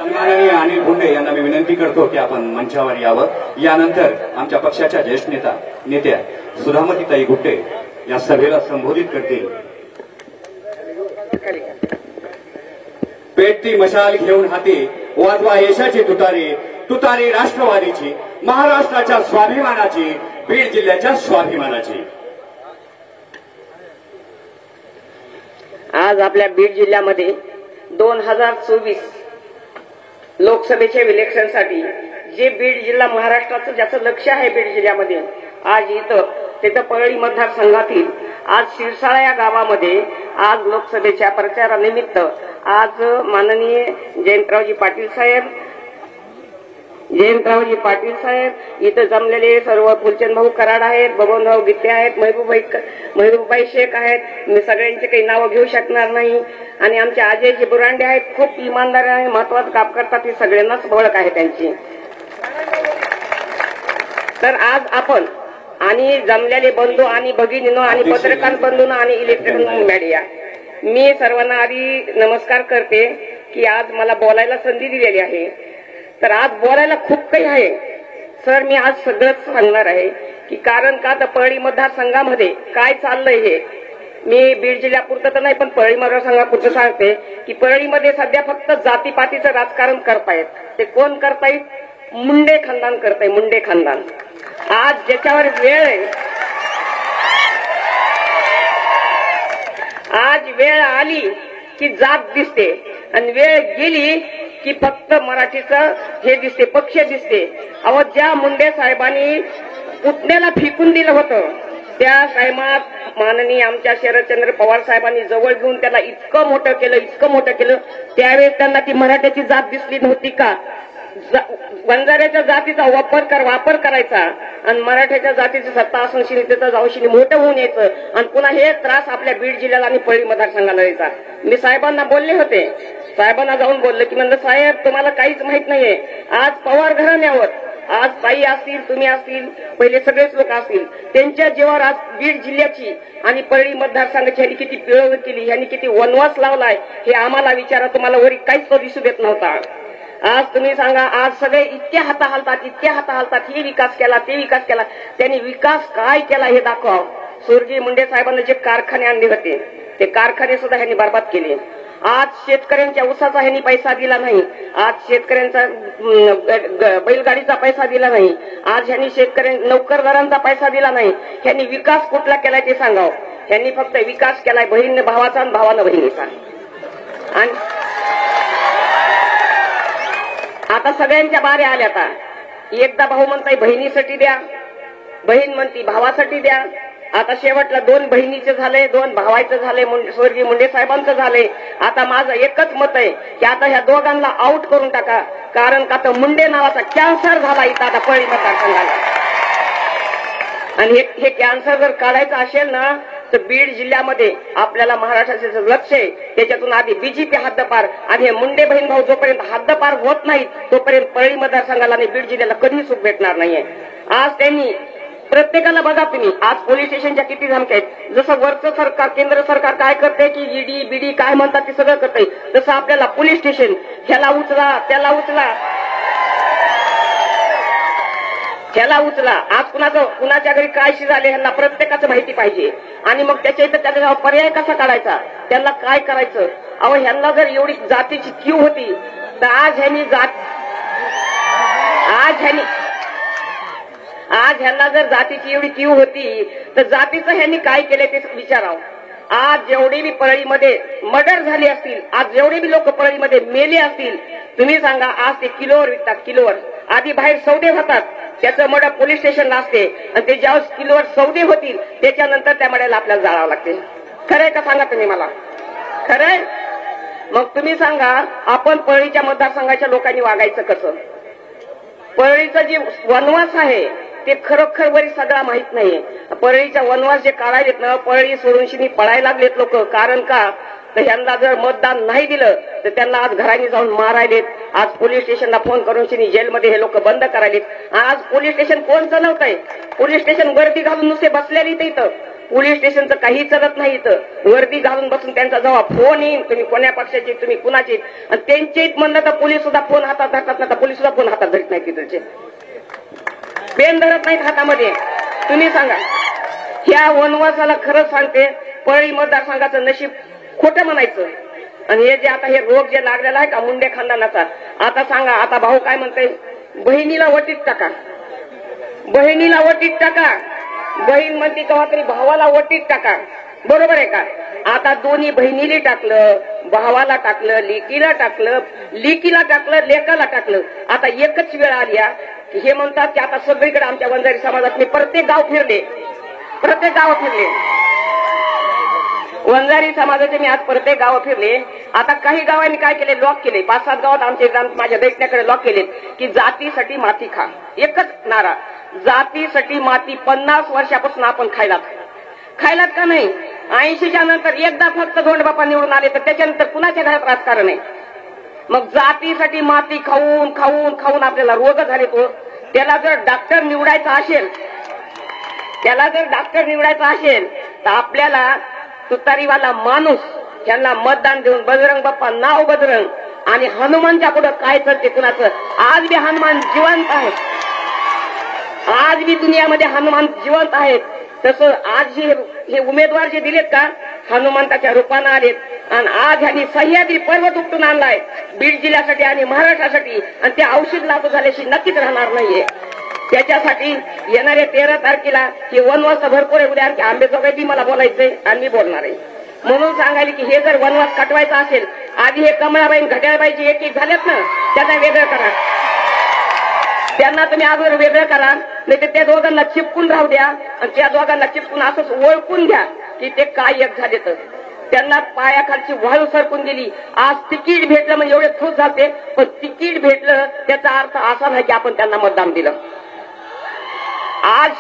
सन्माननीय अनिल भुंडे यांना मी विनंती करतो की आपण मंचावर यावं। यानंतर आमच्या पक्षाच्या ज्येष्ठ नेत्या सुधामतीताई गुट्टे या सभेला संबोधित करतील। पेटती मशाल घेऊन हाती वाजवा यशाची तुतारी, तुतारी राष्ट्रवादीची, महाराष्ट्राच्या स्वाभिमानाची, बीड जिल्ह्याच्या स्वाभिमानाची। आज आपल्या बीड जिल्ह्यामध्ये 2024 लोकसभेच्या इलेक्शनसाठी जे बीड जिल्हा महाराष्ट्राचं ज्याचं लक्ष आहे बीड जिल्ह्यामध्ये, आज तिथं परळी मतदारसंघातील आज शिरसाळा या गावामध्ये आज लोकसभेच्या प्रचारानिमित्त आज माननीय जयंतरावजी पाटील साहेब इथं जमलेले सर्व फुलचंद भाऊ कराड आहेत, बबनभाऊ गित्ते आहेत, महबूबाई शेख आहेत। मी सगळ्यांचे काही नावं घेऊ शकणार नाही। आणि आमचे अजयजी बुरांडे आहेत, खूप इमानदार आणि महत्वाचं काम करतात, ही सगळ्यांनाच ओळख आहे त्यांची। तर आज आपण आणि जमलेले बंधू आणि भगिनींनो आणि पत्रकार बंधूंनो आणि इलेक्ट्रॉनिक मीडिया, मी सर्वांना आधी नमस्कार करते की आज मला बोलायला संधी दिलेली आहे। तर आज बोलायला खूप काही आहे सर, मी आज सगळंच सांगणार आहे की कारण का तर परळी मतदारसंघामध्ये काय चाललंय हे मी बीड जिल्ह्यापुरतं तर नाही पण परळी मतदारसंघापुरतं सांगते की परळीमध्ये सध्या फक्त जातीपातीचं राजकारण करतायत। ते कोण करतायत? मुंडे खानदान करताय, मुंडे खानदान। आज ज्याच्यावर वेळ आहे, आज वेळ आली की जात दिसते आणि वेळ गेली की फक्त मराठीचं हे दिसते, पक्ष दिसते। अहो, ज्या मुंडे साहेबांनी पुतण्याला फेकून दिलं होतं त्या टायमात माननीय आमच्या शरदचंद्र पवार साहेबांनी जवळ घेऊन त्याला इतकं मोठं केलं, त्यावेळेस त्यांना ती मराठ्याची जात दिसली नव्हती का? बंजाऱ्याच्या जातीचा वापर करायचा आणि मराठ्याच्या जातीची सत्ता असून तिथं जाऊन मोठं होऊन यायचं आणि पुन्हा हे त्रास आपल्या बीड जिल्ह्याला आणि परळी मतदारसंघाला यायचा। मी साहेबांना बोलले होते, साहेबांना जाऊन बोलले की म्हणलं साहेब तुम्हाला काहीच माहित नाहीये, आज पवार घराण्यावर आज ताई असतील, तुम्ही असतील, पहिले सगळेच लोक असतील, त्यांच्या जीवावर आज बीड जिल्ह्याची आणि परळी मतदारसंघाची ह्यांनी किती पिळवणूक केली, ह्यांनी किती वनवास लावलाय हे आम्हाला विचारा, तुम्हाला वरी काहीच तो दिसू देत नव्हता। आज तुम्ही सांगा, आज सगळे इतके हाता हालतात, हे विकास केला, ते विकास केला, त्यांनी विकास काय केला हे दाखवा। स्वर्गीय मुंडे साहेबांना जे कारखाने आणले होते ते कारखाने सुद्धा ह्यांनी बरबाद केले। आज शेतकऱ्यांच्या ऊसाचा ह्यांनी पैसा दिला नाही, आज शेतकऱ्यांचा बैलगाडीचा पैसा दिला नाही, आज ह्यांनी नोकरदारांचा पैसा दिला नाही। ह्यांनी विकास कुठला केलाय ते सांगावं। ह्यांनी फक्त विकास केलाय बहिणीने भावाचा आणि भावानं बहिणीचा। आणि आता सगळ्यांच्या बाऱ्या आल्या, आता एकदा भाऊ म्हणताय बहिणीसाठी द्या, बहीण म्हणती भावासाठी द्या, आता शेवटला 2 बहिणीचे झाले, 2 भावाचं झाले, स्वर्गीय मुंडे साहेबांचं झाले। आता माझं एकच मत आहे की आता ह्या दोघांना आउट करून टाका, कारण का तर मुंडे नावाचा कॅन्सर झाला इथं आता परळी मतदारसंघाला। आणि हे कॅन्सर जर काढायचं असेल ना तर बीड जिल्ह्यामध्ये आपल्याला महाराष्ट्राचं लक्ष आहे, त्याच्यातून आधी बीजेपी हद्दपार आणि हे मुंडे बहीण भाऊ जोपर्यंत हद्दपार होत नाहीत तोपर्यंत परळी मतदारसंघाला आणि बीड जिल्ह्याला कधी सुख भेटणार नाहीये। आज त्यांनी प्रत्येकाला बघा तुम्ही, आज पोलीस स्टेशनच्या किती धमक्या आहेत। जसं वरचं सरकार, केंद्र सरकार काय करते की ईडी बीडी काय म्हणतात ते सगळं करते, तसं आपल्याला पोलीस स्टेशन ह्याला उचला त्याला उचला। आज कुणाच्या घरी काय शिजाले ह्यांना प्रत्येकाचं माहिती पाहिजे आणि मग त्याच्या पर्याय कसा काढायचा, त्यांना काय करायचं। अहो, ह्यांना जर एवढी जातीची कीव होती तर आज ह्यांना जर जातीची एवढी कीव होती तर जातीचं ह्यांनी काय केलंय ते विचारावं। आज जेवढे बी परळीमध्ये मर्डर झाले असतील, आज जेवढे बी लोक परळीमध्ये मेले असतील, तुम्ही सांगा आज ते किलोवर विकतात, किलोवर। आधी बाहेर सौदे होतात, त्याचं मर्डर पोलीस स्टेशनला असते आणि ते ज्यावेळेस किलोवर सौदे होतील त्याच्यानंतर त्या मर्डरला आपल्याला जाळावं लागते। खरंय का सांगा तुम्ही मला? खरंय? मग तुम्ही सांगा आपण परळीच्या मतदारसंघाच्या लोकांनी वागायचं कसं? परळीचं जे वनवास आहे ते खरोखर वरी सगळा माहित नाहीये। परळीचा वनवास जे काढायलेत ना, परळी सोडून पळायला लागलेत लोक, कारण का तर ह्यांना जर मतदान नाही दिलं तर त्यांना आज घराने जाऊन मारायलेत, आज पोलीस स्टेशनला फोन करून जेलमध्ये हे लोक बंद करायलेत। आज पोलीस स्टेशन कोण चालवतंय? पोलीस स्टेशन गर्दी घालून नुसते बसलेली इथं पोलीस स्टेशनचं काही चालत नाही इथं वर्दी घालून बसून त्यांचा जेव्हा फोन येईल तुम्ही कोण्या पक्षाचे तुम्ही कुणाचे आणि त्यांचे म्हणलं तर पोलीस सुद्धा फोन हातात धरतात ना तर पोलीस सुद्धा फोन हातात धरत नाही तिथलचे पेन धरत नाहीत हातामध्ये. तुम्ही सांगा ह्या वनवासाला खरंच सांगते परळी मतदारसंघाचं नशीब खोटं म्हणायचं. आणि हे जे आता हे रोग जे लागलेला आहे का मुंडे खानदानाचा आता सांगा आता भाऊ काय म्हणते बहिणीला वटीत टाका बहिणीला वटीत टाका बहीण म्हणते केव्हा तरी भावाला वटीत टाका बरोबर आहे का. आता दोन्ही बहिणीला टाकलं भावाला टाकलं लेकीला टाकलं लेकाला टाकलं. आता एकच वेळ आली की हे म्हणतात की आता सगळीकडे आमच्या वंजारी समाजात मी प्रत्येक गाव फिरले वंजारी समाजाचे मी आज प्रत्येक गाव फिरले. आता काही गावांनी काय केले लॉक केले 5-7 गावात आमच्या माझ्या दैत्याकडे लॉक केले की जातीसाठी माती खा. एकच नारा जातीसाठी माती 50 वर्षापासून आपण खायलात का नाही. 80च्या नंतर एकदा फक्त धोंडबापा निवडून आले तर त्याच्यानंतर कुणाच्या घरात राजकारण आहे. मग जातीसाठी माती खाऊन खाऊन खाऊन आपल्याला रोग झाले. त्याला जर डॉक्टर निवडायचा असेल तर आपल्याला तुतारीवाला माणूस यांना मतदान देऊन बजरंग बाप्पा नाव बजरंग आणि हनुमानच्या पुढे काय चालते कुणाचं. आज बी हनुमान जिवंत आहेत आज बी दुनियामध्ये हनुमान जिवंत आहेत. तसं आज हे उमेदवार जे दिलेत का हनुमंताच्या रूपानं आलेत आणि आज ह्यांनी सह्याद्री पर्वत उपटून आणलाय बीड जिल्ह्यासाठी आणि महाराष्ट्रासाठी आणि ते औषध लागू झाल्याशी नक्कीच राहणार नाहीये. त्याच्यासाठी येणाऱ्या 13 तारखेला हे वनवास भरपूर आहे. उद्या की आंबेजोगाई बी मला बोलायचंय आणि मी बोलणार आहे म्हणून सांगायला की हे जर वनवास कटवायचा असेल आधी हे कमळाबाई घड्याळबाईचे एक झालेत ना त्यांना वेगळं करा. त्यांना तुम्ही अगोदर वेगळं करा नाही तर त्या दोघांना चिपकून राहू द्या आणि त्या दोघांना चिपकून असंच ओळखून घ्या की ते काय एक झाले. तर त्यांना पायाखालची वाळू सरकून गेली. आज तिकीट भेटलं म्हणजे एवढे खुश झाले पण तिकीट भेटलं त्याचा अर्थ असा नाही की आपण त्यांना मतदान दिलं. आज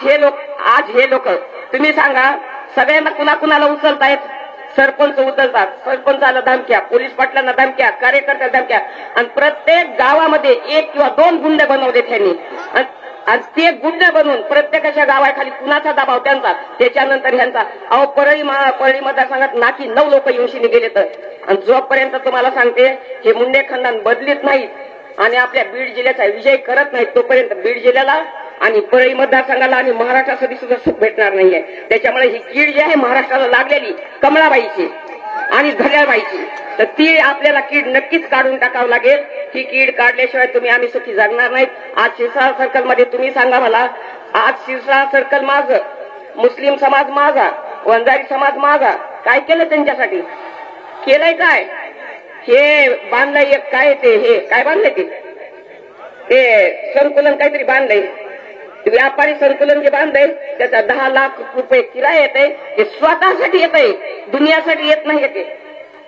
हे लोक तुम्ही सांगा सगळ्यांना कुणाला उचलतायत. सरपंच उचलतात सरपंचाला धमक्या पोलीस पाटलांना धमक्या कार्यकर्त्याला धमक्या आणि प्रत्येक गावामध्ये 1 किंवा 2 गुंड बनवले त्यांनी आणि ते गुंड बनवून प्रत्येकाच्या गावाखाली कुणाचा दबाव त्यांचा त्याच्यानंतर ह्यांचा अहो परळी मतदारसंघात नाकी 9 लोक येऊन गेले तर आणि जोपर्यंत तुम्हाला सांगते हे मुंडे खानदान बदलीत नाहीत आणि आपल्या बीड जिल्ह्याचा विजय करत नाहीत तोपर्यंत बीड जिल्ह्याला आणि परळी मतदारसंघाला आणि महाराष्ट्रासाठी सुद्धा सुख भेटणार नाहीये. त्याच्यामुळे ही कीड जी आहे महाराष्ट्राला लागलेली कमळाबाईची आणि घड्याळबाईची तर ती आपल्याला कीड नक्कीच काढून टाकावं लागेल. ही कीड काढल्याशिवाय आम्ही सुखी जगणार नाहीत. आज शिरसाळ सर्कलमध्ये तुम्ही सांगा मला आज शिरसाळ सर्कल माझं मुस्लिम समाज माझा वंजारी समाज माझा काय केलं त्यांच्यासाठी केलंय काय हे बांधलंय एक काय ते हे काय बांधलंय ते संकुलन काहीतरी बांधलंय व्यापारी संकुलन जे बांधलंय त्याचा 10 लाख रुपये किराया येते. हे स्वतःसाठी येत आहे दुनियासाठी येत नाही.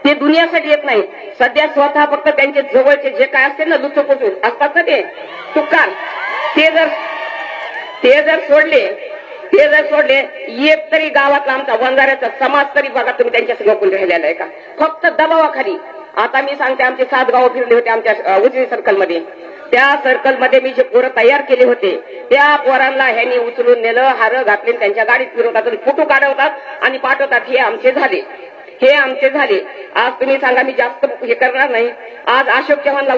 ते दुनियासाठी येत नाही. सध्या स्वतः फक्त त्यांचे जवळचे जे काय असते ना लुचपुचू असतात ना ते तुकार ते जर सोडले एक तरी गावातला आमचा वंजाऱ्याचा समाज तरी बघा तुम्ही त्यांच्या संग राहिलेला आहे का फक्त दबावाखाली. आता मी सांगते आमचे 7 गाव फिरले होते आमच्या उजनी सर्कलमध्ये. त्या सर्कलमध्ये मी जे पोरं तयार केले होते त्या पोरांना ह्यांनी उचलून नेलं हार घातले त्यांच्या गाडीत फिरवतात फोटो काढवतात आणि पाठवतात हे आमचे झाले. आज तुम्ही सांगा मी जास्त हे करणार नाही. आज अशोक चव्हाणला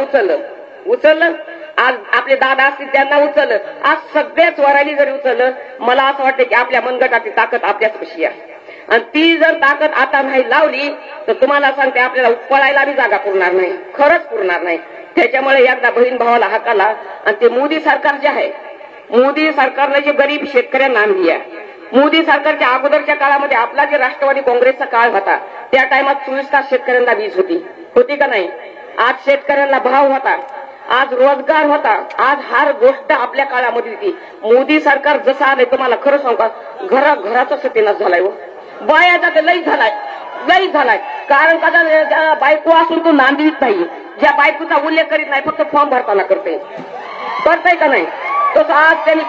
उचललं आज आपले दादा असतील त्यांना उचललं आज सगळ्याच वराली जरी उचललं मला असं वाटतं की आपल्या मनगटाची ताकद आपल्याच कशी आहे आणि ती जर ताकद आता नाही लावली तर तुम्हाला सांगते आपल्याला पळायला बी जागा पुरणार नाही खरंच पुरणार नाही. त्याच्यामुळे एकदा बहीण भावाला हाकाला आणि ते मोदी सरकार जे आहे मोदी सरकारने जे गरीब शेतकऱ्यांना आणली आहे मोदी सरकारच्या अगोदरच्या काळामध्ये आपला जे राष्ट्रवादी काँग्रेसचा काळ होता त्या टाइमात 24 तास शेतकऱ्यांना वीज होती का नाही. आज शेतकऱ्यांना भाव होता आज रोजगार होता आज हर गोष्ट आपल्या काळामध्ये होती. मोदी सरकार जसं आलंय तुम्हाला खरं सांगू का घराचा सत्यानाश झालाय बायाचा ते लई झालाय कारण का बायको असून तो नांदवीत नाही ज्या बायकोचा उल्लेख करीत नाही फक्त फॉर्म भरताना करतोय का नाही. तसं आज त्यांनी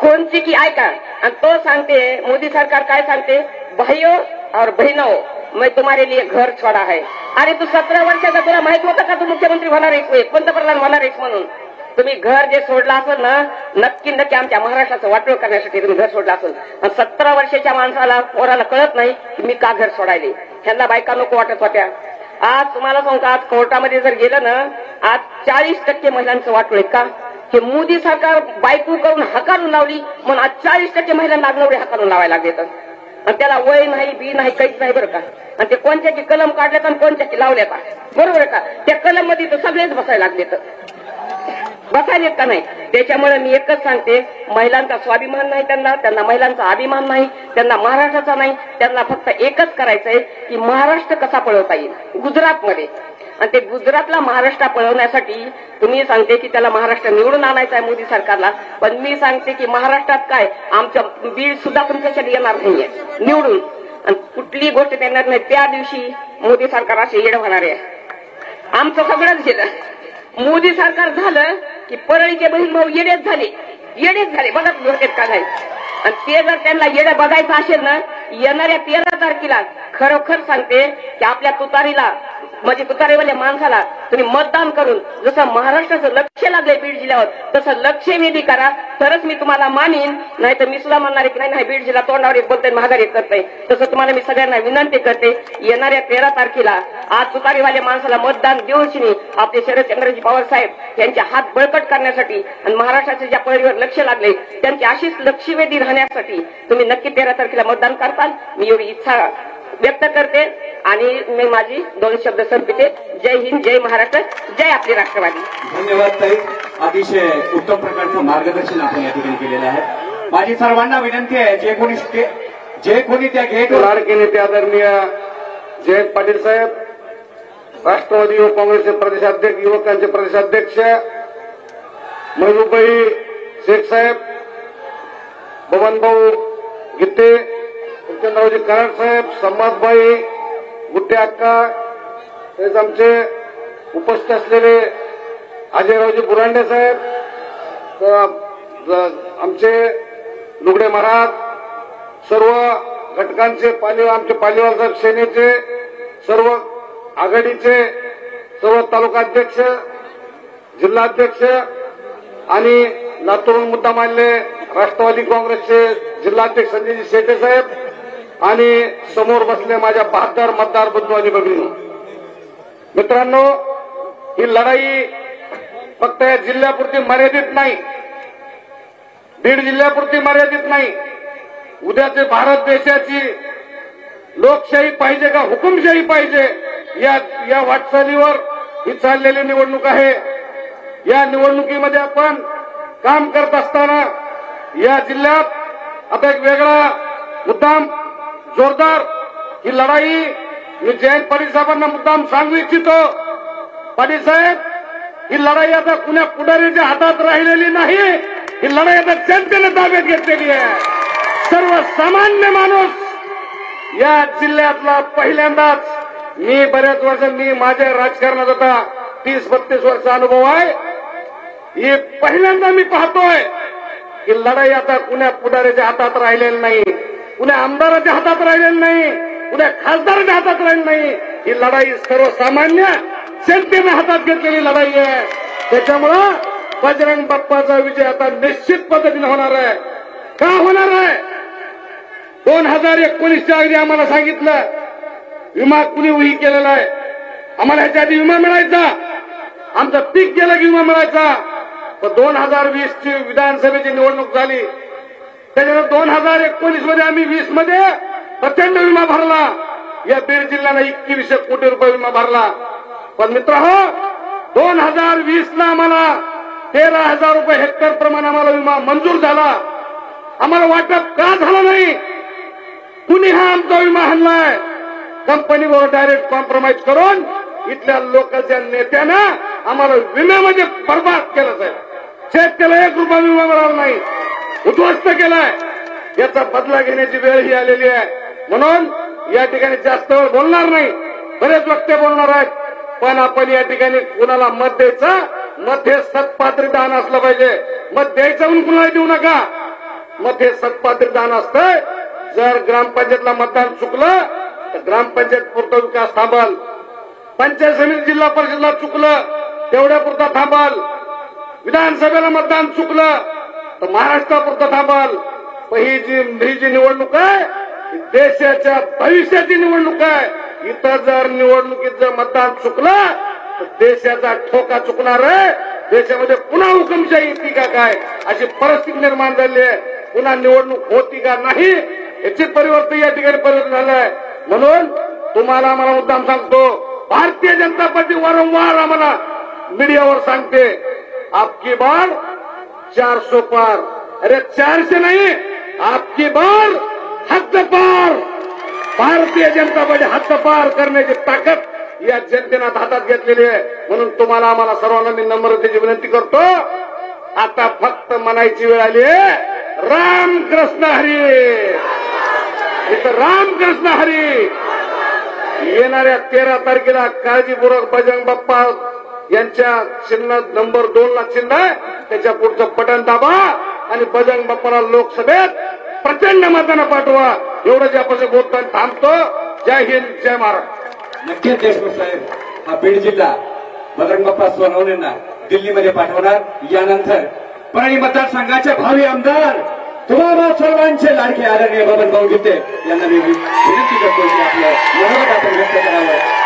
कोणची की ऐका आणि तो सांगते मोदी सरकार काय सांगते भाइयों और बहनों मैं तुम्हारे लिए घर छोड़ा है. अरे तू 17 वर्षाचा तुला माहित होतं का तू मुख्यमंत्री होणार आहेस पंतप्रधान होणार आहेस म्हणून तुम्ही घर जे सोडलं असेल ना, नक्की नक्की आमच्या महाराष्ट्राचं वाटोळ करण्यासाठी तुम्ही घर सोडलं असेल. आणि 17 वर्षाच्या माणसाला पोराला कळत नाही की मी का घर सोडायले. ह्यांना बायका नको वाटत होत्या. आज तुम्हाला सांगू का, आज कोर्टामध्ये जर गेलं ना, आज 40% महिलांचं वाटोळ आहे. का हे मोदी सरकार बायको करून हकारून लावली म्हणून आज 40% महिलांना आग्नवडे हकारून लावायला लागले. आणि त्याला वय नाही, बी नाही, काहीच नाही बरं का. आणि ते कोणत्याची कलम काढल्यात आणि कोणत्याची लावल्यात, बरोबर आहे का. त्या कलम मध्ये तर सगळेच बसायला लागले, तर बसायलेत का नाही. त्याच्यामुळे मी एकच सांगते, महिलांचा स्वाभिमान नाही त्यांना महिलांचा अभिमान नाही, त्यांना महाराष्ट्राचा नाही. त्यांना फक्त एकच करायचंय की महाराष्ट्र कसा पळवता येईल गुजरातमध्ये. आणि ते गुजरातला महाराष्ट्र पळवण्यासाठी तुम्ही सांगते की त्याला महाराष्ट्र निवडून आणायचा आहे मोदी सरकारला. पण मी सांगते की महाराष्ट्रात काय, आमचं बीड सुद्धा तुमच्यासाठी येणार नाहीये निवडून. आणि कुठली गोष्ट देणार नाही. त्या दिवशी मोदी सरकार असे येड होणार आहे. आमचं सगळंच गेलं. मोदी सरकार झालं की परळीचे बहीण भाऊ येडेच झाले बघा डोक्यात का नाही. आणि ते जर त्यांना येडं बघायचं असेल ना, येणाऱ्या 13 तारखेला खरोखर सांगते की आपल्या तुतारीला म्हणजे तुतारीवाल्या माणसाला तुम्ही मतदान करून जसं महाराष्ट्राचं लक्ष लागलंय बीड जिल्ह्यावर तसं लक्षवेधी करा, तरच मी तुम्हाला मानीन. नाही तर मी सुद्धा म्हणणार की नाही बीड जिल्हा तोंडावर एक बोलतोय महागारी करतोय. तसं तुम्हाला मी सगळ्यांना विनंती करते, येणाऱ्या 13 तारखेला आज तुतारीवाल्या माणसाला मतदान देऊच नाही. आपले शरदचंद्रजी पवार साहेब यांचे हात बळकट करण्यासाठी आणि महाराष्ट्राच्या ज्या पळीवर लक्ष लागले त्यांची अशीच लक्षवेधी राहण्यासाठी तुम्ही नक्की 13 तारखेला मतदान करताल. मी एवढी इच्छा व्यक्त करते आणि मी माझी 2 शब्द संपते. जय हिंद, जय महाराष्ट्र, जय आपली राष्ट्रवादी. धन्यवाद ताई. अतिशय उत्तम प्रकारचं मार्गदर्शन आपण या ठिकाणी केलेलं आहे. माझी सर्वांना विनंती आहे, जे कोणी त्या गेट लाडके नेते आदरणीय जयंत पाटील साहेब, राष्ट्रवादी युवक काँग्रेसचे प्रदेशाध्यक्ष, युवकांचे प्रदेशाध्यक्ष महबूबाई शेख साहेब, बबनभाऊ गित्ते, चंद्ररावजी कराड साहेब, संवादबाई गुट्टे अक्का, तसेच आमचे उपस्थित असलेले अजयरावजी बुरांडे साहेब, आमचे लुगडे महाराज, सर्व घटकांचे आमचे पालीवाल साहेब सेनेचे, सर्व आघाडीचे सर्व तालुकाध्यक्ष, जिल्हाध्यक्ष आणि लातूरून मुद्दा मानले राष्ट्रवादी काँग्रेसचे जिल्हाध्यक्ष संजयजी शेटे साहेब आणि समोर बसले माझ्या बहादर मतदार बंधू आणि भगिनी. मित्रांनो, ही लढाई फक्त या जिल्ह्यापुरती मर्यादित नाही, बीड जिल्ह्यापुरती मर्यादित नाही. उद्याचे भारत देशाची लोकशाही पाहिजे का हुकुमशाही पाहिजे, या वाटचालीवर ही चाललेली निवडणूक आहे. या निवडणुकीमध्ये आपण काम करत असताना या जिल्ह्यात आता एक वेगळा मुद्दाम जोरदार ही लढाई मी जयंत पाटील साहेबांना मुद्दाम सांगू इच्छितो. पाटील साहेब, ही लढाई आता कुण्या पुढारीच्या हातात राहिलेली नाही, ही लढाई आता जनतेने ताब्यात घेतलेली आहे. सर्वसामान्य माणूस या जिल्ह्यातला पहिल्यांदाच, मी बऱ्याच वर्ष माझ्या राजकारणात आता 30-32 वर्ष अनुभव आहे, हे पहिल्यांदा मी पाहतोय की लढाई आता कुण्या पुढाऱ्याच्या हातात राहिलेली नाही, कुण्या आमदाराच्या हातात राहिलेली नाही, कुण्या खासदाराच्या हातात राहिलेली नाही. ही लढाई सर्वसामान्य जनतेने हातात घेतलेली लढाई आहे. त्याच्यामुळं बजरंग बाप्पाचा विजय आता निश्चित पद्धतीने होणार आहे. का होणार आहे? 2019च्या अगदी आम्हाला सांगितलं विमा कुणी उही केलेला आहे. आम्हाला ह्याच्या आधी विमा मिळायचा, आमचं पीक गेलं की विमा मिळायचा. पण 2020ची विधानसभेची निवडणूक झाली, त्याच्यानंतर 2019 मध्ये आम्ही 20 मध्ये प्रचंड विमा भरला. या बीड जिल्ह्याला 2100 कोटी रुपये विमा भरला. पण मित्रहो, 2020ला आम्हाला 13,000 रुपये हेक्टर प्रमाणे आम्हाला विमा मंजूर झाला. आम्हाला वाटप का झालं नाही? कुणी हा आमचा विमा हल्लाय? कंपनीवर डायरेक्ट कॉम्प्रोमाइज करून इथल्या लोकांच्या नेत्यानं आम्हाला विम्यामध्ये बर्बाद केलं साहेब. शेतकऱ्याला 1 रुपया विमा मिळाला नाही, उद्ध्वस्त केलाय. याचा बदला घेण्याची वेळ ही आलेली आहे. म्हणून या ठिकाणी जास्त वेळ बोलणार नाही, बरेच वक्ते बोलणार आहेत. पण आपण या ठिकाणी कुणाला मत द्यायचं, मत हे सत्पात्री दान असलं पाहिजे. मत द्यायचं म्हणून कुणाला देऊ नका. मत हे सत्पात्री दान असतंय. जर ग्रामपंचायतला मतदान चुकलं तर ग्रामपंचायत पुरता विकास थांबल, पंचायत समिती जिल्हा परिषदला चुकलं तेवढ्या पुरता थांबल, विधानसभेला मतदान चुकलं तर महाराष्ट्रापुरतं थांबल. पण ही जी निवडणूक आहे ही देशाच्या भविष्याची निवडणूक आहे. इथं जर निवडणुकीत जर मतदान चुकलं तर देशाचा ठोका चुकणार आहे. देशामध्ये पुन्हा हुकुमशाही येते का काय अशी परिस्थिती निर्माण झाली आहे. पुन्हा निवडणूक होती का नाही याची परिवर्तन या ठिकाणी परिवर्तन झालंय. म्हणून तुम्हाला आम्हाला मुद्दाम सांगतो, भारतीय जनता पार्टी वारंवार आम्हाला मीडियावर सांगते आपकी बार 400 पार. अरे 400 नाही, आपकी बार हद्दपार. भारतीय जनता पार्टी हद्दपार करण्याची ताकद या जनतेनं हातात घेतलेली आहे. म्हणून तुम्हाला आम्हाला सर्वांना मी नम्रतेची विनंती करतो, आता फक्त म्हणायची वेळ आली आहे रामकृष्ण हरी. इथं रामकृष्ण हरी. येणाऱ्या 13 तारखेला काळजीपूर्वक बजरंग बाप्पा यांच्या चिन्ह नंबर 2 ला चिन्ह आहे, त्याच्या पुढचं बटन दाबा आणि बजरंग बाप्पाला लोकसभेत प्रचंड मतानं पाठवा. एवढं जे आपण बोलताना थांबतो. जय हिंद, जय महाराष्ट्र. नक्कीच देशमुख साहेब, हा बीड जिल्हा बजरंग बाप्पा सोनवणेंना दिल्लीमध्ये पाठवणार. यानंतर परळी मतदारसंघाचे भावी आमदार तुम्हाला सर्वांचे लाडके आदरणीय बबन भाऊ गीते यांना मी विनंती करतो की आपलं मनोगत आपण व्यक्त करावं.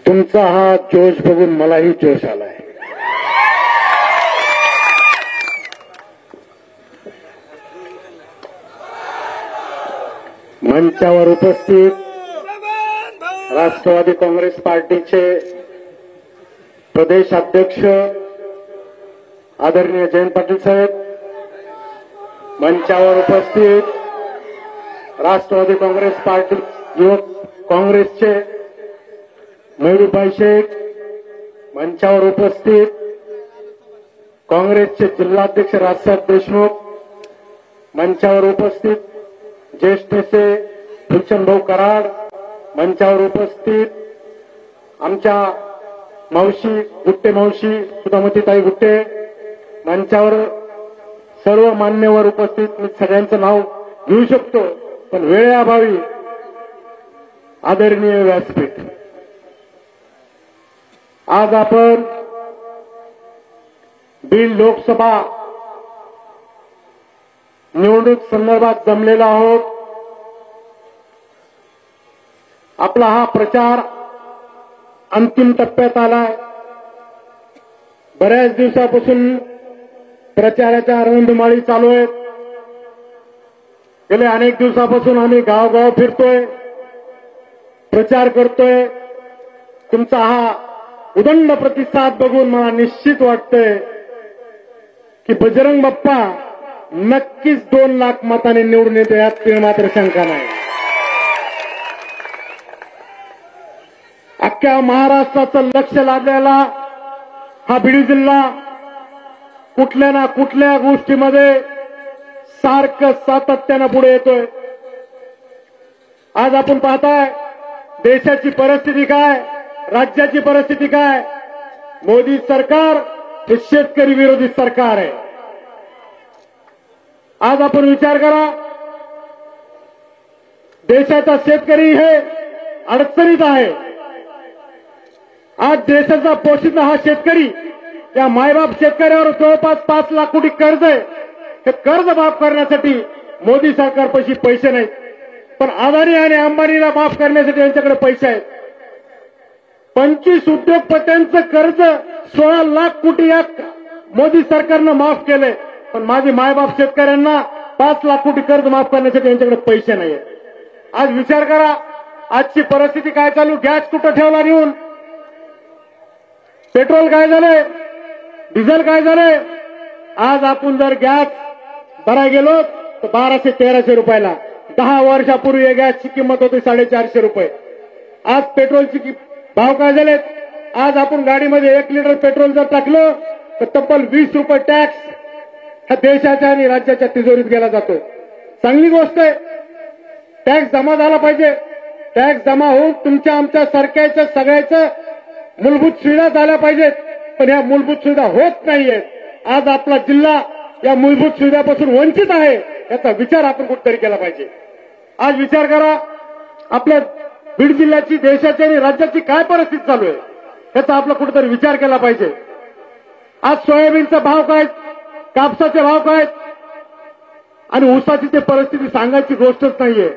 तुमचा हा जोश बघून मलाही जोश आलाय. मंचावर उपस्थित राष्ट्रवादी काँग्रेस पार्टीचे प्रदेश अध्यक्ष आदरणीय जयंत पाटील साहेब, मंचावर उपस्थित राष्ट्रवादी काँग्रेस पार्टी युवक काँग्रेसचे मयूरभाई शेख, मंचावर उपस्थित काँग्रेसचे जिल्हाध्यक्ष राजसाहेब देशमुख, मंचावर उपस्थित ज्येष्ठ नेते भूषणभाऊ कराड, मंचावर उपस्थित आमच्या मावशी गुट्टे मावशी सुधामतीताई गुट्टे, मंचावर सर्व मान्यवर उपस्थित. मी सगळ्यांचं नाव घेऊ शकतो पण वेळेअभावी आदरणीय व्यासपीठ. आज आपण बीड लोकसभा निवडणूक संदर्भात जमलेलो आहोत. आपला हा प्रचार अंतिम टप्प्यात आलाय. बऱ्याच दिवसापासून प्रचाराच्या रणधुमाळी चालू आहेत. गेले अनेक दिवसापासून आम्ही गावगाव फिरतोय, प्रचार करतोय. तुमचा हा उदंड प्रतिसाद बघून मला निश्चित वाटतंय की बजरंग बाप्पा नक्कीच 2 लाख मतांनी निवडून येतो, यात मात्र शंका नाही. अख्ख्या महाराष्ट्राचं लक्ष लागलेला हा बीड जिल्हा कुठल्या ना कुठल्या गोष्टीमध्ये सारखं सातत्यानं पुढे येतोय. आज आपण पाहताय देशाची परिस्थिती काय, राज्याची परिस्थिती काय. मोदी सरकार हे शेतकरी विरोधी सरकार आहे. आज आपण विचार करा, देशाचा शेतकरी हे अडचणीत आहे. आज देशाचा पोषिता हा शेतकरी, या मायबाप शेतकऱ्यावर जवळपास 5 लाख कोटी कर्ज आहे. हे कर्ज माफ करण्यासाठी मोदी सरकारपाशी पैसे नाहीत, पण अदानी आणि अंबानीला माफ करण्यासाठी यांच्याकडे पैसे आहेत. 25 उद्योगपत्यांचं कर्ज 16 लाख कोटी या मोदी सरकारनं माफ केलंय, पण माझे मायबाप शेतकऱ्यांना 5 लाख कोटी कर्ज माफ करण्यासाठी यांच्याकडे पैसे नाहीये. आज विचार करा, आजची परिस्थिती काय चालू. गॅस कुठं ठेवला नेऊन, पेट्रोल काय झालंय, डिझेल काय झालंय. आज आपण जर गॅस भरायला गेलो तर 1200-1300 रुपयाला. 10 वर्षापूर्वी या गॅसची किंमत होती 450 रुपये. आज पेट्रोलची भाव काय झालेत. आज आपण गाडीमध्ये 1 लिटर पेट्रोल जर टाकलं तर तब्बल 20 रुपये टॅक्स हा देशाच्या आणि राज्याच्या तिजोरीत गेला जातोय. चांगली गोष्ट आहे, टॅक्स जमा झाला पाहिजे. टॅक्स जमा होऊन तुमच्या आमच्या सरकारच्या सगळ्याच्या मूलभूत सुविधा झाल्या पाहिजेत, पण या मूलभूत सुविधा होत नाहीयेत। आज आपला जिल्हा या मूलभूत सुविधापासून वंचित आहे, याचा विचार आपण कुठेतरी केला पाहिजे। आज विचार करा, आपल्या बीड जिल्ह्याची, देशाची आणि राज्याची काय परिस्थिती चालू आहे, याचा आपला कुठेतरी विचार केला पाहिजे। आज सोयाबीनचा भाव काय, कापसाचे भाव काय आणि ऊसाची ते परिस्थिती सांगायची गोष्टच नाहीये।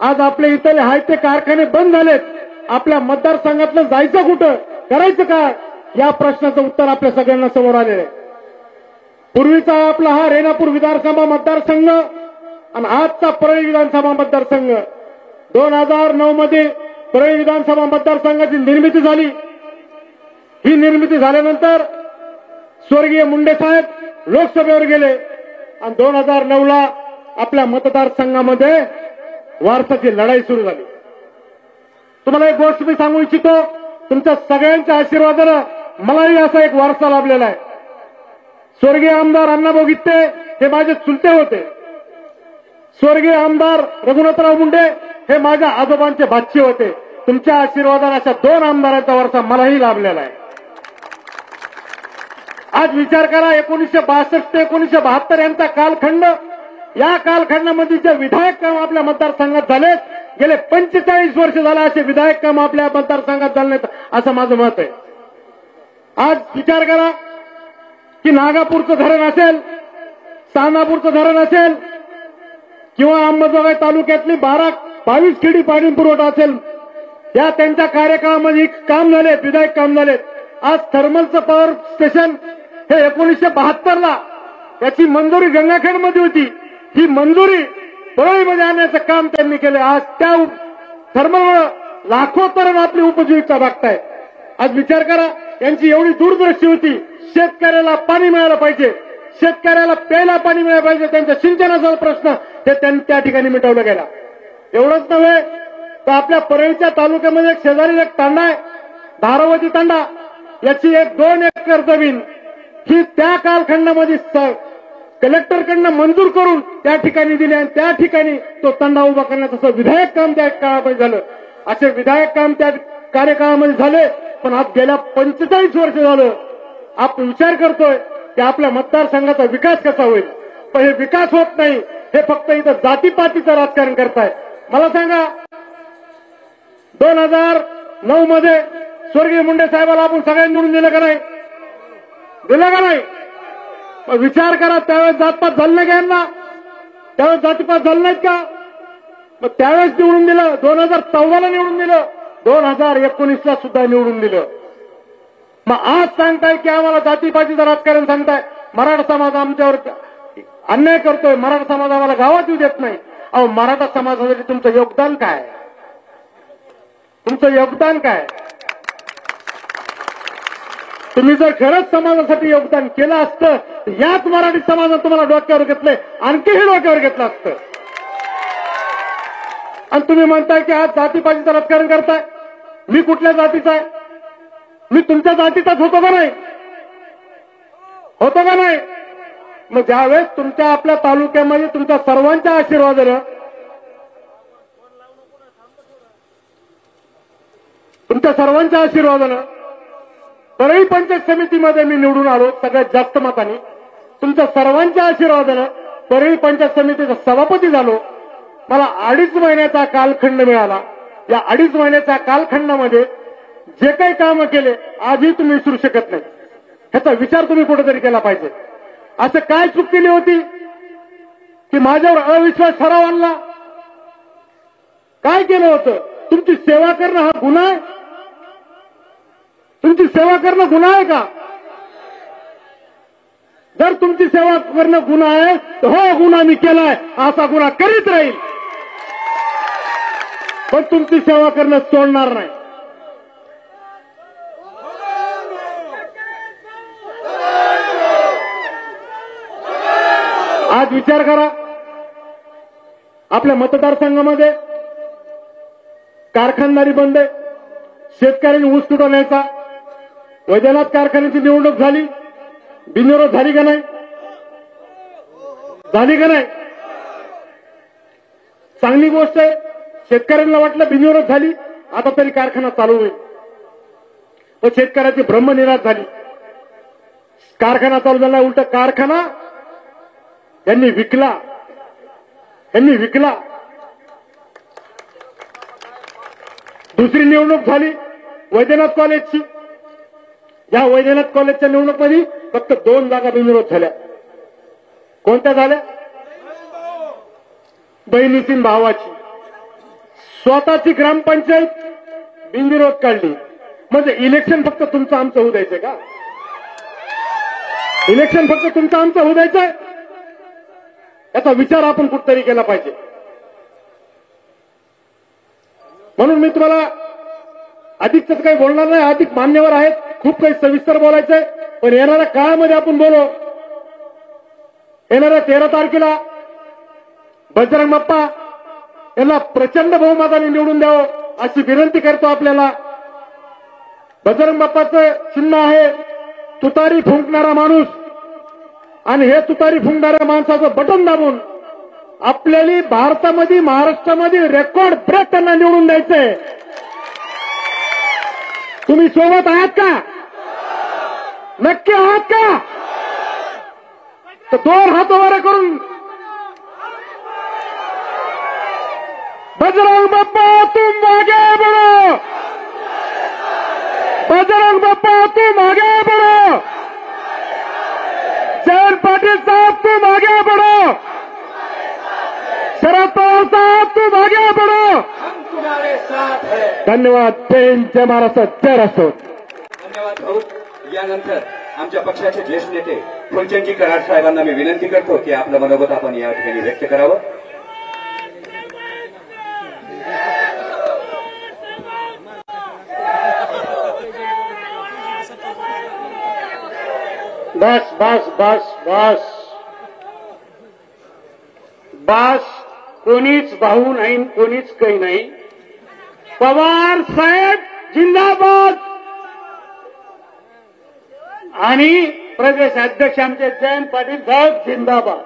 आज आपले इथले आहेत ते कारखाने बंद झालेत, आपल्या मतदारसंघातलं जायचं कुठं, करायचं काय, या प्रश्नाचं उत्तर आपल्या सगळ्यांना समोर आलेलं आहे। पूर्वीचा आपला हा रेणापूर विधानसभा मतदारसंघ आणि आजचा परळी विधानसभा मतदारसंघ, 2009 मध्ये परळी विधानसभा मतदारसंघाची निर्मिती झाली। ही निर्मिती झाल्यानंतर स्वर्गीय मुंडे साहेब लोकसभेवर गेले आणि 2009ला आपल्या मतदारसंघामध्ये वारसाची लढाई सुरू झाली। तुम्हाला एक गोष्ट मी सांगू इच्छितो, तुमच्या सगळ्यांच्या आशीर्वादानं मलाही असा एक वारसा लाभलेला आहे। स्वर्गीय आमदार अण्णाभाऊ गित्ते हे माझे चुलते होते, स्वर्गीय आमदार रघुनाथराव मुंडे हे माझ्या आजोबांचे भाचे होते। तुमच्या आशीर्वादाने अशा 2 आमदारांचा वारसा मलाही लाभलेला आहे। आज विचार करा, 1962 ते 1972 यांचा कालखंड, या कालखंडामध्ये जे विधायक काम आपल्या मतदारसंघात झाले, गेले 45 वर्ष झाले असे विधायक काम आपल्या मतदारसंघात झाले नाहीत, असं माझं मत आहे। आज विचार करा की नागापूरचं धरण असेल, सानापूरचं धरण असेल किंवा अंबाजोगाई तालुक्यातली 22 खेडी पाणी पुरवठा असेल, या त्यांच्या कार्यकाळामध्ये काम झाले, विधायक काम झाले। आज थर्मलचं पॉवर स्टेशन हे 1972ला याची मंजुरी गंगाखेडमध्ये होती, ही मंजुरी परळीमध्ये आणण्याचं काम त्यांनी केलं। आज त्या थर्मलमुळे लाखो तरुण आपली उपजीविका भागतायत। आज विचार करा, यांची एवढी दूरदृष्टी होती, शेतकऱ्याला पाणी मिळालं पाहिजे, शेतकऱ्याला प्यायला पाणी मिळालं पाहिजे, त्यांच्या सिंचनाचा प्रश्न ते त्यांनी त्या ठिकाणी मिटवला गेला। एवढंच नव्हे तर आपल्या परळीच्या तालुक्यामध्ये एक शेजारी एक तांडा आहे, धारावती तांडा, याची 2 एकर जमीन ही त्या कालखंडामध्ये कलेक्टरकडनं मंजूर करून त्या ठिकाणी दिली आणि त्या ठिकाणी तो तांडा उभा करण्याचं विधायक काम त्या काळामध्ये झालं। असे विधायक काम त्या कार्यकाळामध्ये झाले, पण आज गेल्या 45 वर्ष झालं आपण विचार करतोय की आपल्या मतदारसंघाचा विकास कसा होईल, पण हे विकास होत नाही, हे फक्त इथं जातीपातीचं राजकारण करताय। मला सांगा, 2009 मध्ये स्वर्गीय मुंडे साहेबाला आपण सगळ्यांनी निवडून दिलं का नाही, दिलं का नाही? विचार करा, त्यावेळेस जातपात झालं नाही का यांना, त्यावेळेस जातीपात झालं नाहीत का? मग त्यावेळेस निवडून दिलं, 2014ला निवडून दिलं, 2019ला सुद्धा निवडून दिलं। मग आज सांगताय की आम्हाला जातीपातीचं राजकारण सांगताय, मराठा समाज आमच्यावर अन्याय करतोय, मराठा समाज आम्हाला गावात येऊ देत नाही। अहो, मराठा समाजासाठी तुमचं योगदान काय, तुमचं योगदान काय? तुम्ही जर खरंच समाजासाठी योगदान केलं असतं, याच मराठी समाजानं तुम्हाला डोक्यावर घेतलंय, आणखीही डोक्यावर घेतलं असतं। आणि तुम्ही म्हणताय की आज जातीपातीचं राजकारण करताय। मी कुठल्या जातीचा आहे? मी तुमच्या जातीचाच होतो का नाही? होतो का नाही? मग ज्यावेळेस तुमच्या आपल्या तालुक्यामध्ये तुमच्या सर्वांच्या आशीर्वादानं, तुमच्या सर्वांच्या आशीर्वादानं परळी पंचायत समितीमध्ये मी निवडून आलो सगळ्यात जास्त मतांनी, तुमच्या सर्वांच्या आशीर्वादानं परळी पंचायत समितीचा सभापती झालो। मला 2.5 महिन्याचा कालखंड मिळाला। या 2.5 महिन्याच्या कालखंडामध्ये जे काही कामं केले आजही तुम्ही विसरू शकत नाही, ह्याचा विचार तुम्ही कुठेतरी केला पाहिजे। असं काय चूक केली होती की माझ्यावर अविश्वास ठराव आणला? काय केलं होतं? तुमची सेवा करणं हा गुन्हा आहे? तुमची सेवा करणं गुन्हा आहे का? जर तुमची सेवा करणं गुन्हा आहे तर हो, गुन्हा मी केलाय, असा गुन्हा करीत राहील, पण तुमची सेवा करणं सोडणार नाही। आज विचार करा, आपल्या मतदारसंघामध्ये कारखानदारी बंद आहे, शेतकऱ्यांनी ऊस तुटवण्याचा, वैद्यनाथ कारखान्याची निवडणूक झाली, बिनविरोध झाली का नाही? झाली का नाही? चांगली गोष्ट आहे। शेतकऱ्यांना वाटलं बिनविरोध झाली, आता तरी कारखाना चालू होईल. पण शेतकऱ्याची ब्रह्मनिराश झाली. कारखाना चालू झाला, उलट कारखाना यांनी विकला. दुसरी निवडणूक झाली वैद्यनाथ कॉलेजची. या वैद्यनाथ कॉलेजच्या निवडणुकीमध्ये फक्त 2 जागा बिनविरोध झाल्या. कोणत्या झाल्या? बहिणीची आणि भावाची. स्वतःची ग्रामपंचायत बिनविरोध काढली. म्हणजे इलेक्शन फक्त तुमचं आमचं होऊ द्यायचंय का? इलेक्शन फक्त तुमचं आमचं होऊ द्यायचंय? याचा विचार आपण कुठतरी केला पाहिजे. म्हणून मी तुम्हाला अधिकच काही बोलणार नाही. अधिक मान्यवर आहेत, खूप काही सविस्तर बोलायचंय. पण येणाऱ्या काळामध्ये आपण बोलू. येणाऱ्या 13 तारखेला बजरंग बाप्पा यांना प्रचंड बहुमताने निवडून द्यावं अशी विनंती करतो आपल्याला. बजरंग बाप्पाचं चिन्ह आहे तुतारी फुंकणारा माणूस. आणि हे तुतारी फुंकणाऱ्या माणसाचं बटन दाबून आपल्याला भारतामध्ये, महाराष्ट्रामध्ये रेकॉर्ड ब्रेक त्यांना निवडून द्यायचंय. तुम्ही सोबत आहात का? नक्की आहात का? तर 2 हात वर करून बजरंग बाप्पा तुम आगे बढ़ो, बजरंग बाप्पा तुम आगे बढ़ो, जयंत पाटिल साहब तुम आगे बढ़ो, शरद पवार साहब तुम आगे बढ़ो. हम तुम्हारे साथ है. धन्यवाद. जय महाराष्ट्र, जय राष्ट्र. धन्यवाद भाऊ. यानंतर आमच्या पक्षाचे ज्येष्ठ नेते फुलचंदजी कराड साहेबांना मी विनंती करतो की आपलं मनोगत आपण या ठिकाणी व्यक्त करावं. बस बस बस बस बस. कोणीच भाऊ नाही, कोणीच काही नाही. पवार साहेब जिंदाबाद. आणि प्रदेश अध्यक्ष आमचे जयंत पाटील साहेब जिंदाबाद.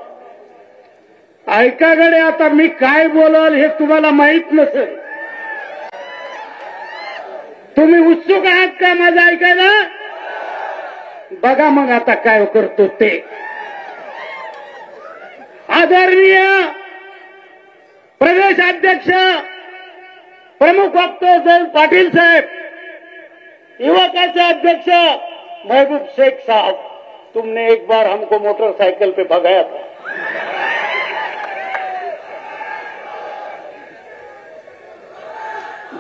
ऐकाकडे आता मी काय बोलाल हे तुम्हाला माहित नसेल. तुम्ही उत्सुक आहात का माझं ऐकायला? बघा मग आता काय करतो ते. आदरणीय प्रदेश अध्यक्ष प्रमुख वक्ते जयंत पाटिल साहेब, युवकाचे अध्यक्ष महबूब शेख साहब, तुमने एक बार हमको मोटरसाइकिल पे भगाया था.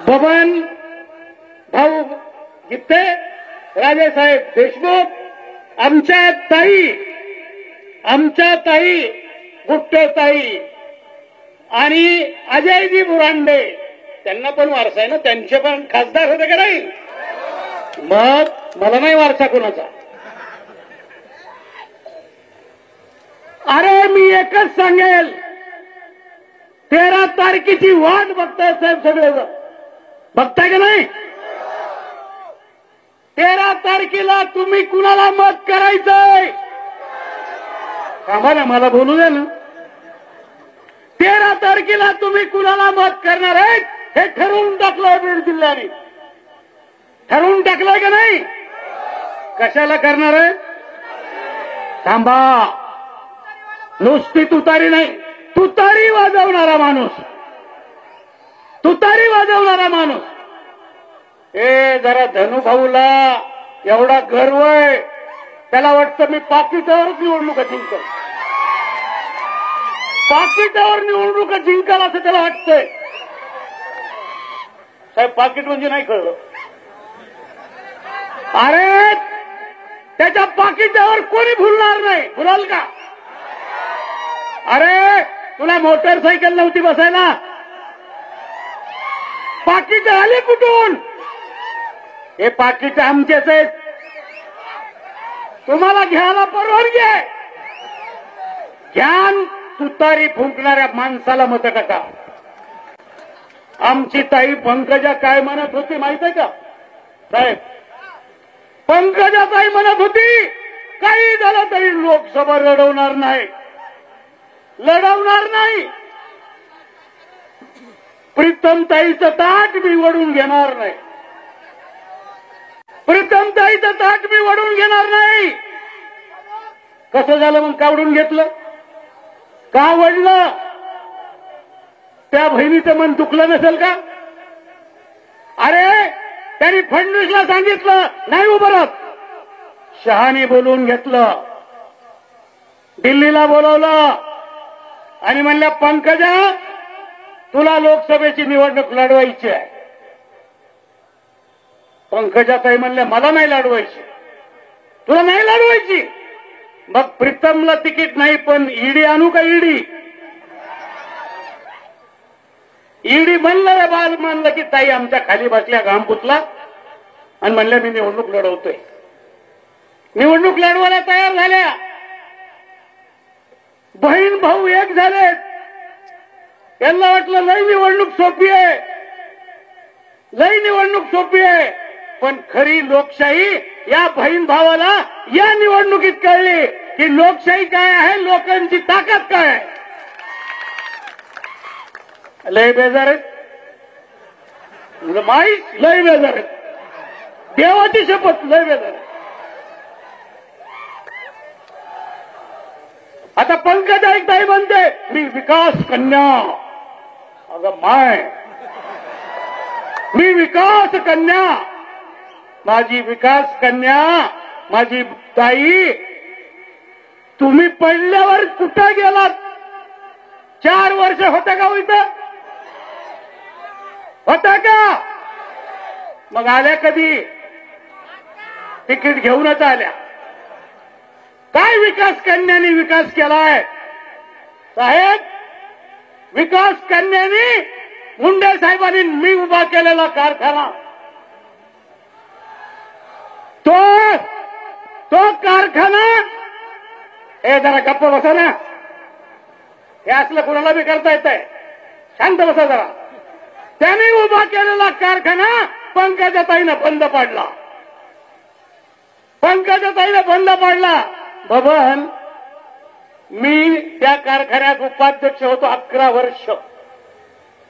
बबन भाऊ गित्ते, राजेसाहेब देशमुख, आमच्या ताई गुट्टेताई आणि अजयजी बुरांडे, त्यांना पण वारसा आहे ना, त्यांचे पण खासदार होते का नाही? मग मला नाही वारसा कोणाचा. अरे मी एकच सांगेल, 13 तारखेची वाट बघताय साहेब सगळेजण. बघताय का नाही? 13 तारखेला तुम्ही कुणाला मत करायचंय? आम्हाला मला बोलू द्या ना. 13 तारखेला तुम्ही कुणाला मत करणार आहे हे ठरवून टाकलंय बीड जिल्ह्याने. ठरवून टाकलंय का नाही? कशाला करणार आहे? थांबा. नुसती तुतारी नाही, तुतारी वाजवणारा माणूस, तुतारी वाजवणारा माणूस. हे जरा धनुभाऊला एवढा गर्व आहे, त्याला वाटतं मी पाकिटावरच निवडणुका जिंकल, पाकिटावर निवडणुका जिंकाल असं त्याला वाटतंय. साहेब पाकिट म्हणजे नाही कळलं. अरे त्याच्या पाकिटावर कोणी भुलणार नाही. भुलाल का? अरे तुला मोटरसायकल नव्हती बसायला, पाकिट आले कुठून? हे पाकिट आमचेच आहेत, तुम्हाला घ्यायला परवानगी आहे. ज्ञान तुतारी फुंकणाऱ्या माणसाला मत टाका. आमची ताई पंकजा काय म्हणत होती माहित आहे का साहेब? पंकजा ताई म्हणत होती, काही झालं तरी लोकसभा लढवणार नाही, लढवणार नाही. प्रीतमताईचं ताट मी वडून घेणार नाही. प्रीतमताईचं ताट मी वडून घेणार नाही. कसं झालं मग? का वडून घेतलं? का वडलं? त्या बहिणीचं मन दुखलं नसेल का? अरे त्यांनी फडणवीसला सांगितलं नाही उभं राहत. शहाने बोलवून घेतलं, दिल्लीला बोलवलं आणि म्हणल्या पंकजा तुला लोकसभेची निवडणूक लढवायची आहे. पंकजाताई म्हणल्या मला नाही लढवायची. तुला नाही लढवायची? मग प्रीतमला तिकीट नाही पण ईडी आणू का? ईडी म्हणलं रे बाल म्हणलं की ताई आमच्या खाली बसल्या घाम पुसला आणि म्हणल्या मी निवडणूक लढवतोय. निवडणूक लढवायला तयार झाल्या. बहीण भाऊ एक झाले. यांना वाटलं लई निवडणूक सोपी आहे, लई निवडणूक सोपी आहे. पण खरी लोकशाही या बहीण भावाला या निवडणुकीत कळली की लोकशाही काय आहे, लोकांची ताकद काय आहे. लय बेजार आहेत, माहीत लय बेजार आहेत. देवाची शपथ लय बेजार आहेत. आता पंकजा एकदाही म्हणते मी विकास कन्या. अगं माय, मी विकास कन्या, माझी विकास कन्या, माझी ताई. तुम्ही पडल्यावर कुठं गेलात? 4 वर्ष होतं का इथं? होता का? मग आल्या कधी? तिकीट घेऊनच आल्या. काय विकास कन्यांनी विकास केलाय साहेब? विकास कन्यांनी मुंडे साहेबांनी मी उभा केलेला कारखाना, तो कारखाना. हे जरा गप्प बसा ना. हे असलं कुणाला बी करता येत आहे. शांत बसा जरा. त्याने उभा केलेला कारखाना पंकजाताईनं बंद पाडला. पंकजाताईनं बंद पाडला. बबन, मी त्या कारखान्यात उपाध्यक्ष होतो 11 वर्ष.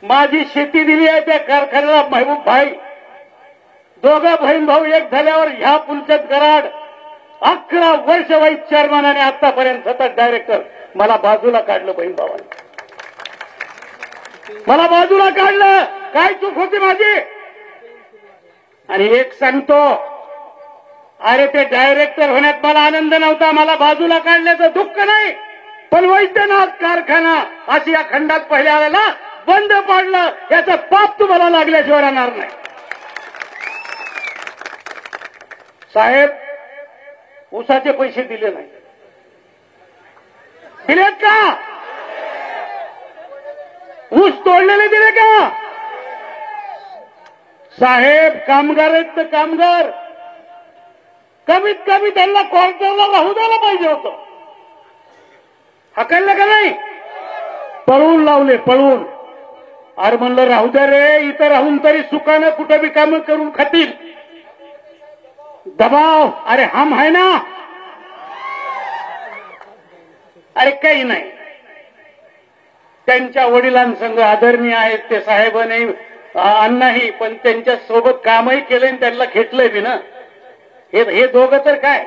माझी शेती दिली आहे त्या कारखान्याला महबूब भाई. दोघं बहीण भाऊ एक झाल्यावर ह्या पुलचंद कराड 11 वर्ष वाईस चेअरमन आणि आतापर्यंत सतत डायरेक्टर. मला बाजूला काढलं बहीण भावाने, मला बाजूला काढलं. काय चूक होती माझी? आणि एक सांगतो, अरे ते डायरेक्टर होण्यात मला आनंद नव्हता, मला बाजूला काढल्याचं दुःख नाही. पण वैद्यनाथ कारखाना आशिया खंडात पहिल्या वेळेला बंद पाडलं, याचं पाप तुम्हाला लागल्याशिवाय राहणार नाही. साहेब, ऊसाचे पैसे दिले नाही. दिलेत का? ऊस तोडलेले दिले का? साहेब, कामगार आहेत तर कामगार, कमीत कमी त्यांना क्वार्टरला राहू द्यायला पाहिजे होतं. हकललं का नाही? पळून लावले, पळून. अरे म्हणलं राहू द्या रे, इथं राहून तरी सुखानं कुठं बी कामं करून खातील. दबाव, अरे हम है ना. अरे काही नाही. त्यांच्या वडिलांसंग आदरणीय आहेत ते साहेब नाही अण्णाही, पण त्यांच्या सोबत कामही केलंय आणि त्यांना घेतलंय बी ना. हे दोघं तर काय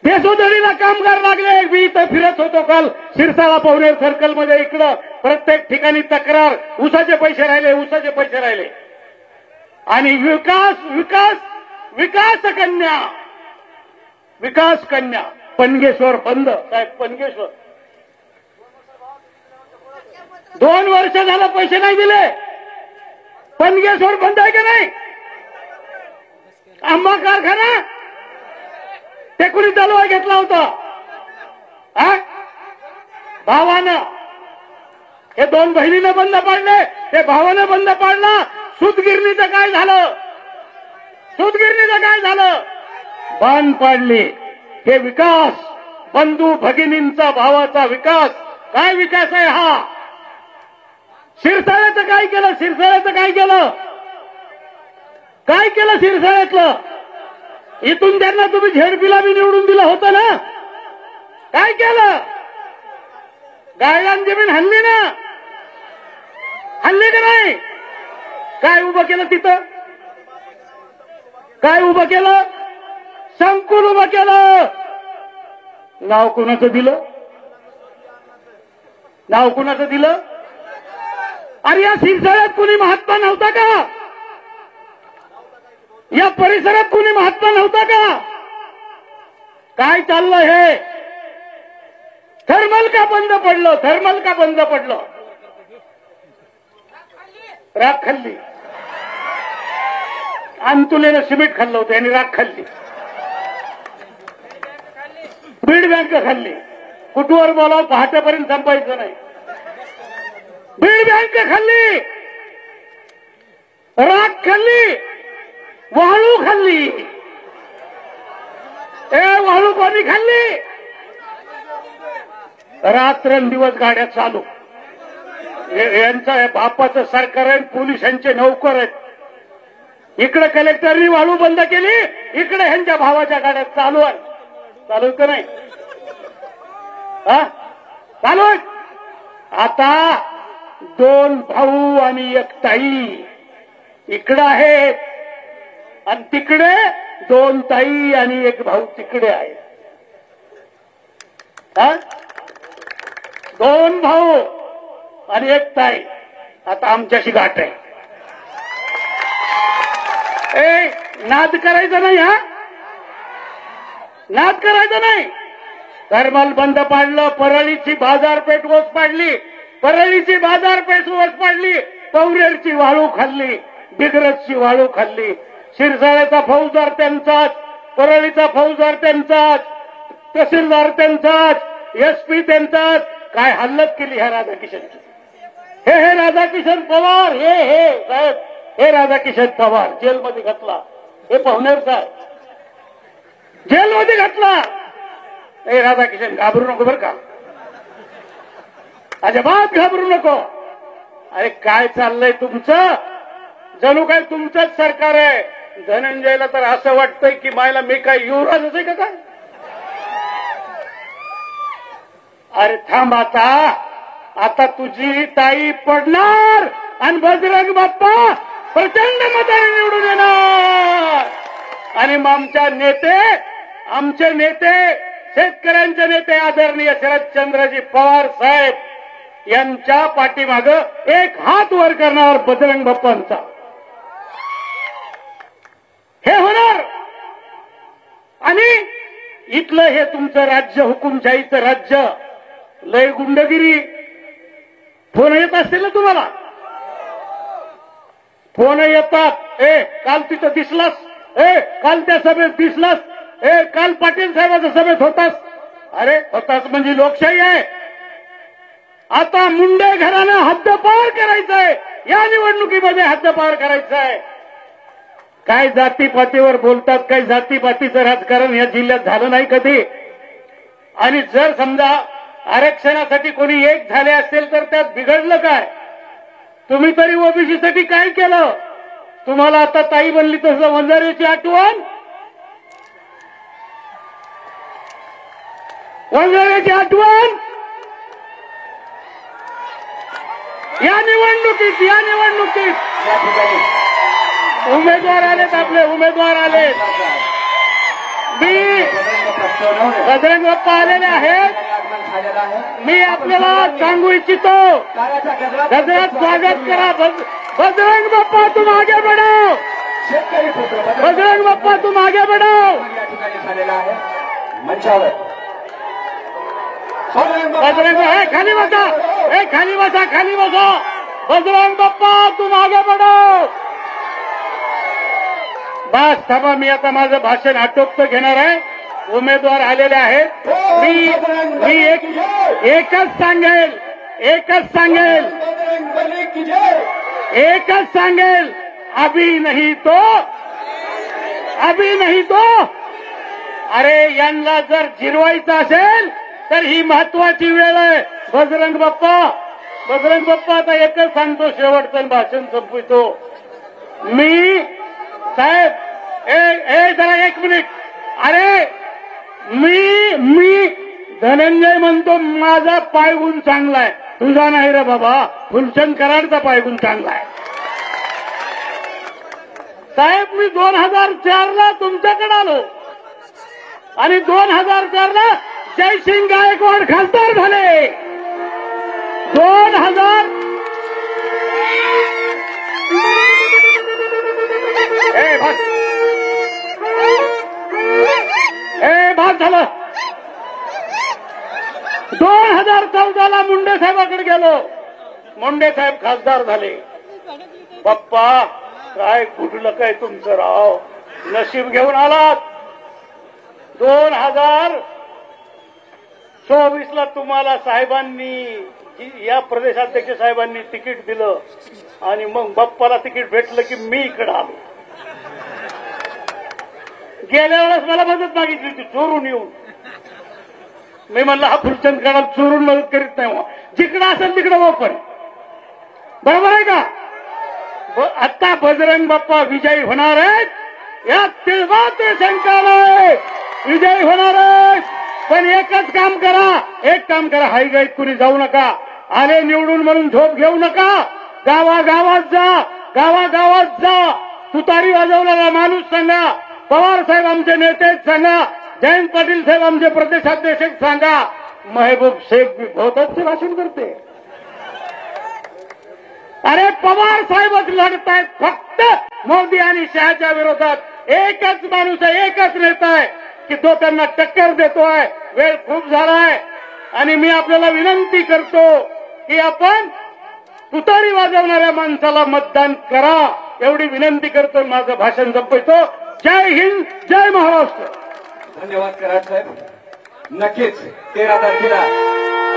देशोधडीला कामगार लागले. मी इथं फिरत होतो काल शिरसाळा पवनेर सर्कलमध्ये. इकडं प्रत्येक ठिकाणी तक्रार, ऊसाचे पैसे राहिले, ऊसाचे पैसे राहिले. आणि विकास विकास विकास कन्या, विकास कन्या. पनगेश्वर बंद. साहेब, पनगेश्वर 2 वर्ष झालं पैसे नाही दिले. पनगेश्वर बंद आहे का नाही? आंबा कारखाना ते कुणी चालवा घेतला होता? भावानं. हे 2 बहिणीनं बंद पाडले, ते भावानं बंद पाडला. सूतगिरणीचं काय झालं? सूतगिरणीचं काय झालं? बंद पाडली. हे विकास, बंधू भगिनींचा भावाचा विकास. काय विकास आहे हा? शिरसाळ्याचं काय केलं? शिरसाळ्याचं काय केलं? काय केलं शिरसाळ्यातलं? इथून त्यांना तुम्ही झेडपीला बी निवडून दिलं होतं ना. काय केलं? गायलान जमीन हल्ली ना. काय उभं केलं तिथं? काय उभं केलं? संकुल उभं केलं. नाव कुणाचं दिलं? नाव कुणाचं दिलं? अरे या सिरसाळ्यात कुणी महात्मा नव्हता का? या परिसरात कुणी महात्मा नव्हता का? काय चाललं हे? थर्मल का बंद पडलं? थर्मल का बंद पडलं? राख खाल्ली. अंतुलेनं सिमेंट खाल्लं होतं यांनी, राख खाल्ली. बीड बँक खाल्ली. कुठवर बोलावं पहाटेपर्यंत संपायचं नाही. बीड बँक खाल्ली, राख खाल्ली, वाळू खाल्ली. वाळू कोणी खाल्ली? रात्रंदिवस गाड्या चालू. यांचं बापाचं सरकार आहे, पोलिसांचे नौकर आहेत. इकडे कलेक्टरनी वाळू बंद केली, इकडे ह्यांच्या भावाच्या गाड्या चालू आहे. चालू का नाही? चालू आहे. आता 2 भाऊ आणि 1 ताई इकडे आहेत आणि तिकडे 2 ताई आणि 1 भाऊ तिकडे आहे. 2 भाऊ आणि 1 ताई. आता आमच्याशी गाठ आहे. नाद करायचं नाही. नाद करायचं नाही. थर्मल बंद पाडलं. परळीची बाजारपेठ ओस पाडली. परळीची बाजारपेठ ओस पाडली. पवरेरची वाळू खाल्ली. डिग्रजची वाळू खाल्ली. शिरसाळ्याचा फौजदार त्यांचाच, परळीचा फौजदार त्यांचाच, तहसीलदार त्यांचाच, एसपी त्यांचाच. काय हल्लत केली ह्या राधाकिशनची. हे राधाकिशन पवार, हे साहेब, हे राधाकिशन पवार जेलमध्ये घातला. हे पाहुणेर साहेब जेलमध्ये घातला. हे राधाकिशन घाबरू नको बरं का, अजिबात घाबरू नको. अरे काय चाललंय तुमचं? जणू काय तुमचंच सरकार आहे. धनंजयला तर असं वाटतंय की मायला मी काय युवराजच आहे का काय? अरे थांब आता तुझी ताई पडणार आणि बजरंग बाप्पा प्रचंड मताने निवडून येणार. आणि मग आमचे नेते शेतकऱ्यांचे नेते आदरणीय शरदचंद्रजी पवार साहेब यांच्या पाठीमागं एक हात वर करणार बजरंग बाप्पांचा. हे होणार. आणि इथलं हे तुमचं राज्य, हुकुमशाहीचं राज्य, लय गुंडगिरी. फोन येत असतील ना तुम्हाला? फोन येतात. काल तिथं दिसलास, काल त्या सभेत दिसलास, काल पाटील साहेबांच्या सभेत होतास. अरे होतास म्हणजे लोकशाही आहे. आता मुंडे घरानं हद्दपार करायचंय. या निवडणुकीमध्ये हद्दपार करायचंय. काय जातीपातीवर बोलतात, काही जातीपातीचं राजकारण या जिल्ह्यात झालं नाही कधी. आणि जर समजा आरक्षणासाठी कोणी एक झाले असेल तर त्यात बिघडलं काय? तुम्ही तरी ओबीसीसाठी काय केलं? तुम्हाला आता ताई बनली तसं वंजारीची आठवण, वंजारीची आठवण. या निवडणुकीत उमेदवार आलेत, आपले उमेदवार आलेत. मी बजरंग बाप्पा आलेले आहेत. मी आपल्याला सांगू इच्छितो, गजरात स्वागत करा. बजरंग बाप्पा तुम आगे बढ़ो. बजरंग बाप्पा तुम आगे बढ़ो. बजरंग खाली बसा, खाली बसा, खाली बसा. बजरंग बाप्पा तुम आगे बढ़ो. बस थांबा, मी आता माझं भाषण आटोपत घेणार आहे. उमेदवार आलेले आहेत. मी एकच सांगेल, अभी नहीं तो. अरे यांना जर जिरवायचं असेल तर ही महत्वाची वेळ आहे. बजरंग बाप्पा आता एकच सांगतो, शेवटचं भाषण संपवितो. मी साहेब जरा 1 मिनिट. अरे मी धनंजय म्हणतो माझा पायगुण चांगला आहे, तुझा नाही रे बाबा. फुलचंद कराडचा पायगुण चांगला आहे. साहेब मी 2004ला तुमच्याकडे आलो आणि 2004ला जयसिंग गायकवाड खासदार झाले. 2000 भाग झालं. 2014ला मुंडे साहेबाकडे गेलो. मुंडे साहेब खासदार झाले. बाप्पा काय कुठलं काय तुमचं राव नशीब घेऊन आलात. 2024ला तुम्हाला साहेबांनी या प्रदेशाध्यक्ष साहेबांनी तिकीट दिलं आणि मग बाप्पाला तिकीट भेटलं की मी इकडे आलो. गेल्या वेळेस मला मदत मागितली होती चोरून येऊन. मी म्हणलं हा फुलचंद काढाल चोरून मदत करीत नाही. जिकडं असेल तिकडं ओपन. बरोबर आहे का. आता बजरंग बाप्पा विजयी होणार आहेत यात तिळमात्र शंका नाही. विजयी होणार आहेत. पण एकच काम करा हायगाईत कुणी जाऊ नका. आले निवडून म्हणून झोप घेऊ नका. गावागावात जा. तुतारी वाजवणारा माणूस सांगा. पवार साहेब आमचे नेते सांगा. जयंत पाटील साहेब आमचे प्रदेशाध्यक्ष सांगा. महबूब शेख बहुतांचे भाषण करते. अरे पवार साहेबच लढतायत फक्त मोदी आणि शहाच्या विरोधात. एकच माणूस आहे, एकच नेता आहे की तो त्यांना टक्कर देतोय. वेळ खूप झालाय आणि मी आपल्याला विनंती करतो की आपण तुतारी वाजवणाऱ्या माणसाला मतदान करा एवढी विनंती करतो. माझं भाषण संपवतो. जय हिंद, जय महाराष्ट्र. धन्यवाद कराड साहेब. नक्कीच 13 तारखेला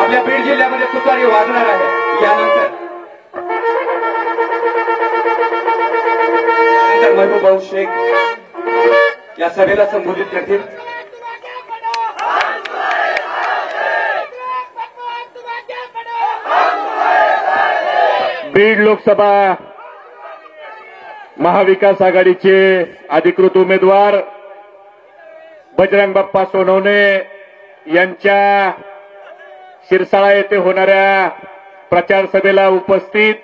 आपल्या बीड जिल्ह्यामध्ये तुतारी वाजणार आहे. यानंतर महबूब शेख या सभेला संबोधित करतील. बीड लोकसभा महाविकास आघाडीचे अधिकृत उमेदवार बजरंग बाप्पा सोनवणे यांच्या शिरसाळा येथे होणाऱ्या प्रचार सभेला उपस्थित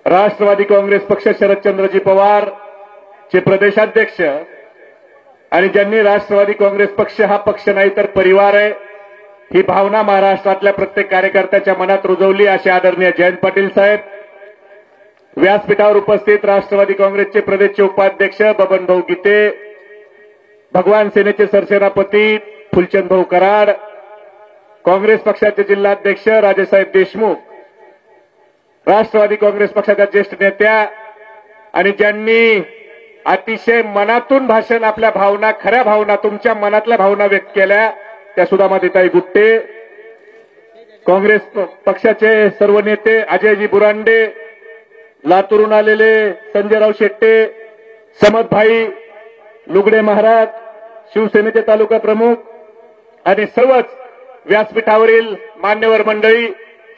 राष्ट्रवादी काँग्रेस पक्ष शरदचंद्रजी पवार चे प्रदेशाध्यक्ष आणि ज्यांनी राष्ट्रवादी काँग्रेस पक्ष हा पक्ष नाही तर परिवार आहे ही भावना महाराष्ट्रातल्या प्रत्येक कार्यकर्त्याच्या मनात रुजवली असे आदरणीय जयंत पाटील साहेब. व्यासपीठावर उपस्थित राष्ट्रवादी काँग्रेसचे प्रदेशचे उपाध्यक्ष बबनभाऊ गीते, भगवान सेनेचे सरसेनापती फुलचंद कराड, काँग्रेस पक्षाचे जिल्हाध्यक्ष राजेसाहेब देशमुख, राष्ट्रवादी काँग्रेस पक्षाच्या ज्येष्ठ नेत्या आणि ज्यांनी अतिशय मनातून भाषण आपल्या भावना खऱ्या भावना तुमच्या मनातल्या भावना व्यक्त केल्या त्या सुधामाताई गुट्टे, काँग्रेस पक्षाचे सर्व नेते अजयजी बुरांडे, लातूरून आलेले संजयराव शेट्टे, समदभाई लुगडे महाराज, शिवसेनेचे तालुका प्रमुख आणि सर्वच व्यासपीठावरील मान्यवर मंडळी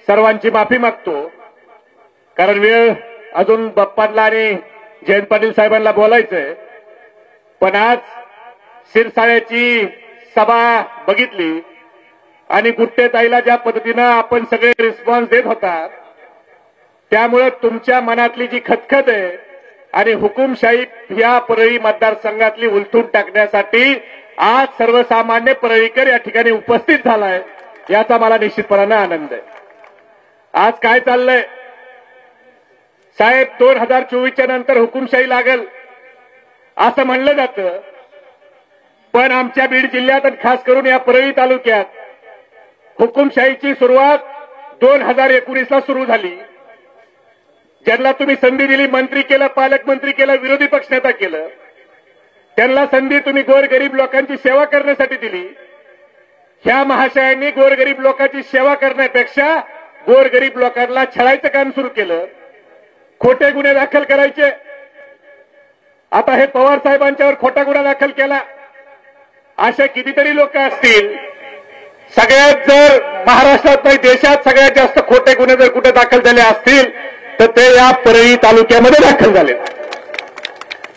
सर्वांची माफी मागतो. कारण वेळ अजून बाप्पांना आणि जयंत पाटील साहेबांना बोलायचंय. पण आज शिरसाळ्याची सभा बघितली आणि गुट्टे ताईला ज्या पद्धतीनं आपण सगळे रिस्पॉन्स देत होता त्यामुळे तुमच्या मनातली जी खतखत आहे आणि हुकुमशाही या परळी मतदारसंघातली उलथून टाकण्यासाठी आज सर्वसामान्य परळीकर या ठिकाणी उपस्थित झालाय याचा मला निश्चितपणाने आनंद आहे. आज काय चाललंय साहेब 2024च्या नंतर हुकुमशाही लागेल असं म्हणलं जातं. पण आमच्या बीड जिल्ह्यात आणि खास करून या परळी तालुक्यात हुकुमशाहीची सुरुवात 2019ला सुरू झाली. ज्यांना तुम्ही संधी दिली, मंत्री केलं, पालकमंत्री केलं, विरोधी पक्षनेता केलं, त्यांना संधी तुम्ही गोरगरीब लोकांची सेवा करण्यासाठी दिली. ह्या महाशयांनी गोरगरीब लोकांची सेवा करण्यापेक्षा गोरगरीब लोकांना छळायचं काम सुरू केलं. खोटे गुन्हे दाखल करायचे. आता हे पवार साहेबांच्यावर खोटा गुन्हा दाखल केला. अशा कितीतरी लोक असतील. सगळ्यात जर महाराष्ट्रात नाही देशात सगळ्यात जास्त खोटे गुन्हे जर कुठे दाखल झाले असतील तर ते या परळी तालुक्यामध्ये दाखल झाले.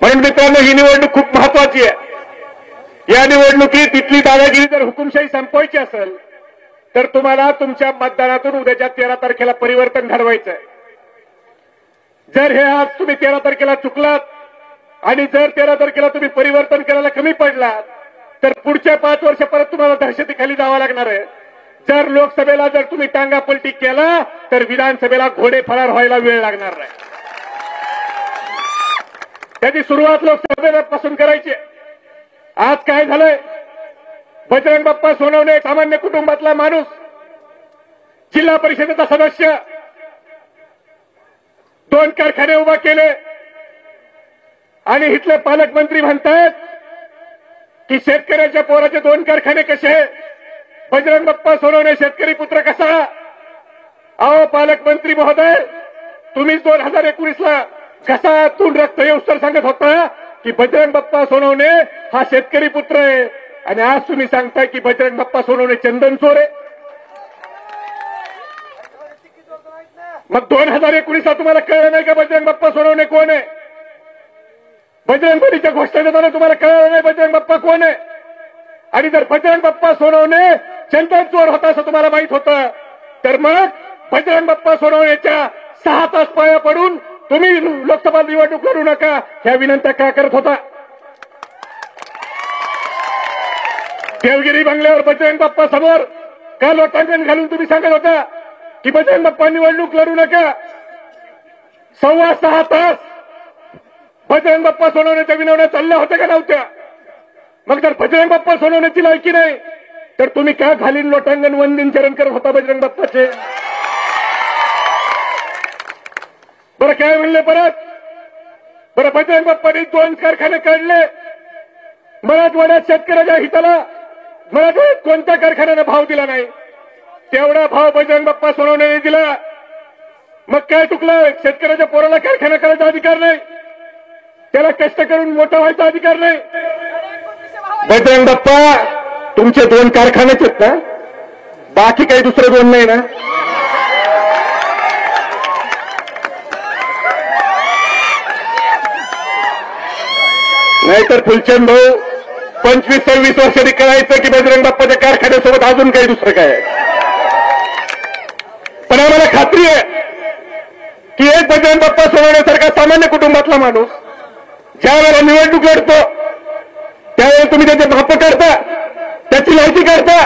म्हणून मित्रांनो ही निवडणूक खूप महत्वाची आहे. या निवडणुकीत तिथली दादागिरी जर हुकुमशाही संपवायची असेल तर तुम्हाला तुमच्या मतदानातून उद्याच्या 13 तारखेला परिवर्तन घडवायचं आहे. जर हे आज तुम्ही 13 तारखेला चुकलात आणि जर 13 तारखेला तुम्ही परिवर्तन करायला कमी पडलात तर पुढच्या 5 वर्ष परत तुम्हाला दहशतीखाली जावं लागणार आहे. जर लोकसभेला जर तुम्ही टांगापलटी केला तर विधानसभेला घोडे फरार व्हायला वेळ लागणार नाही. त्याची सुरुवात लोकसभेपासून करायची. आज काय झालंय, बजरंग बाप्पा सोनवणे सामान्य कुटुंबातला माणूस, जिल्हा परिषदेचा सदस्य, 2 कारखाने उभा केले आणि इथले पालकमंत्री म्हणतात की शेतकऱ्याच्या पोराचे 2 कारखाने कसे, बजरंग बाप्पा सोनवणे शेतकरी पुत्र कसा. अहो पालकमंत्री महोदय, तुम्ही 2019ला घसातून रक्त येऊस्तर सांगत होता की बजरंग बाप्पा सोनवणे हा शेतकरी पुत्र आहे आणि आज तुम्ही सांगताय की बजरंग बाप्पा सोनवणे चंदन चोर आहे. मग 2019ला तुम्हाला कळलं नाही का बजरंग बाप्पा सोनवणे कोण आहे? बजरंग बलीच्या घोषणा देताना तुम्हाला कळलं नाही बजरंग बाप्पा कोण आहे? आणि जर बजरंग बाप्पा सोनवणे चंदन चोर होता असं तुम्हाला माहित होतं तर मग बजरंग बाप्पा सोनवणेच्या 6 तास पाया पडून तुम्ही लोकसभा निवडणूक लढू नका ह्या विनंत्या का करत होता? देवगिरी बंगल्यावर बजरंग बाप्पा समोर का लोटांगण घालून तुम्ही सांगत होता की बजरंग बाप्पा निवडणूक लढू नका? 6.25 तास बजरंग बाप्पा सोनवण्याच्या विनवण्या चालल्या होत्या का नव्हत्या? मग जर बजरंग बाप्पा सोनवण्याची लायकी नाही तर तुम्ही का घालीन लोटांगण वंदन चरण करत होता बजरंग बाप्पाचे? बरं काय म्हणले परत? बरं बजरंग बाप्पाने 2 कारखाने काढले. मराठवाड्यात शेतकऱ्याच्या हिताला मराठवाड्यात कोणत्या कारखान्याने भाव दिला नाही, तेवढा भाव बजरंग बाप्पा सोनवण्याने दिला. मग काय चुकलं? शेतकऱ्याच्या पोराला कारखाना करायचा अधिकार नाही, त्याला कष्ट करून मोठा व्हायचा अधिकार नाही. बजरंग बाप्पा तुमचे 2 कारखानेच आहेत ना, बाकी काही दुसरे 2 नाही ना? नाहीतर फुलचंद भाऊ 25-26 वर्षांनी कळायचं की बजरंग बाप्पाच्या कारखान्यासोबत अजून काही दुसरं काय आहे. पण आम्हाला खात्री आहे की एक बजरंग बाप्पा सोनवण्यासारखा सामान्य कुटुंबातला माणूस ज्या वेळेला निवडणूक लढतो त्यावेळेला तुम्ही त्याचे माप करता, त्याची लायकी करता.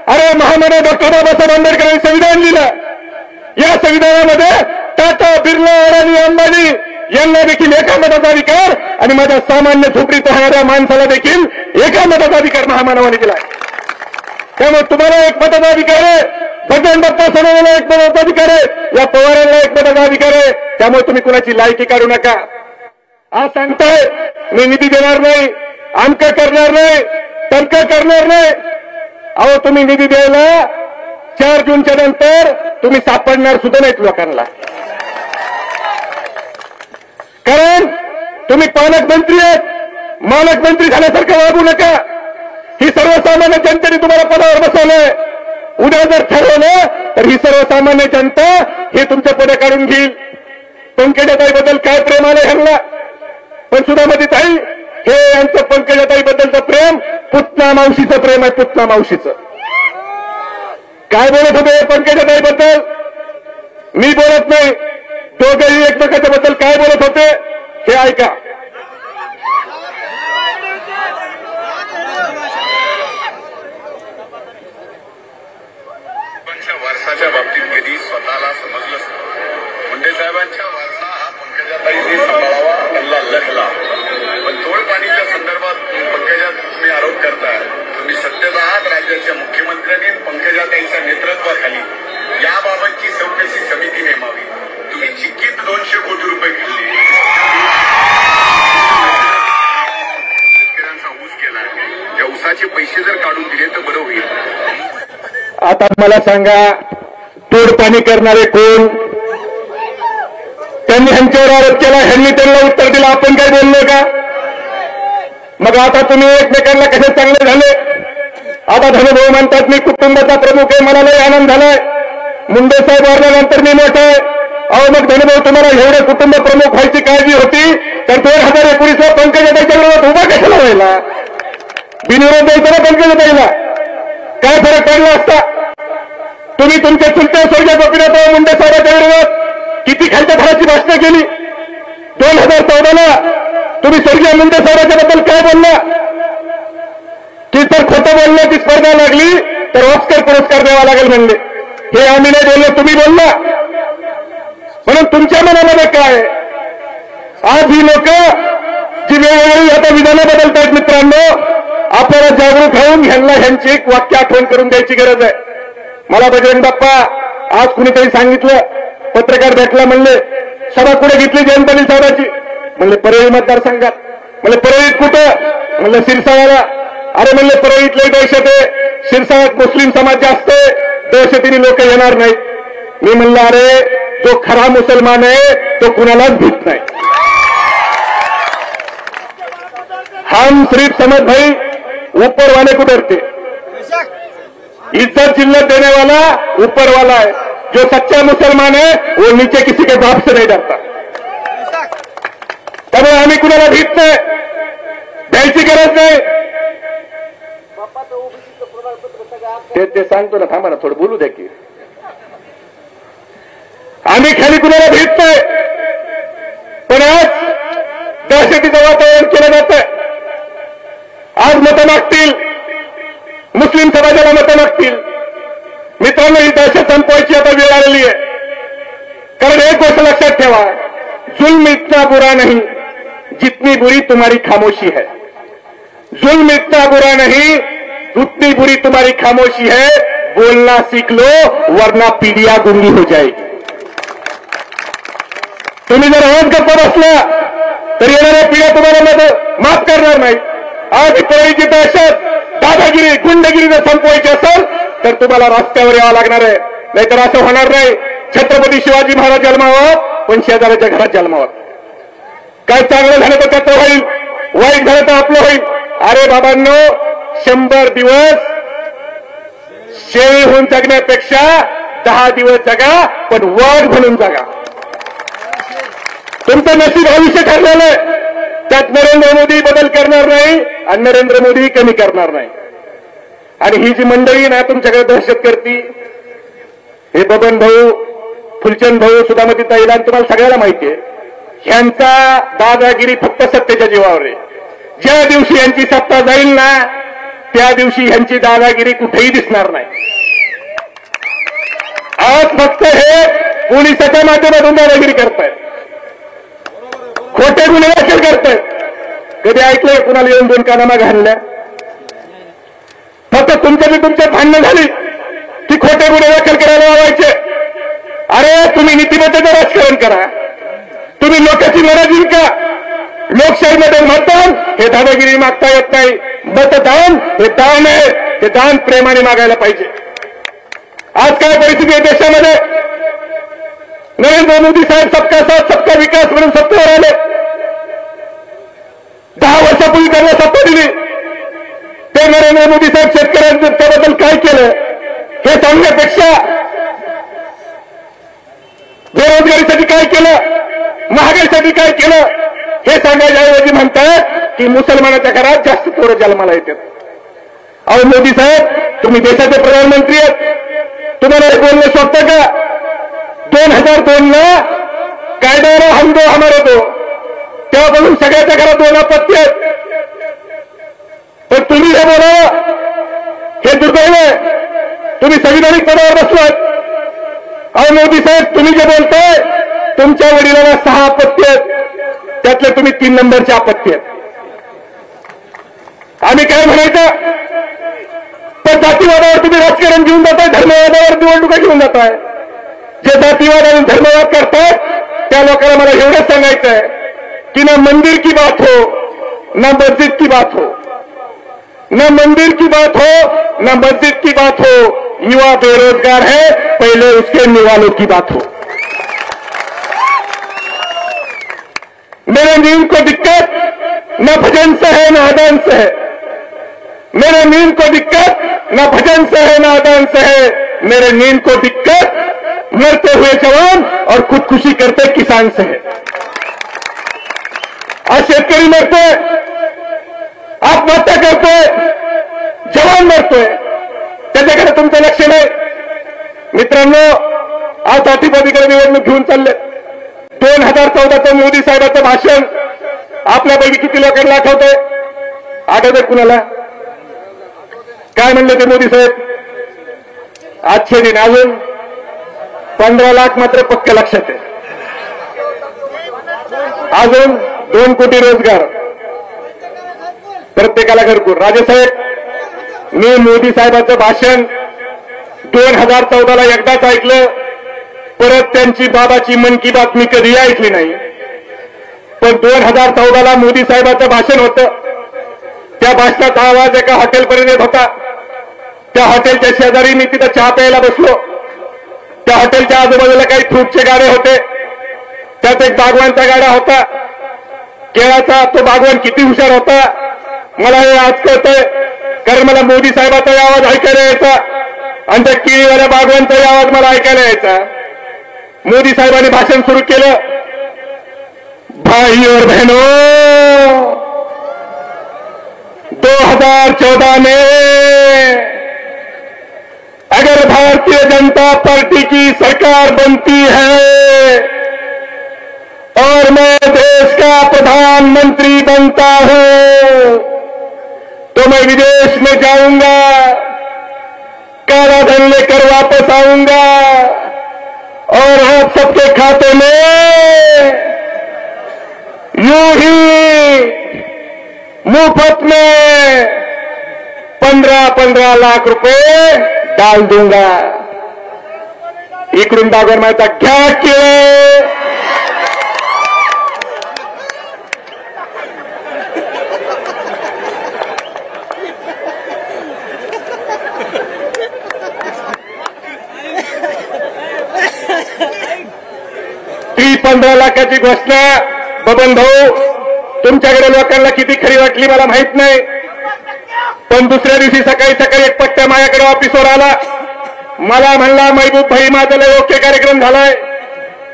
अरे महामानव डॉक्टर बाबासाहेब आंबेडकरांनी संविधान लिहिलं. या संविधानामध्ये टाटा, बिर्ला, अडाणी, अंबानी यांना देखील एका मताचा अधिकार आणि माझ्या सामान्य झोपडीत राहणाऱ्या माणसाला देखील एका मताचा अधिकार महामानवाने दिला. त्यामुळे तुम्हाला 1 मताचा अधिकार आहे, बजरंग बाप्पा सोनवण्याला 1 मताचा अधिकार आहे, या पवारांना 1 मताचा अधिकार आहे. त्यामुळे तुम्ही कुणाची लायकी काढू नका. आज सांगताय मी निधी देणार नाही, आमका करणार नाही, तमका करणार नाही. अहो तुम्ही निधी द्यायला 4 जूनच्या नंतर तुम्ही सापडणार सुद्धा नाहीत लोकांना. कारण तुम्ही पालकमंत्री आहेत, मालकमंत्री झाल्यासारखं वागू नका. ही सर्वसामान्य जनतेने तुम्हाला पदावर बसवलंय. उद्या जर ठरवलं तर ही सर्वसामान्य जनता हे तुमचे पदे काढून घेईल. पंकजाताईबद्दल काय प्रेम आलं ह्यांना, पण सुधामतीताई हे यांचं पंकजाताईबद्दलचं प्रेम पुतना मावशीचं प्रेम आहे. पुतना मावशीचं काय बोलत होते पंकजाताईबद्दल मी बोलत नाही, दोघेही एकमेकाच्या बद्दल काय बोलत होते हे ऐका. वारसाच्या बाबतीत कधी स्वतःला समजलंच नाही. मुंडे साहेबांच्या वारसा हा पंकजाताईंनी सांभाळावा, त्यांना लखला. पण तोडपाणीच्या संदर्भात पंकजा तुम्ही आरोप करताय, तुम्ही सत्तेत आहात. राज्याच्या मुख्यमंत्र्यांनी पंकजाताईंच्या नेतृत्वाखाली याबाबतची चौकशी समिती नेमावी. तुम्ही चिक्कीत 200 कोटी रुपये घेतले, शेतकऱ्यांचा ऊस केलाय, त्या ऊसाचे पैसे जर काढून दिले तर बरं होईल. आता मला सांगा तोडपाणी करणारे कोण? त्यांनी ह्यांच्यावर आरोप केला, ह्यांनी त्यांना उत्तर दिलं, आपण काय बोललो का? मग आता तुम्ही एकमेकांना कसे चांगले झाले? आता धनुभाऊ म्हणतात मी कुटुंबाचा प्रमुख आहे, मला लय आनंद झालाय. मुंडे साहेब वारल्यानंतर मी मोठा आहे. अहो मग धनुभाऊ तुम्हाला एवढे कुटुंब प्रमुख व्हायची काळजी होती तर 2019ला पंकजाताईच्या विरोधात उभा कशाला व्हायला? बिनविरोध द्यायचा ना पंकजाताईला, काय फरक पडला असता? तुम्ही तुमच्या चुलत्या स्वर्गीय गोपीनाथराव मुंडे साहेबांच्या विरोधात किती खालच्या थराची भाषणं केली. 2014ला तुम्ही स्वर्गीय मुंडे साहेबांच्या बद्दल काय बोलला की जर खोटं बोलण्याची स्पर्धा लागली तर ऑस्कर पुरस्कार द्यावा लागेल म्हणले. हे आम्ही नाही बोललो, तुम्ही बोलला. म्हणून तुमच्या मनामध्ये काय? आज ही लोक जी वेगवेगळी आता विधानं बदलतायत मित्रांनो, आपल्याला जागरूक राहून ह्यांची एक वाक्य आठवण करून द्यायची गरज आहे. मला बजरंग बाप्पा आज कुणीतरी सांगितलं, पत्रकार भेटला, म्हणले सभा कुठे घेतली जयंत पाटील साहेबांची? म्हणले परळी मतदारसंघात. म्हणले परळीत कुठं? म्हणलं शिरसाळ्याला. अरे म्हणले परळीतले दहशत आहे, शिरसाळ्यात मुस्लिम समाज जास्त आहे, दहशतीने लोक येणार नाहीत. मी म्हणलं अरे जो खरा मुसलमान आहे तो कुणालाच भीत नाही. हम सिर्फ समझ भाई ऊपर वाले को डरते, इज्जत जिल्लत देने वाला ऊपर वाला है. जो सच्चा मुसलमान है वो नीचे किसी के बाप से नहीं डरता. त्यामुळे आम्ही कुणाला भीत नाही, द्यायची गरज नाही. ते सांगतो ना, थांबा ना थोडं बोलू द्या की. आम्ही खाली कुणाला भीत नाही, पण आज दहशतीचं वातावरण केलं जातं. आज मतं मागतील, मुस्लिम समाजाला मतं मागतील. मित्रांनो, ही दहशत संपवायची आता वेळ आलेली आहे. कारण एक गोष्ट लक्षात ठेवा, जुल्म इतना बुरा नहीं जितनी बुरी तुम्हारी खामोशी है. जुल्म इतना बुरा नहीं उतनी बुरी तुम्हारी खामोशी है. बोलना सीख लो वरना पीढ़ियां गुंगी हो जाएगी. तुम्ही जर आज गप्पा बसला तर येणाऱ्या पिढ्या तुम्हाला माफ करणार नाही. आज परळीची दहशत, दादागिरी, गुंडगिरी जर संपवायची असेल तर तुम्हाला रस्त्यावर यावं लागणार आहे. नाहीतर असं होणार नाही छत्रपती शिवाजी महाराज जन्मावं पण शेजाऱ्याच्या घरात जन्मावं. काय चांगलं झालं तर त्याचं होईल, वाईट झालं तर आपलं होईल. अरे बाबांनो, 100 दिवस शेळी होऊन जगण्यापेक्षा 10 दिवस जगा, पण वाघ म्हणून जगा. तुमचं नशीब भविष्य ठरलेलं आहे. त्यात नरेंद्र मोदी बदल करणार नाही आणि नरेंद्र मोदी कमी करणार नाही. आणि ही जी मंडळी ना तुमच्याकडे दहशत करती, हे बबन भाऊ, फुलचंद भाऊ, सुधामती ताईला, आणि तुम्हाला सगळ्याला माहिती आहे, ह्यांचा दादागिरी फक्त सत्तेच्या जीवावर आहे. ज्या दिवशी यांची सत्ता जाईल ना त्या दिवशी ह्यांची दादागिरी कुठेही दिसणार नाही. आज फक्त हे पोलिसाच्या माध्यमातून दादागिरी करतायत, खोटे गुन्हे दाखल करतायत. कधी ऐकलंय कुणाला येऊन 2 कानामा घालल्या? फक्त तुमच्यात भांडणं झाली की खोटे गुन्हे दाखल करायला लावायचे. अरे तुम्ही नीतिमत्तेचं राजकारण करा, तुम्ही लोकांची लढा जिंका. लोकशाहीमध्ये मतदान हे दादागिरी मागता येत नाही. मतदान हे दान आहे, हे दान प्रेमाने मागायला पाहिजे. आज काय परिस्थिती आहे देशामध्ये? नरेंद्र मोदी साहेब सबका साथ सबका विकास म्हणून सत्तेवर आले. 10 वर्षापूर्वी त्यांना सत्ता दिली. ते नरेंद्र मोदी साहेब शेतकऱ्यांच्याबद्दल काय केलं हे सांगण्यापेक्षा बेरोजगारीसाठी काय केलं, महागाईसाठी काय केलं हे सांगायच्याऐवजी म्हणतात की मुसलमानाच्या घरात जास्त पोरं जन्माला येतात. अहो मोदी साहेब, तुम्ही देशाचे प्रधानमंत्री आहेत, तुम्हाला हे बोलणं शोभतं का? 2002ला कायद्याला हम दो हमारे दो, तेव्हापासून सगळ्याच्या घरात 2 अपत्य आहेत. पण तुम्ही हे बोलावं हे दुर्दैव आहे. तुम्ही संविधानिक पदावर बसलात. अहो मोदी साहेब, तुम्ही जे बोलताय, तुमच्या वडिलांना 6 अपत्य आहेत, त्यातले तुम्ही 3 नंबरचे अपत्य आहेत. आम्ही काय म्हणायचं? पण जातीवादावर तुम्ही राजकारण घेऊन जाताय, धर्मवादावर निवडणुका घेऊन जाताय. जे जातीवाद आणि धर्मवाद करतात त्या लोकांना मला एवढंच सांगायचं आहे की ना मंदिर की बात हो ना मस्जिद की बात हो, ना मंदिर की बात हो ना मस्जिद की बात हो. युवा बेरोजगार है, पहले उसके निवालों की बात हो. मेरे नींद को दिक्कत न भजन से है न अदान से है. मेरे नींद को दिक्कत न भजन से है न अदान से है. मेरे नींद को दिक्कत मरते हुए जवान और खुदकुशी करते किसान से है. आज शेतकरी मरतोय, आत्महत्या करतोय, जवान मरतोय, त्याच्याकडे तुमचं लक्ष नाही. मित्रांनो, आज जातीपातीकडे निवडणूक घेऊन चालले. 2014चं मोदी साहेबांचं भाषण आपल्यापैकी किती लोकांना आठवतंय? आठवतंय कुणाला? काय म्हणले ते मोदी साहेब? आजचे दिन अजून 15 लाख मात्र पक्क लक्षात आहे. अजून 2 कोटी रोजगार प्रत्येकाला घरकुल. राजेसाहेब, मी मोदी साहेबांचं भाषण 2014ला एकदाच ऐकलं, परत त्यांची बाबाची मन की बात मी कधी ऐकली नाही. पण 2014ला मोदी साहेबांचं भाषण होतं. त्या भाषणाचा आवाज एका हॉटेलपर्यंत येत होता. त्या हॉटेलच्या शेजारी मी तिथं चहा प्यायला बसलो. त्या हॉटेलच्या आजूबाजूला काही फ्रूटचे गाडे होते. त्यात एक बागवानचा गाडा होता. केळाचा. तो बागवान किती हुशार होता मला हे आज कळतंय, कारण मला मोदी साहेबांचा आवाज ऐकायला यायचा आणि त्या केळीवाल्या बागवानचा आवाज मला ऐकायला यायचा. मोदी साहेबांनी भाषण सुरू केलं. भाई और बहनों, 2014 में अगर भारतीय जनता पार्टी की सरकार बनती है और मैं देश का प्रधानमंत्री बनता हूं तो मैं विदेश में जाऊंगा, काला धन लेकर वापस आऊंगा और आप सबके खाते में यूं ही मुफ्त में 15-15 लाख रुपए डाल दूंगा. इकडून बागवान माझा घ्या केळे. ती 15 लाखाची घोषणा बबन भाऊ तुमच्याकडे लोकांना किती खरी वाटली मला माहित नाही, पण दुसऱ्या दिवशी सकाळी एक पट्ट्या माझ्याकडे ऑफिसवर आला. मला म्हणला, महबूब भाई माझा लय ओके कार्यक्रम झालाय.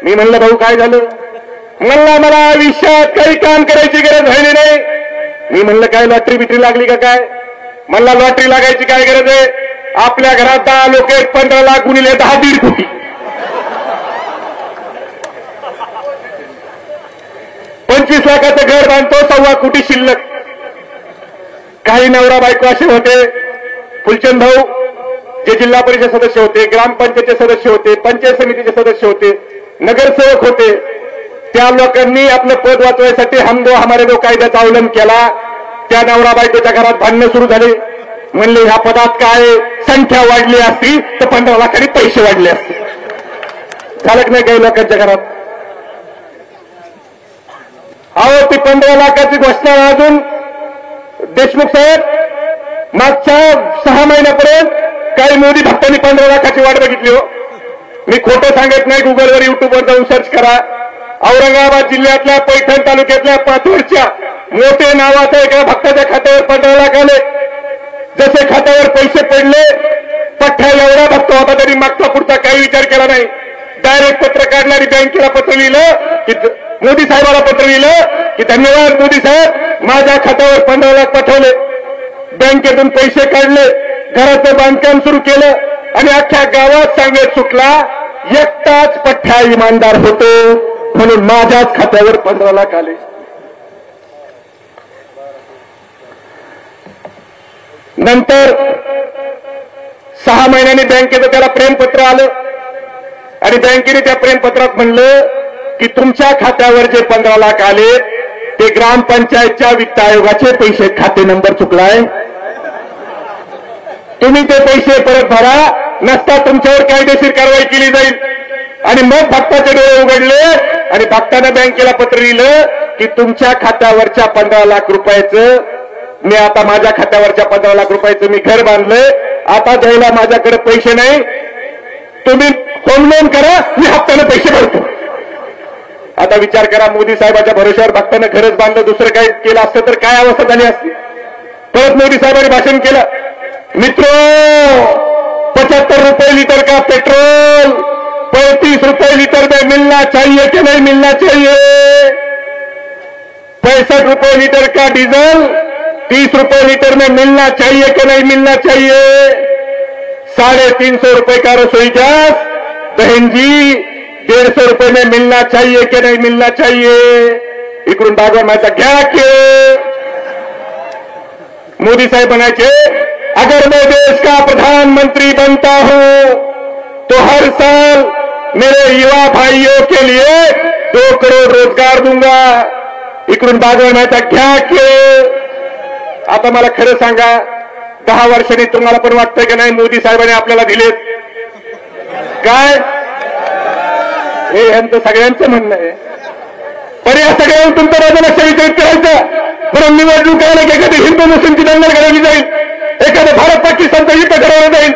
मी म्हणलं भाऊ काय झालं? म्हणला मला आयुष्यात काही काम करायची गरज राहिली नाही. मी म्हणलं काय लॉटरी बिटरी लागली का काय? म्हणला लॉटरी लागायची काय गरज आहे? आपल्या घरात 10 लोक 15 लाख गुणिले 10 1.5 कोटी. 25 लाखाचं घर बांधतो, 1.25 कोटी शिल्लक. काही नवरा बायको असे होते, फुलचंद भाऊ जे जिल्हा परिषद सदस्य होते, ग्रामपंचायतचे सदस्य होते, पंचायत समितीचे सदस्य होते, नगरसेवक होते, त्या लोकांनी आपलं पद वाचवायसाठी हम दो हमारे दो कायद्याचा अवलंब केला. त्या नवरा बायकोच्या घरात भांडणं सुरू झाले. म्हणले ह्या पदात काय संख्या वाढली असती तर 15 लाखांनी पैसे वाढले असते. झालं की नाही काही लोकांच्या घरात? अहो ती 15 लाखाची घोषणा अजून देशमुख साहेब मागच्या 6 महिन्यापर्यंत काही मोदी भक्तांनी 15 लाखाची वाट बघितली हो. मी खोटं सांगत नाही, गुगलवर युट्यूबवर जाऊन सर्च करा. औरंगाबाद जिल्ह्यातल्या पैठण तालुक्यातल्या पाथोडच्या मोठे नावाचं एका भक्ताच्या खात्यावर 15 लाख आले. जसे खात्यावर पैसे पडले, पठ्ठा एवढा भक्त होता तरी मागचा पुढचा काही विचार केला नाही. डायरेक्ट पत्र काढणारी बँकेला पत्र लिहिलं की मोदी साहेबाला पत्र लिहिलं की धन्यवाद मोदी साहेब, माझ्या खात्यावर 15 लाख पाठवले. बँकेतून पैसे काढले, घराचं बांधकाम सुरू केलं आणि अख्ख्या गावात सांगत सुटला एकटाच पठ्ठा इमानदार होतो म्हणून माझ्याच खात्यावर 15 लाख आले. नंतर 6 महिन्यांनी बँकेचं त्याला प्रेमपत्र आलं आणि बँकेने त्या प्रेमपत्रात म्हणलं की तुमच्या खात्यावर जे 15 लाख आले ते ग्रामपंचायतच्या वित्त आयोगाचे पैसे, खाते नंबर चुकलाय, तुम्ही ते पैसे परत भरा, नसता तुमच्यावर कायदेशीर कारवाई केली जाईल. आणि मग भक्ताचे डोळे उघडले आणि भक्तानं बँकेला पत्र लिहिलं की तुमच्या खात्यावरच्या 15 लाख रुपयाचं मी आता माझ्या खात्यावरच्या 15 लाख रुपयाचं मी घर बांधलंय, आता द्यायला माझ्याकडे पैसे नाही, तुम्ही होम लोन करा, मी हप्त्यानं पैसे भरतो. आता विचार करा, मोदी साहेबाच्या भरोश्यावर भक्तानं घरच बांधलं, दुसरं काही केलं असतं तर काय अवस्था झाली असती. परत मोदी साहेबांनी भाषण केलं, मित्रो 75 रुपये लीटर का पेट्रोल 35 रुपये लीटर में मिलना चाहिए कि नहीं मिलना चाहिए, 65 रुपये लीटर का डीजल 30 रुपये लीटर में मिलना चाहिए कि नहीं मिलना चाहिए, 350 रुपये का रसोई गैस बहन जी 150 रुपये में मिलना चाहिए कि नहीं मिलना चाहिए. इकडून बाजूला माहिती घ्या की मोदी साहब बनाचे, अगर मैं देश का प्रधानमंत्री बनता हूं तो हर साल मेरे युवा भाइयों के लिए 2 करोड़ रोजगार दूंगा. इकडून बाजूला माहिती घ्या की. आता मला खरं सांगा, 10 वर्षांनी तुम्हाला पण वाटतंय की नाही मोदी साहेबांनी आपल्याला दिलेत काय? हे यांचं सगळ्यांचं म्हणणं आहे. पण या सगळ्यांना तुमचं माझं लक्ष विचलित करायचं. म्हणून निवडणूक आलं की एखादी हिंदू मुस्लिमची दंगल घडवली जाईल, एखादं भारत पाकिस्तानचं युद्ध घडवलं जाईल,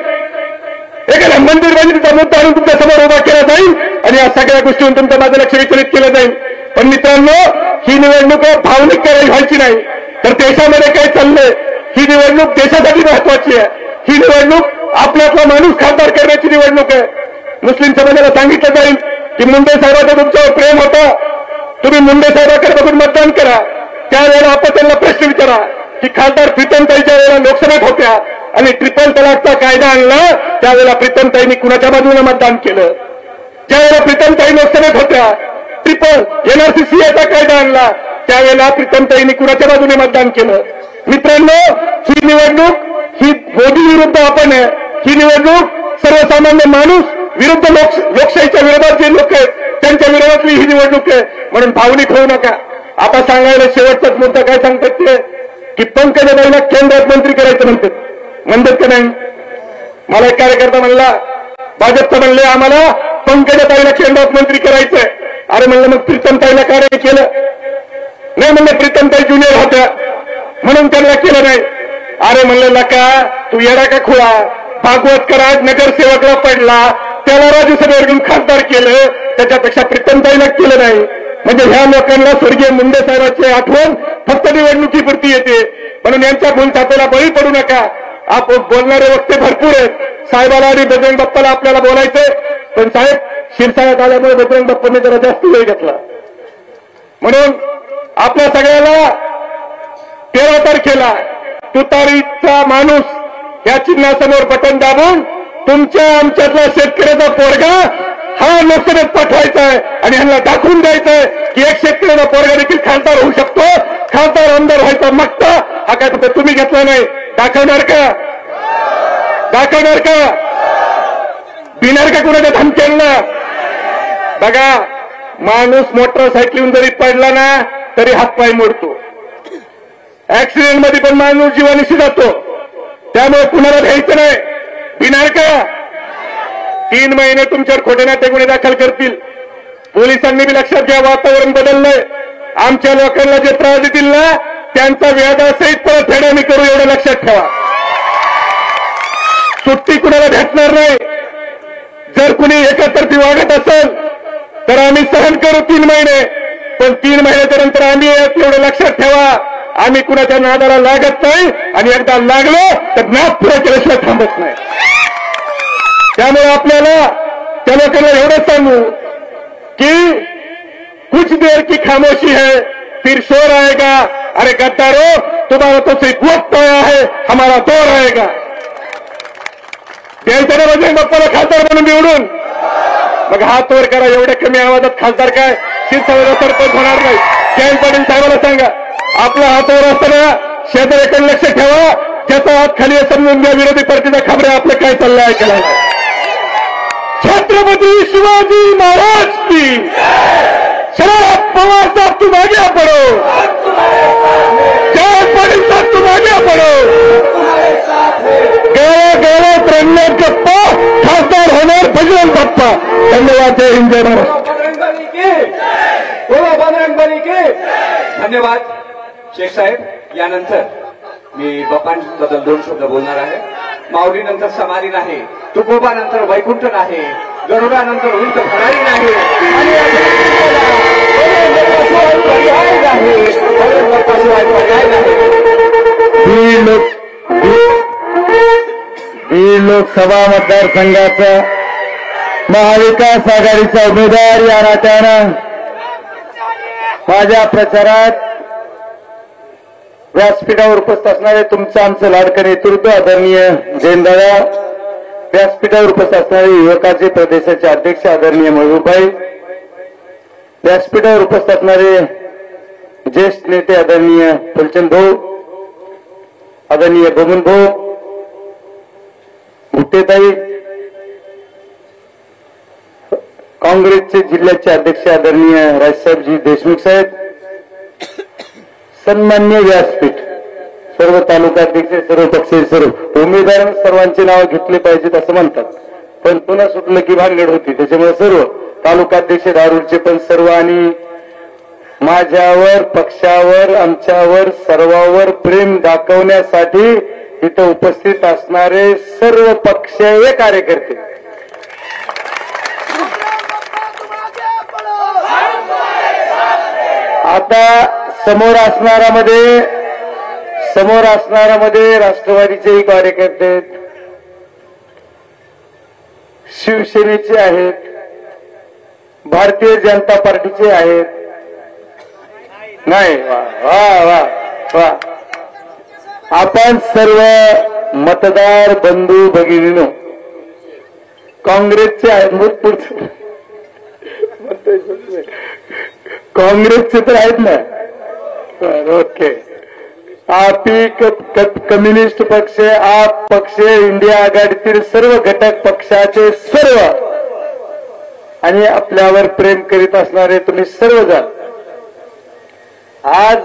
एखाद्या मंदिर बांधणीचा मुद्दा आणून तुमच्या समोर उभा केला जाईल आणि या सगळ्या गोष्टींवर तुमचं माझं लक्ष विचलित केलं जाईल. पण मित्रांनो, ही निवडणूक भावनिक करायला व्हायची नाही, तर देशामध्ये काय चाललंय, ही निवडणूक देशासाठी महत्वाची आहे. ही निवडणूक आपल्यातला माणूस खासदार करण्याची निवडणूक आहे. मुस्लिम समाजाला सांगितलं जाईल की मुंडे साहेबांचं तुमच्यावर प्रेम होतं, तुम्ही मुंडे साहेबांकडे बघून मतदान करा. त्यावेळेला आपण त्यांना प्रश्न विचारा की खासदार प्रीतमताईच्या वेळेला लोकसभेत होत्या आणि ट्रिपल तलाकचा कायदा आणला, त्यावेळेला प्रीतमताईंनी कुणाच्या बाजूने मतदान केलं? ज्यावेळेला प्रीतमताई लोकसभेत होत्या, ट्रिपल NRC-CA कायदा आणला, त्यावेळेला प्रीतमताईंनी कुणाच्या बाजूने मतदान केलं? मित्रांनो, ही निवडणूक ही मोदी विरुद्ध आपण आहे. ही निवडणूक सर्वसामान्य माणूस विरुद्ध लोकशाहीच्या विरोधात जे लोक आहेत त्यांच्या विरोधातली ही निवडणूक आहे. म्हणून भावनिक होऊ नका. आता सांगायला शेवटचाच मुद्दा काय सांगतात ते की पंकजाताईला केंद्रात मंत्री करायचं म्हणतात का नाही? मला एक कार्यकर्ता म्हणला, भाजपचं म्हणले आम्हाला पंकजाताईला केंद्रात मंत्री करायचंय. अरे म्हणलं मग प्रीतमताईला कार्य केलं नाही? म्हणलं प्रीतमताई ज्युनियर होत्या म्हणून त्यांना केलं नाही. अरे म्हणलं नका, तू येडा का खुळा? भागवतकर आज नगरसेवकला पडला, त्याला राज्यसभेवर घेऊन खासदार केलं, त्याच्यापेक्षा प्रीतमताईला केलं नाही. म्हणजे ह्या लोकांना स्वर्गीय मुंडे साहेबांची आठवण फक्त निवडणुकीपुरती येते. म्हणून यांच्या बोलचातेला बळी पडू नका. आपण बोलणारे वक्ते भरपूर आहेत. साहेबाला आणि बजरंग बाप्पाला आपल्याला बोलायचंय, पण साहेब शिरसाळ्यात आल्यामुळे बजरंग बाप्पाने जरा जास्त वेळ घेतला. म्हणून आपल्या सगळ्याला 13 तारखेला तुतारीचा माणूस या चिन्हासमोर बटन दाबून तुमच्या आमच्यातला शेतकऱ्याचा पोरगा हा लोकसभेत पाठवायचा आहे आणि ह्यांना दाखवून द्यायचंय की एक शेतकऱ्याचा पोरगा देखील खासदार होऊ शकतो, खासदार आमदार व्हायचा मागता हा काय फक्त तुम्ही घेतला नाही. दाखवणार का? दाखवणार का? बिनार का कुणाच्या धमक्यांना? बघा, माणूस मोटरसायकलीहून जरी पडला ना तरी हातपाय मोडतो. ऍक्सिडेंट मध्ये पण माणूस जीवानिशी जातो. त्यामुळे कुणाला घ्यायचं नाही. बिनार का? 3 महिने तुमच्यावर खोटे नाटे गुन्हे दाखल करतील. पोलिसांनी बी लक्षात घ्या, वातावरण बदललंय. आमच्या लोकांना जे त्रास देतील ना त्यांचा व्याजासहित परत फेड आम्ही करू, एवढं लक्षात ठेवा. सुट्टी कुणाला भेटणार नाही. जर कुणी एकातर्फी वागत असेल तर आम्ही सहन करू 3 महिने, पण 3 महिन्याच्या नंतर आम्ही एवढं लक्षात ठेवा, आम्ही कुणाच्या नादाला लागत नाही आणि एकदा लागलो तर नाद पुढे केल्याशिवाय थांबत नाही. त्यामुळे आपल्याला त्या लोकांना एवढं सांगू की कुछ देर की खामोशी है फिर शोर आएगा. अरे गद्दारो, तुम्हारा तो सिर्फ वक्त आया है, हमारा दौर आएगा. द्यायचं ना बजरंग बाप्पाला खासदार म्हणून निवडून? मग हात वर करा. एवढ्या कमी आवाजात खासदार काय? शिरसाळ्याला सरपंच होणार नाही. जयंत पाटील साहेबांना सांगा, आपला हात वर असताना शेजाऱ्याकडे लक्ष ठेवा. ज्याचा हात खाली समजून घ्या, विरोधी पार्टीचा खबरे आपलं काय चाललंय ऐकायला. छत्रपती शिवाजी महाराज की शरद पवार साहब तुम आगे पढ़ो, जयंत पाटील साहब तुम आगे पढ़ो. गावागावात रंगणार गप्पा, खासदार होणार बजरंग बाप्पा. धन्यवाद. जय हिंद, जय महाराष्ट्र. बजरंगबली की धन्यवाद. शेख साहेब, यानंतर मी बाप्पांबद्दल 2 शब्द बोलणार आहे. माऊलीनंतर समाधी नाही, तुकोबानंतर वैकुंठ नाही, गरुडानंतर उंच भरारी नाही, पर्याय नाही. बीड लोकसभा मतदारसंघाचा महाविकास आघाडीचा उमेदवार या नात्यानं माझ्या प्रचारात व्यासपीठावर उपस्थित असणारे तुमचं आमचं लाडकं नेतृत्व आदरणीय जयंतदादा, व्यासपीठावर उपस्थित असणारे युवकाचे प्रदेशाचे अध्यक्ष आदरणीय महबूबभाई, व्यासपीठावर उपस्थित असणारे ज्येष्ठ नेते आदरणीय फुलचंद भाऊ, आदरणीय बबन भाऊ, भुट्टेताई, काँग्रेसचे जिल्ह्याचे अध्यक्ष आदरणीय राजसाहेबजी देशमुख साहेब, सन्मान्य व्यासपीठ, सर्व तालुकाध्यक्ष, सर्व पक्षीय, सर्व उमेदवार, सर्वांचे नाव घेतले पाहिजेत असं म्हणतात, पण पुन्हा सुटलं की भानगड होती. त्याच्यामुळे सर्व तालुकाध्यक्ष दारूरचे पण सर्व आणि माझ्यावर, पक्षावर, आमच्यावर, सर्वांवर प्रेम दाखवण्यासाठी इथं उपस्थित असणारे सर्व पक्षीय कार्यकर्ते, आता समोर असणाऱ्यामध्ये राष्ट्रवादीचेही कार्यकर्ते आहेत, शिवसेनेचे आहेत, भारतीय जनता पार्टीचे आहेत. नाही, वा वा वा वा. आपण सर्व मतदार बंधू भगिनीनो काँग्रेसचे आहेत, काँग्रेसचे तर आहेत ना. ओके. आपी कम्युनिस्ट पक्ष, आप पक्ष, इंडिया आघाडीतील सर्व घटक पक्षाचे सर्व आणि आपल्यावर प्रेम करीत असणारे तुम्ही सर्वजण, आज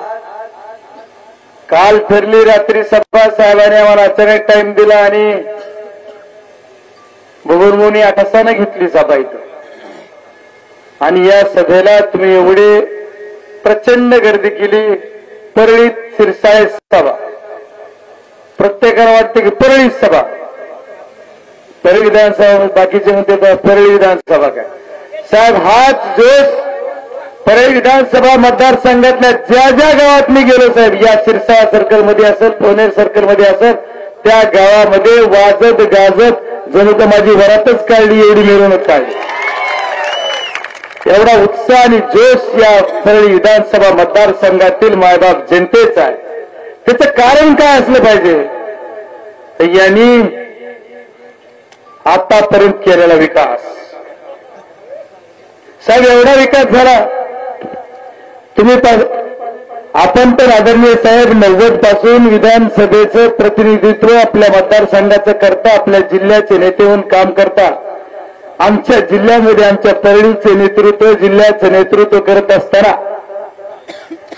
काल ठरली रात्री सभा, साहेबांनी आम्हाला अचानक टाइम दिला आणि बबनभाऊनी 8 वाजता घेतली सभा इथं. आणि या सभेला तुम्ही एवढी प्रचंड गर्दी केली. परळीत शिरसाळे सभा, प्रत्येकाला वाटतं की परळीत सभा, परळी विधानसभा, बाकीचे म्हणते परळी विधानसभा. काय साहेब, हाच जोश परळी विधानसभा मतदारसंघातल्या ज्या ज्या गावात मी गेलो साहेब, या शिरसाळा सर्कलमध्ये असेल, पोनेर सर्कलमध्ये असेल, त्या गावामध्ये वाजत गाजत जणू तर माझी वरातच काढली, एवढी मिरवणूक काढली. एवढा उत्साह आणि जोश या परळी विधानसभा मतदारसंघातील मायबाप जनतेचा आहे. त्याचं कारण काय असलं पाहिजे? तर यांनी आतापर्यंत केलेला विकास साहेब, एवढा विकास झाला. तुम्ही आपण तर आदरणीय साहेब 90 पासून विधानसभेचं प्रतिनिधित्व आपल्या मतदारसंघाचं करता, आपल्या जिल्ह्याचे नेते म्हणून काम करता. आमच्या जिल्ह्यामध्ये आमच्या परळीचे नेतृत्व, जिल्ह्याचं नेतृत्व करत असताना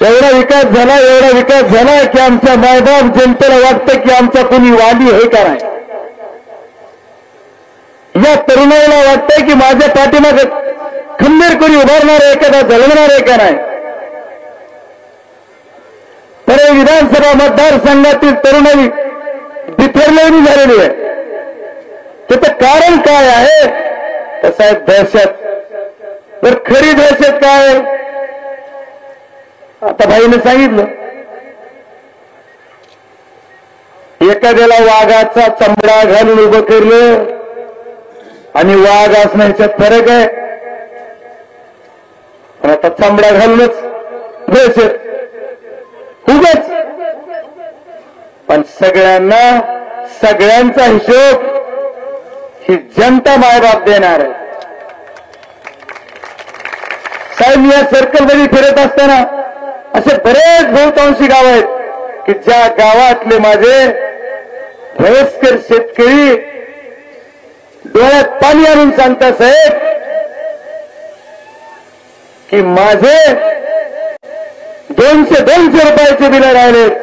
एवढा विकास झाला की आमच्या मायबाप जनतेला वाटतं की आमचा कोणी वाली आहे का नाही. या तरुणाला वाटतंय की माझ्या पाठीमागे खंबीर कोणी उभारणार आहे, एखादा जळवणार आहे का नाही. परळी विधानसभा मतदारसंघातील तरुणाई बिथरलेली झालेली आहे. त्याचं कारण काय आहे? तर साहेब, दहशत. तर खरी दहशत काय? आता भाईने सांगितलं, एखाद्याला वाघाचा चमडा घालून उभं केलं आणि वाघ असणं ह्याच्यात फरक आहे. पण आता चमडा घालूनच दहशत उगाच. पण सगळ्यांचा हिशोब ही जनता मायबाप देणार आहे. साहेब, या सर्कलमध्ये फिरत असताना असे बरेच बहुतांशी गाव आहेत की ज्या गावातले माझे वयस्कर शेतकरी डोळ्यात पाणी आणून सांगतात साहेब की माझे 200 रुपयाचे बिल राहिलेत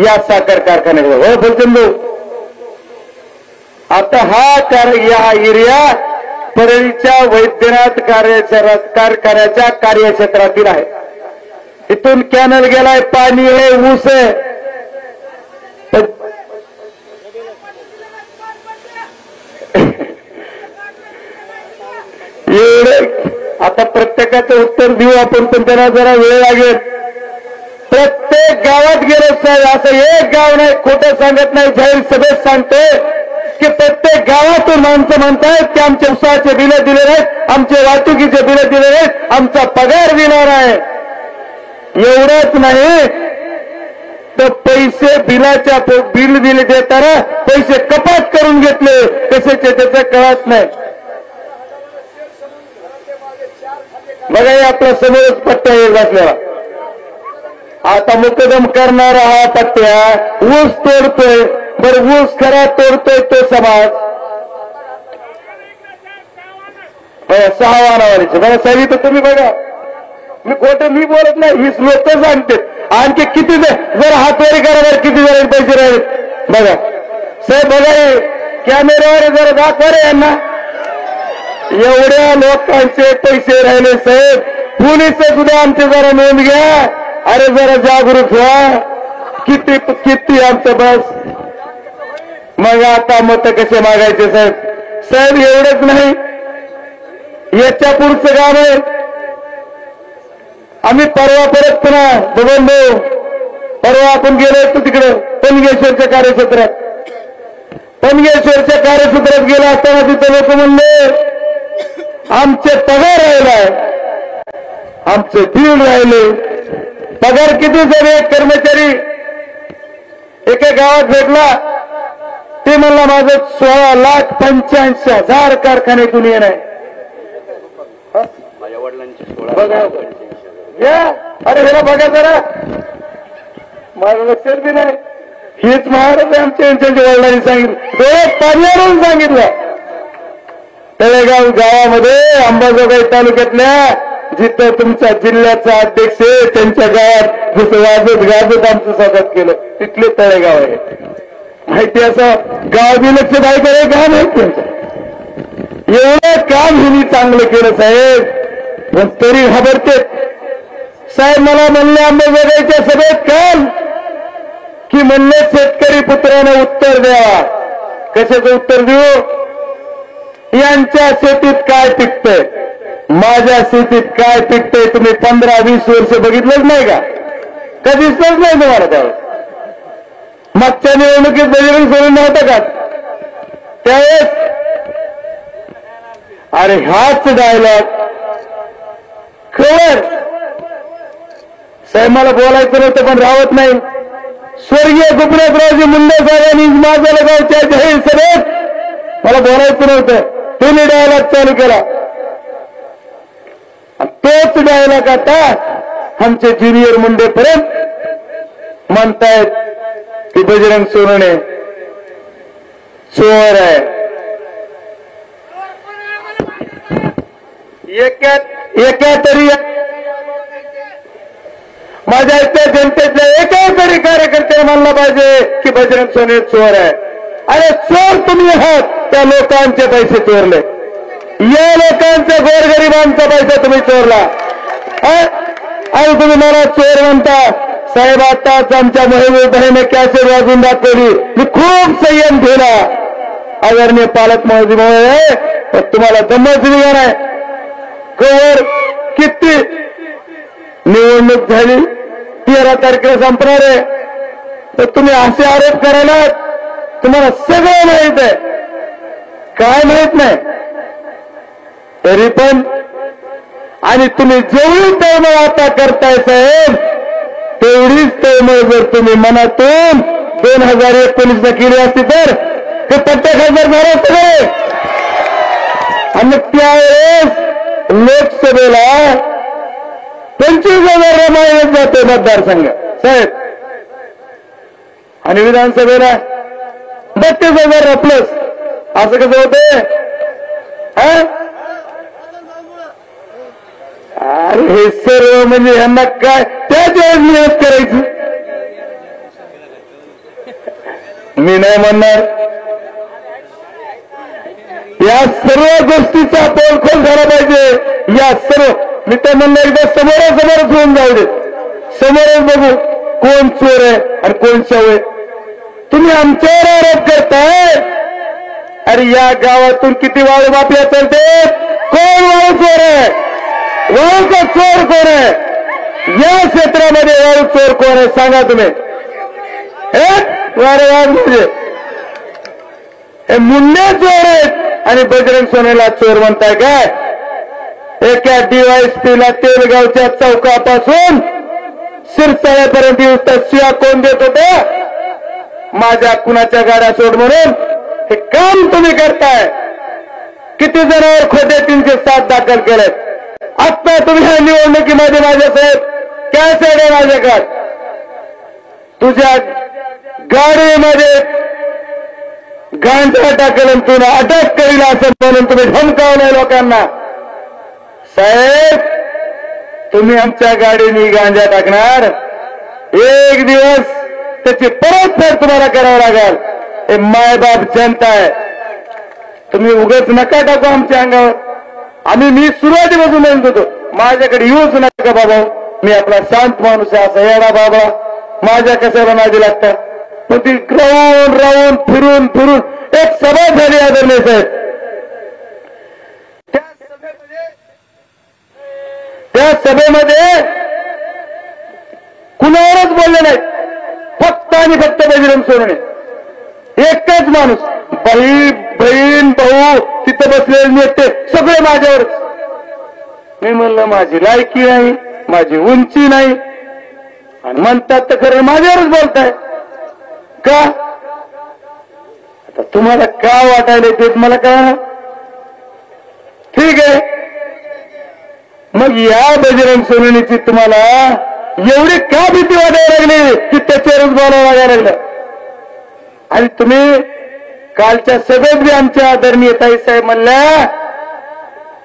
या साखर कारखान्यावर. हो फुलचंद, आता या एरिया परळीच्या वैद्यनाथ कारखान्याच्या कार्यक्षेत्रातील आहे. इथून कॅनल गेलाय, पाणी आहे, ऊस आहे. आता प्रत्येकाचं उत्तर देऊ आपण, पण त्याला जरा वेळ लागेल. प्रत्येक गावात गेलो साहेब, असं एक गाव नाही, खोटं सांगत नाही, जाहीर सभेत सांगतोय की प्रत्येक गावातून माणसं म्हणतायत की आमचे उसाचे बिलं दिले नाहीत, आमचे वाहतुकीचे बिलं दिले नाहीत, आमचा पगार देणार आहे. एवढंच नाही तर पैसे बिल दिले देताना पैसे कपात करून घेतले, कशाचे त्याचं कळत नाही. बघा, आपला समोरच पट्टा येईल बसलेला. आता मुकदम करणारा हा पट्ट्या ऊस तोडतोय. बरं ऊस खरा तोडतोय तो समाज. सहा वानावारीचे बरं साहेब तर तुम्ही बघा. मी खोटं मी बोलत नाही. हीच लोक सांगते. आणखी किती जर हातवारी करावर किती जण पैसे राहिले बघा साहेब. बघा कॅमेऱ्यावर जरा दाखवा रे यांना. एवढ्या लोकांचे पैसे राहिले साहेब. पोलीस सुद्धा आमचे जरा नोंद घ्या. अरे जरा जागरूक व्हा. किती किती आमचं बस. मग आता मत कसे मागायचे साहेब. साहेब एवढंच नाही याच्या पुढचं काम आहे. आम्ही परवा परत पुन्हा बघलो. परवा आपण गेलो होतो तिकडे पनगेश्वरच्या कार्यक्षेत्रात. पनगेश्वरच्या कार्यक्षेत्रात गेला असताना तिथे लोक म्हणले आमचे पगार राहिलाय. आमचे बिल राहिले. पगार किती झाले. एक कर्मचारी एका गावात भेटला. ते म्हणला माझं 16,85,000 कारखान्यातून येणार. बघा या अरे ह्याला बघा जरा. माझं लक्षात बी नाही. हेच महाराज आमच्या यांच्या वडिलांनी सांगितलं. डोळ्यात पाणी आणून सांगितलं. तळेगाव गावामध्ये अंबाजोगाई तालुक्यातल्या जिथं तुमच्या जिल्ह्याचा अध्यक्ष आहे त्यांच्या गावात जसं वाजत गाजत आमचं स्वागत केलं तिथले तळेगाव आहे. माहिती असं गाव बी लक्ष नाही करे गाव नाही त्यांचं. एवढं काम हिनी चांगलं केलं साहेब. पण तरी घाबरते साहेब. मला म्हणले अंबाजोगाईच्या सभेत काल की म्हणले शेतकरी पुत्राने उत्तर द्या. कशाचं उत्तर देऊ. यांच्या शेतीत काय पिकतंय. माझ्या शेतीत काय पिकतंय तुम्ही 15-20 वर्ष बघितलंच नाही का. कधीच नाही तुम्हाला त्यावेळेस. मागच्या निवडणुकीत बजरंग सोडून नव्हतं का त्यावेळेस. अरे हाच डायलॉग खबर साहेब. मला बोलायचं नव्हतं पण राहत नाही. स्वर्गीय गोपीनाथरावजी मुंडे साहेबांनी माझ्या गावच्या जाहीर सभेत मला बोलायचं नव्हतं. त्यांनी डायलॉग चालू केला. तोच डायलॉग आता आमचे ज्युनियर मुंडे पर्यंत म्हणतायत की बजरंग सोनवणे चोर आहे. एका तरी माझ्या इथल्या जनतेतल्या एका तरी कार्यकर्त्याने म्हणलं पाहिजे की बजरंग सोनवणे चोर आहे. अरे चोर तुम्ही आहात. त्या लोकांचे पैसे चोरले. या लोकांचा गोरगरिबांचा पैसा तुम्ही चोरला. आणि तुम्ही मला चोर म्हणता साहेब. आताच आमच्या महबूबाईने कॅसेट वाजून दाखवली. मी खूप संयम ठेवला. आदरणीय पालक महोदय तुम्हाला दमच दिली नाही. कवर किती निवडणूक झाली 13 तारखेला संपणार आहे. तर तुम्ही असे आरोप करायला तुम्हाला सगळं माहित आहे. काय माहित नाही तरी पण. आणि तुम्ही जेवढी तळमळ आता करताय साहेब तेवढीच तळमळ जर तुम्ही मनातून 2019ला केली असती तर ते पट्टे खासदार झाले असते. आणि त्यावेळेस लोकसभेला 25,000 रमायण जाते मतदारसंघ साहेब. आणि विधानसभेला 32,000 प्लस. असं कसं होते. अरे हे सर्व म्हणजे यांना काय त्याच वेळेस नियत करायची. मी नाही म्हणणार. या सर्व गोष्टीचा पोलखोल झाला पाहिजे. या सर्व मी तर म्हणलं एकदा समोरासमोरच होऊन जाऊ दे. समोरच बघू कोण चोर आहे आणि कोण शव. तुम्ही आमच्यावर आरोप करताय. अरे या गावातून किती वाळू माफिया चालते. कोण वाळू चोर आहे. वाळूचा चोर कोण आहे. या क्षेत्रामध्ये वाळू चोर कोण आहे सांगा तुम्ही. वारंवार म्हणजे हे मुंडे चोर आहेत आणि बजरंग सोनेला चोर म्हणताय काय. एका DYSPला तेलगावच्या चौकापासून शिरसाळ्यापर्यंत शिया कोण देत होते. माझ्या कुणाच्या गाड्या सोड म्हणून हे काम तुम्ही करताय. किती जणांवर खोटे 307 दाखल केलेत. आता तुम्ही ह्या निवडणुकीमध्ये माझ्यासाहेब कॅसेट आहे माझ्याकडे. तुझ्या गाडीमध्ये गांजा टाकलं तुला अटक करील असं म्हणून तुम्ही धमकावलंय लोकांना. साहेब, तुम्ही आमच्या गाडीने गांजा टाकणार, एक दिवस त्याची परतफेड तुम्हाला करावं लागेल. हे मायबाप जनता आहे, तुम्ही उगाच नका टाकू आमच्या अंगावर. मी सुरुवातीपासून म्हणत होतो माझ्याकडे येऊच नका बाबा, मी आपला शांत माणूस आहे, असा येडा बाबा माझ्या कशाला नादी लागतात. पण ती राहून राहून फिरून फिरून एक सभा झाली आदरणीय साहेब. त्या सभेमध्ये कुणावरच बोलले नाहीत, फक्त आणि फक्त बजरंग सोनवणे एकच माणूस. बहीण भाऊ तिथं बसलेले नेते सगळे माझ्यावर. मी म्हणलं माझी लायकी नाही, माझी उंची नाही, आणि म्हणतात तर खरं माझ्यावरच बोलताय का? आता तुम्हाला का वाटायला ते मला कळणार. ठीक आहे, मग या बजरंग सोनवणेची तुम्हाला एवढी का भीती वाटायला लागली की त्याच्यावरच बोलावं लागायला लागलं. आणि तुम्ही कालच्या सभेत बी आमच्या आदरणीय ताई साहेब म्हणल्या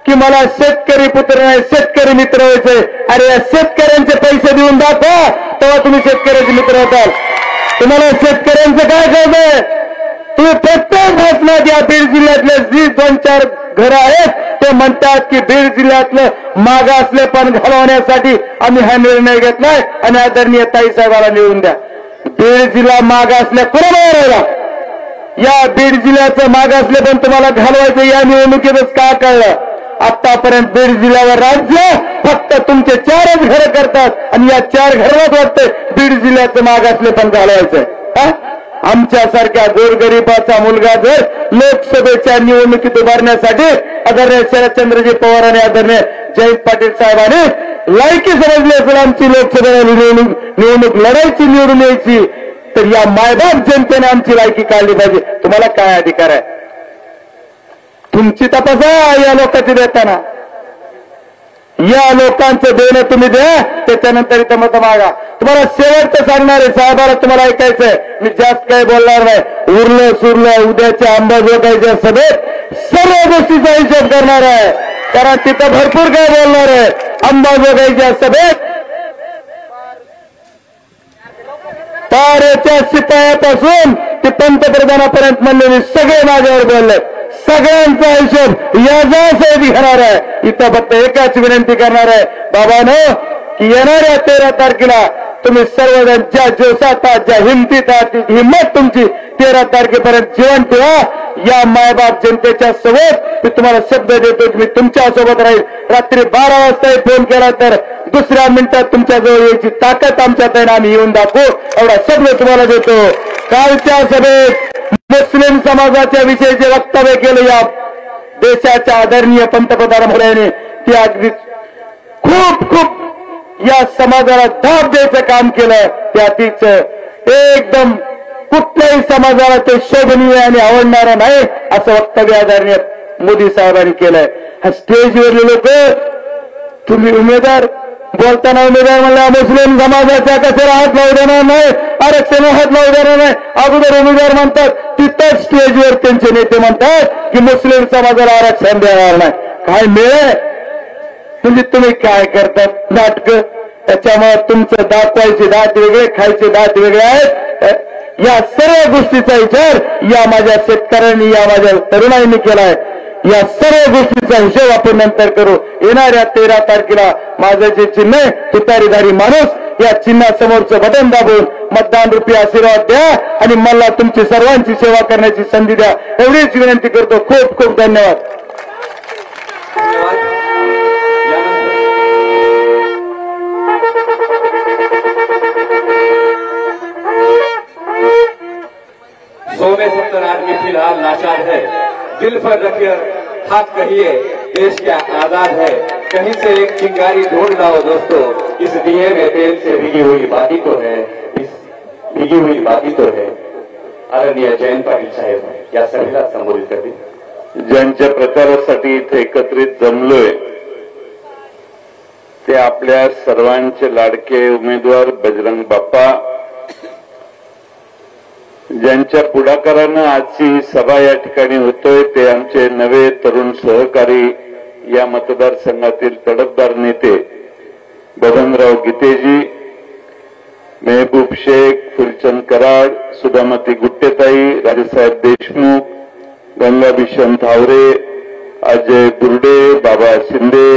की मला शेतकरी पुत्र नाही शेतकरी मित्र व्हायचंय. अरे या शेतकऱ्यांचे पैसे देऊन दाखवा, तेव्हा तुम्ही शेतकऱ्याचे मित्र होताल. तुम्हाला शेतकऱ्यांचं काय कळतंय? तुम्ही प्रत्येक भाषणात या बीड जिल्ह्यातले जी 2-4 घरं आहेत ते म्हणतात की बीड जिल्ह्यातलं मागासलेपण घालवण्यासाठी आम्ही हा निर्णय घेतलाय आणि आदरणीय ताई साहेबाला निवडून द्या. बीड जिल्हा मागासल्या कुणाला राहिला? या बीड जिल्ह्याचं मागासलेपण तुम्हाला घालवायचं या निवडणुकीतच का कळलं? आतापर्यंत बीड जिल्ह्यावर राज्य फक्त तुमचे 4च घरं करतात आणि या 4 घरात वाटतंय बीड जिल्ह्याचं मागासलेपण घालवायचंय. आमच्यासारख्या गोरगरिबाचा मुलगा जर लोकसभेच्या निवडणुकीत उभारण्यासाठी आदरणीय शरदचंद्रजी पवार आणि आदरणीय जयंत पाटील साहेबांनी लायकी समजली असेल आमची लोकसभेला निवडणूक लढायची निवडून यायची, तर या मायबाप जनतेने आमची लायकी काढली पाहिजे. तुम्हाला काय अधिकार आहे? तुमची तपासा या लोकांची देताना. या लोकांचं देणं तुम्ही द्या, त्याच्यानंतर इथं मत मागा. तुम्हाला शेवटचं सांगणार आहे साहेबाला, तुम्हाला ऐकायचंय, मी जास्त काही बोलणार नाही. उरलं सुरलं उद्याच्या अंबाजोगाईच्या सभेत सर्व गोष्टीचा हिशोब करणार आहे, कारण तिथं भरपूर काय बोलणार आहे. अंबाजोगाईच्या सभेत तारेच्या शिपायापासून ते पंतप्रधानापर्यंत म्हणलेले सगळे माझ्यावर बोलले. सगळ्यांचा हिशोब याचा साहेब घेणार आहे. इथं फक्त एकच विनंती करणार आहे बाबांनो की येणाऱ्या 13 तारखेला तुम्ही सर्वजण ज्या जोशात आहात, ज्या हिमतीत आहात, हिंमत तुमची 13 तारखेपर्यंत जीवन ठेवा. या मायबाप जनतेच्या सोबत मी तुम्हाला शब्द देतो की मी तुमच्या सोबत राहील. रात्री 12 वाजता फोन केला तर दुसऱ्या मिनिटात तुमच्याजवळ यायची ताकद आमच्यात आहे, आम्ही येऊन दाखवू, एवढा शब्द तुम्हाला देतो. कालच्या सभेत मुस्लिम समाजाच्या विषयीचे वक्तव्य केले या देशाच्या आदरणीय पंतप्रधान मोदींनी. ती अगदी खूप या समाजाला दाब द्यायचं काम केलं. त्यातीच एकदम कुठल्याही समाजाला ते शोभनीय आणि आवडणारं नाही असं वक्तव्य आदरणीय मोदी साहेबांनी केलंय. हा स्टेजवरले लोक, तुम्ही उमेदवार बोलताना उमेदवार म्हणला मुस्लिम समाजाच्या कशाला हात लावू देणार नाही, आरक्षण हात लावू देणार नाही. अगोदर उमेदवार म्हणतात, तिथंच स्टेजवर त्यांचे नेते म्हणतात की मुस्लिम समाजाला आरक्षण देणार नाही. काय मिळे म्हणजे तुम्ही काय करतात नाटकं. त्याच्यामुळे तुमचं दाखवायचे दात वेगळे, खायचे दात वेगळे आहेत. या सर्व गोष्टीचा विचार या माझ्या शेतकऱ्यांनी, या माझ्या तरुणाईंनी केलाय. या सर्व गोष्टीचा हिशोब आपण नंतर करू. येणाऱ्या 13 तारखेला माझं जे चिन्ह आहे तुतारीधारी माणूस, या चिन्हासमोरचं बटन दाबून मतदान रूपी आशीर्वाद द्या आणि मला तुमची सर्वांची सेवा करण्याची संधी द्या, एवढीच विनंती करतो. खूप खूप धन्यवाद. सोमे 70 आदमी फिलहाल लाचार है, दिल पर रखिए हाथ कहिए देश क्या आजाद है. कहीं से एक चिंगारी ढूंढ लाओ दोस्तों, इस दिए में तेल से भिगी हुई बाती तो है, इस भिगी हुई बाती तो है. आदरणीय जयंत पाटील साहेब या सभेला संबोधित करतील. ज्यांच्या प्रचारासाठी इथे एकत्रित जमलोय ते आपल्या सर्वांचे लाडके उमेदवार बजरंग बाप्पा ज्यांच्या पुढाकारानं आजची ही सभा या ठिकाणी होतोय ते आमचे नवे तरुण सहकारी या मतदारसंघातील तडफदार नेते बबनराव गीतेजी, मेहबूब शेख, फुलचंद कराड, सुधामती गुट्टेताई, राजेसाहेब देशमुख, गंगाभिषण थावरे, अजय बुर्डे, बाबा शिंदे,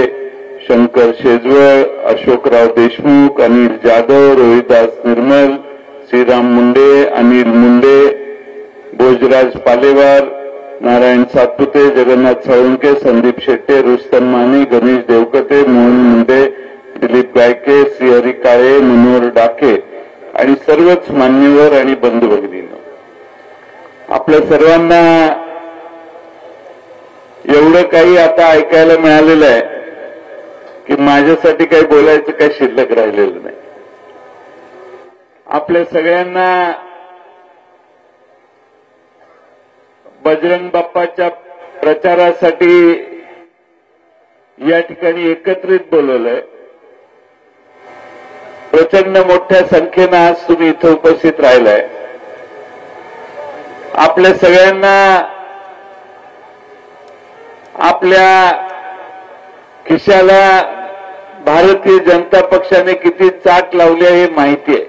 शंकर शेजवळ, अशोकराव देशमुख, अनिल जाधव, रोहिदास निर्मल, श्रीराम मुंडे, अनिल मुंडे, भोजराज पालेवार, नारायण सातपुते, जगन्नाथ साळुंके, संदीप शेट्टे, रुस्तम माने, गणेश देवकते, मोहन मुंडे, दिलीप गायके, श्रीहरी काळे, मनोहर डाके आणि सर्वच मान्यवर आणि बंधू भगिनींनो, आपल्या सर्वांना एवढं काही आता ऐकायला मिळालेलं आहे की माझ्यासाठी काही बोलायचं काही शिल्लक राहिलेलं नाही. आपल्या सगळ्यांना बजरंग बाप्पाच्या प्रचारासाठी या ठिकाणी एकत्रित बोलवलंय. प्रचंड मोठ्या संख्येनं आज तुम्ही इथं उपस्थित राहिलाय. आपल्या सगळ्यांना आपल्या खिशाला भारतीय जनता पक्षाने किती चाट लावली आहे हे माहिती आहे.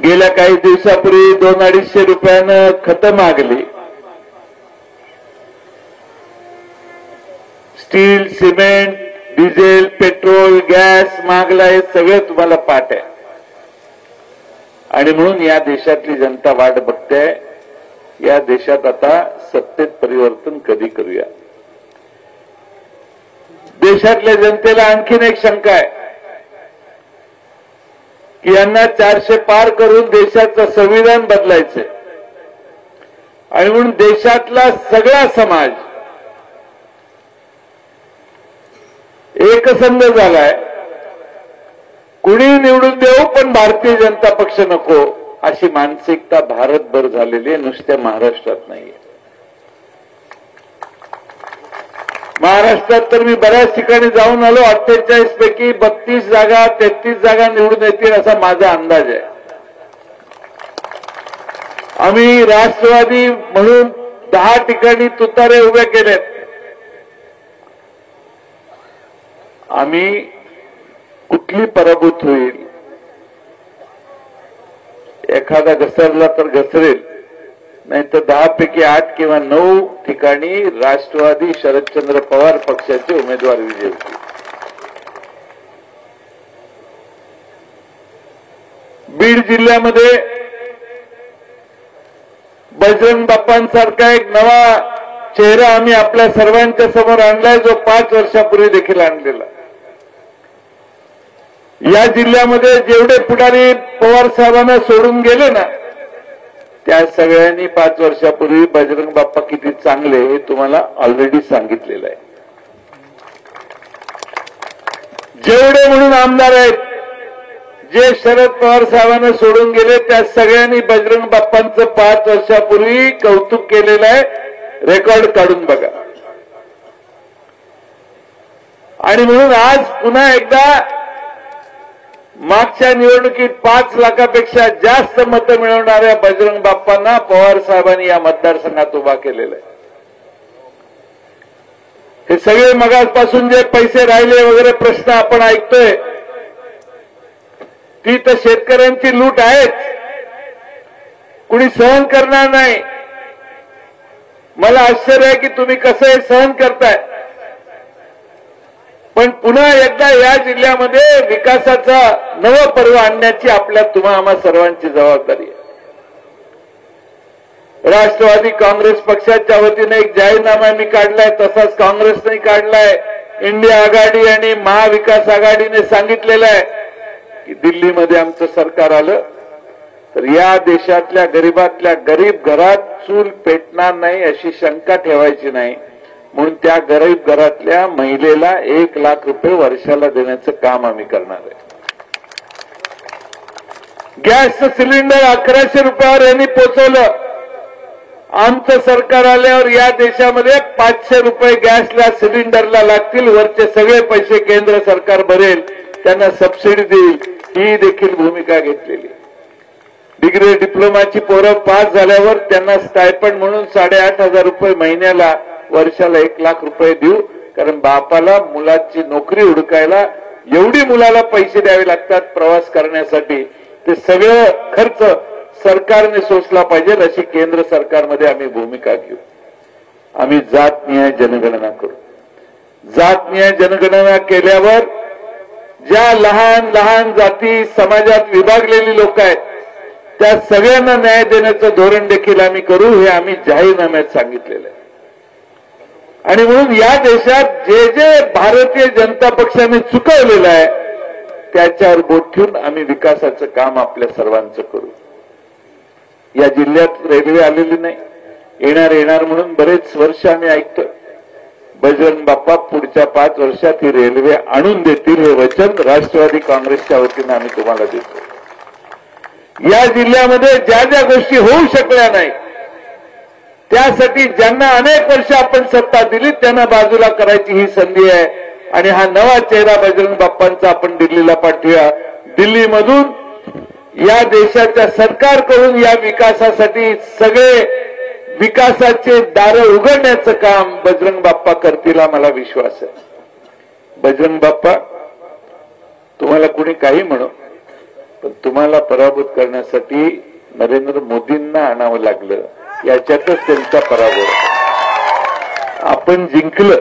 गेल्या काही दिवसापूर्वी 200-250 रुपयानं खतं मागली. Steel, cement, diesel, petrol, gas मागला, हे सगळं तुम्हाला पाठ आहे. आणि म्हणून या देशातली जनता वाट बघते. या देशात आता सत्तेत परिवर्तन कधी करूया. देशातल्या जनतेला आणखीन एक शंका आहे की यांना 400 पार करून देशाचं संविधान बदलायचंय आणि म्हणून देशातला सगळा समाज एकसंध झालाय. कुणी निवडून देऊ पण भारतीय जनता पक्ष नको, अशी मानसिकता भारतभर झालेली आहे, नुसत्या महाराष्ट्रात नाहीये. महाराष्ट्रात तर मी बऱ्याच ठिकाणी जाऊन आलो. 48 पैकी 32 जागा 33 जागा निवडून येतील असा माझा अंदाज आहे. आम्ही राष्ट्रवादी म्हणून 10 ठिकाणी तुतारे उभे केलेत. आम्ही कुठली पराभूत होईल, एखादा घसरला तर घसरेल, नाही तर 10 पैकी 8 किंवा 9 ठिकाणी राष्ट्रवादी शरदचंद्र पवार पक्षाचे उमेदवार विजयी होतील. बीड जिल्ह्यामध्ये बजरंग बाप्पांसारखा एक नवा चेहरा आम्ही आपल्या सर्वांच्या समोर आणलाय, जो 5 वर्षापूर्वी देखील आणलेला. या जिल्ह्यामध्ये जेवढे पुढारी पवार साहेबांना सोडून गेले ना, त्या सगळ्यांनी 5 वर्षापूर्वी बजरंग बाप्पा किती चांगले हे तुम्हाला ऑलरेडी सांगितलेलं आहे. जेवढे म्हणून आमदार आहेत, जे शरद पवार साहेबांना सोडून गेले, त्या सगळ्यांनी बजरंग बाप्पांचं 5 वर्षापूर्वी कौतुक केलेलं आहे. रेकॉर्ड काढून बघा. आणि म्हणून आज पुन्हा एकदा मागच्या निवडणुकीत 5 लाखापेक्षा जास्त मतं मिळवणाऱ्या बजरंग बाप्पांना पवार साहेबांनी या मतदारसंघात उभा केलेलं आहे. हे सगळे मगापासून जे पैसे राहिले वगैरे प्रश्न आपण ऐकतोय, ती तर शेतकऱ्यांची लूट आहेच. कुणी सहन करणार नाही. मला आश्चर्य आहे की तुम्ही कसं हे सहन करताय. पण पुन्हा एकदा या जिल्ह्यामध्ये विकासाचा नवं पर्व आणण्याची आपल्या आम्हा सर्वांची जबाबदारी आहे. राष्ट्रवादी काँग्रेस पक्षाच्या वतीने एक जाहीरनामा मी काढलाय, तसाच काँग्रेसने काढलाय. इंडिया आघाडी आणि महाविकास आघाडीने सांगितलेलं आहे की दिल्लीमध्ये आमचं सरकार आलं तर या देशातल्या गरीबातल्या गरीब घरात चूल पेटणार नाही अशी शंका ठेवायची नाही. म्हणून त्या गरीब घरातल्या महिलेला 1 लाख रुपये वर्षाला देण्याचं काम आम्ही करणार आहे. गॅसचं सिलेंडर 1100 रुपयावर यांनी पोचवलं. आमचं सरकार आल्यावर या देशामध्ये 500 रुपये गॅसला सिलेंडरला लागतील. वरचे सगळे पैसे केंद्र सरकार भरेल, त्यांना सबसिडी देईल. ही देखील भूमिका घेतलेली. डिग्री डिप्लोमाची पोरं पास झाल्यावर त्यांना स्टायपंड म्हणून 8,500 रुपये महिन्याला, वर्षाला 1,00,000 रुपये देऊ. कारण बापाला मुलाची नोकरी हुडकायला एवढी मुलाला पैसे द्यावे लागतात प्रवास करण्यासाठी, ते सगळं खर्च सरकारने सोसला पाहिजे अशी केंद्र सरकारमध्ये आम्ही भूमिका घेऊ. आम्ही जातनिहाय जनगणना करू. जातनिहाय जनगणना केल्यावर ज्या लहान लहान जाती समाजात विभागलेली लोक आहेत त्या सगळ्यांना न्याय देण्याचं धोरण देखील आम्ही करू, हे आम्ही जाहीरनाम्यात सांगितलेलं आहे. आणि म्हणून या देशात जे जे भारतीय जनता पक्षाने चुकवलेलं आहे त्याच्यावर बोट ठेवून आम्ही विकासाचं काम आपल्या सर्वांचं करू. या जिल्ह्यात रेल्वे आलेली नाही, येणार म्हणून बरेच वर्ष आम्ही ऐकतोय. बजरंग बाप्पा पुढच्या 5 वर्षात ही रेल्वे आणून देतील, हे वचन राष्ट्रवादी काँग्रेसच्या वतीनं आम्ही तुम्हाला देतो. या जिल्ह्यामध्ये ज्या ज्या गोष्टी होऊ शकल्या नाही त्यासाठी ज्यांना अनेक वर्ष आपण सत्ता दिली त्यांना बाजूला करायची ही संधी आहे. आणि हा नवा चेहरा बजरंग बाप्पांचा आपण दिल्लीला पाठवूया. दिल्लीमधून या देशाच्या सरकारकडून या विकासासाठी सगळे विकासाचे दारं उघडण्याचं काम बजरंग बाप्पा करतील, मला विश्वास आहे. बजरंग बाप्पा, तुम्हाला कुणी काही म्हणो, पण तुम्हाला पराभूत करण्यासाठी नरेंद्र मोदींना आणावं लागलं, याच्यातच त्यांचा पराभव. आपण जिंकलं,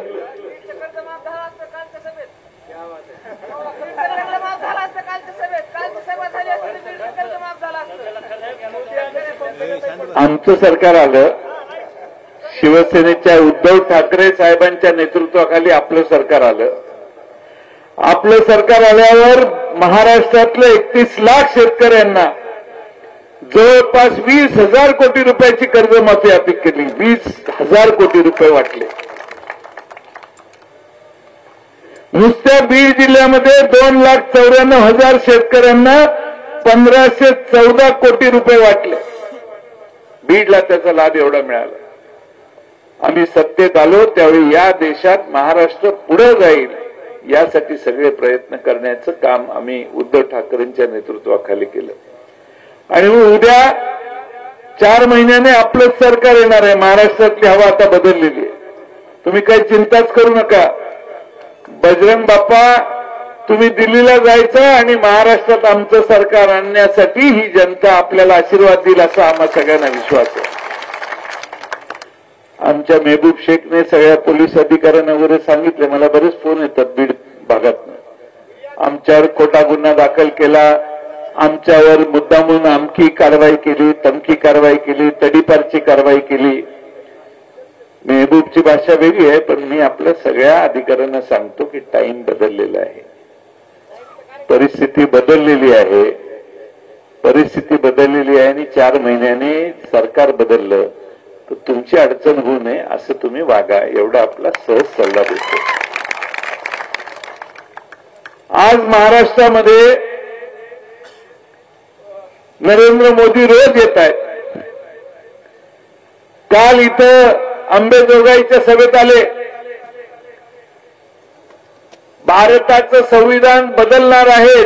आमचं सरकार आलं, शिवसेनेच्या उद्धव ठाकरे साहेबांच्या नेतृत्वाखाली आपलं सरकार आलं. आपलं सरकार आल्यावर महाराष्ट्रातल्या 31 लाख शेतकऱ्यांना जवळपास 20,000 कोटी रुपयाची कर्जमाफी अपेक केली. 20,000 कोटी रुपये वाटले. नुसत्या बीड जिल्ह्यामध्ये 2,94,000 शेतकऱ्यांना 1,514 कोटी रुपये वाटले. बीडला त्याचा लाभ एवढा मिळाला. आम्ही सत्तेत आलो त्यावेळी या देशात महाराष्ट्र पुढे जाईल यासाठी सगळे प्रयत्न करण्याचं काम आम्ही उद्धव ठाकरेंच्या नेतृत्वाखाली केलं. आणि उद्या 4 महिन्याने आपलंच सरकार येणार आहे. महाराष्ट्रातली हवा आता बदललेली आहे. तुम्ही काही चिंताच करू नका. बजरंग बाप्पा, तुम्ही दिल्लीला जायचं आणि महाराष्ट्रात आमचं सरकार आणण्यासाठी ही जनता आपल्याला आशीर्वाद देईल असा आम्हा सगळ्यांना विश्वास आहे. आमच्या मेहबूब शेखने सगळ्या पोलीस अधिकाऱ्यांना वगैरे सांगितले, मला बरेच फोन येतात बीड भागातून, आमच्यावर खोटा गुन्हा दाखल केला, आमच्यावर मुद्दामून अमकी कारवाई केली, तमकी कारवाई केली, तडीपारची कारवाई केली. मेहबूबची भाषा वेगळी आहे, पण मी आपल्या सगळ्या अधिकाऱ्यांना सांगतो की टाइम बदललेला आहे, परिस्थिती बदललेली आहे. परिस्थिती बदललेली आहे आणि 4 महिन्याने सरकार बदललं तर तुमची अडचण होऊ नये असं तुम्ही वागा, एवढा आपला सहज सल्ला देतो. आज महाराष्ट्रामध्ये नरेंद्र मोदी रोज येत आहेत. काल इथं अंबेजोगाईच्या सभेत आले. भारताचं संविधान बदलणार आहे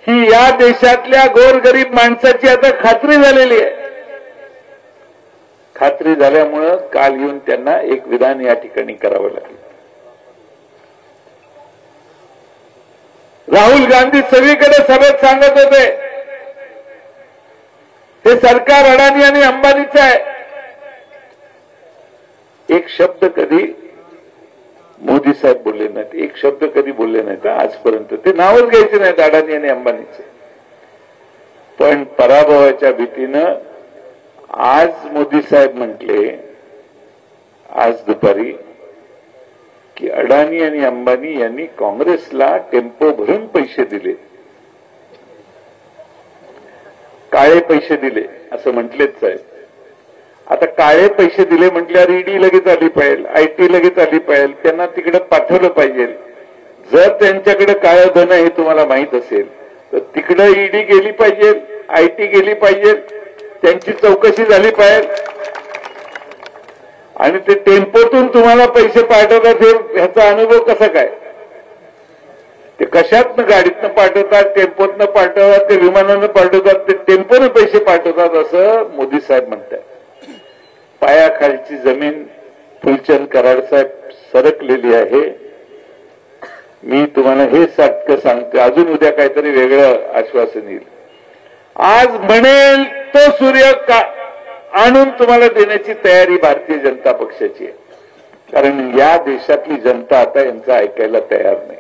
ही या देशातल्या गोरगरीब माणसाची आता खात्री झालेली आहे. खात्री झाल्यामुळं काल येऊन त्यांना एक विधान या ठिकाणी करावं लागलं. राहुल गांधी सगळीकडे सभेत सांगत होते हे सरकार अडाणी आणि अंबानीचं आहे. एक शब्द कधी मोदी साहेब बोलले नाहीत, एक शब्द कधी बोलले नाहीत आजपर्यंत. ते नावच घ्यायचे नाहीत अडाणी आणि अंबानीचे. पण पराभवाच्या भीतीनं आज मोदी साहेब म्हटले आज दुपारी की अडाणी आणि अंबानी यांनी काँग्रेसला टेम्पो भरून पैसे दिले, काळे पैसे दिले असं म्हटलेच साहेब. आता काळे पैसे दिले म्हटल्यावर ईडी लगेच आली पाहिजे, आयटी लगेच आली पाहिजे, त्यांना तिकडे पाठवलं पाहिजे. जर त्यांच्याकडे काळं धन हे तुम्हाला माहित असेल तर तिकडे ईडी गेली पाहिजे, आयटी गेली पाहिजे, त्यांची चौकशी झाली पाहिजे. आणि ते टेम्पोतून तुम्हाला पैसे पाठवतात ह्याचा अनुभव कसा काय? ते कशातनं गाडीतनं पाठवतात, टेम्पोतनं पाठवतात, ते विमानानं पाठवतात, ते टेम्पोनं पैसे पाठवतात असं मोदी साहेब म्हणतात. पायाखालची जमीन फुलचंद कराड साहेब सरकलेली आहे. मी तुम्हाला हे साटकं सांगतो. अजून उद्या काहीतरी वेगळं आश्वासन येईल. आज म्हणेल तो सूर्य आणून तुम्हाला देण्याची तयारी भारतीय जनता पक्षाची आहे. कारण या देशातली जनता आता यांचं ऐकायला तयार नाही.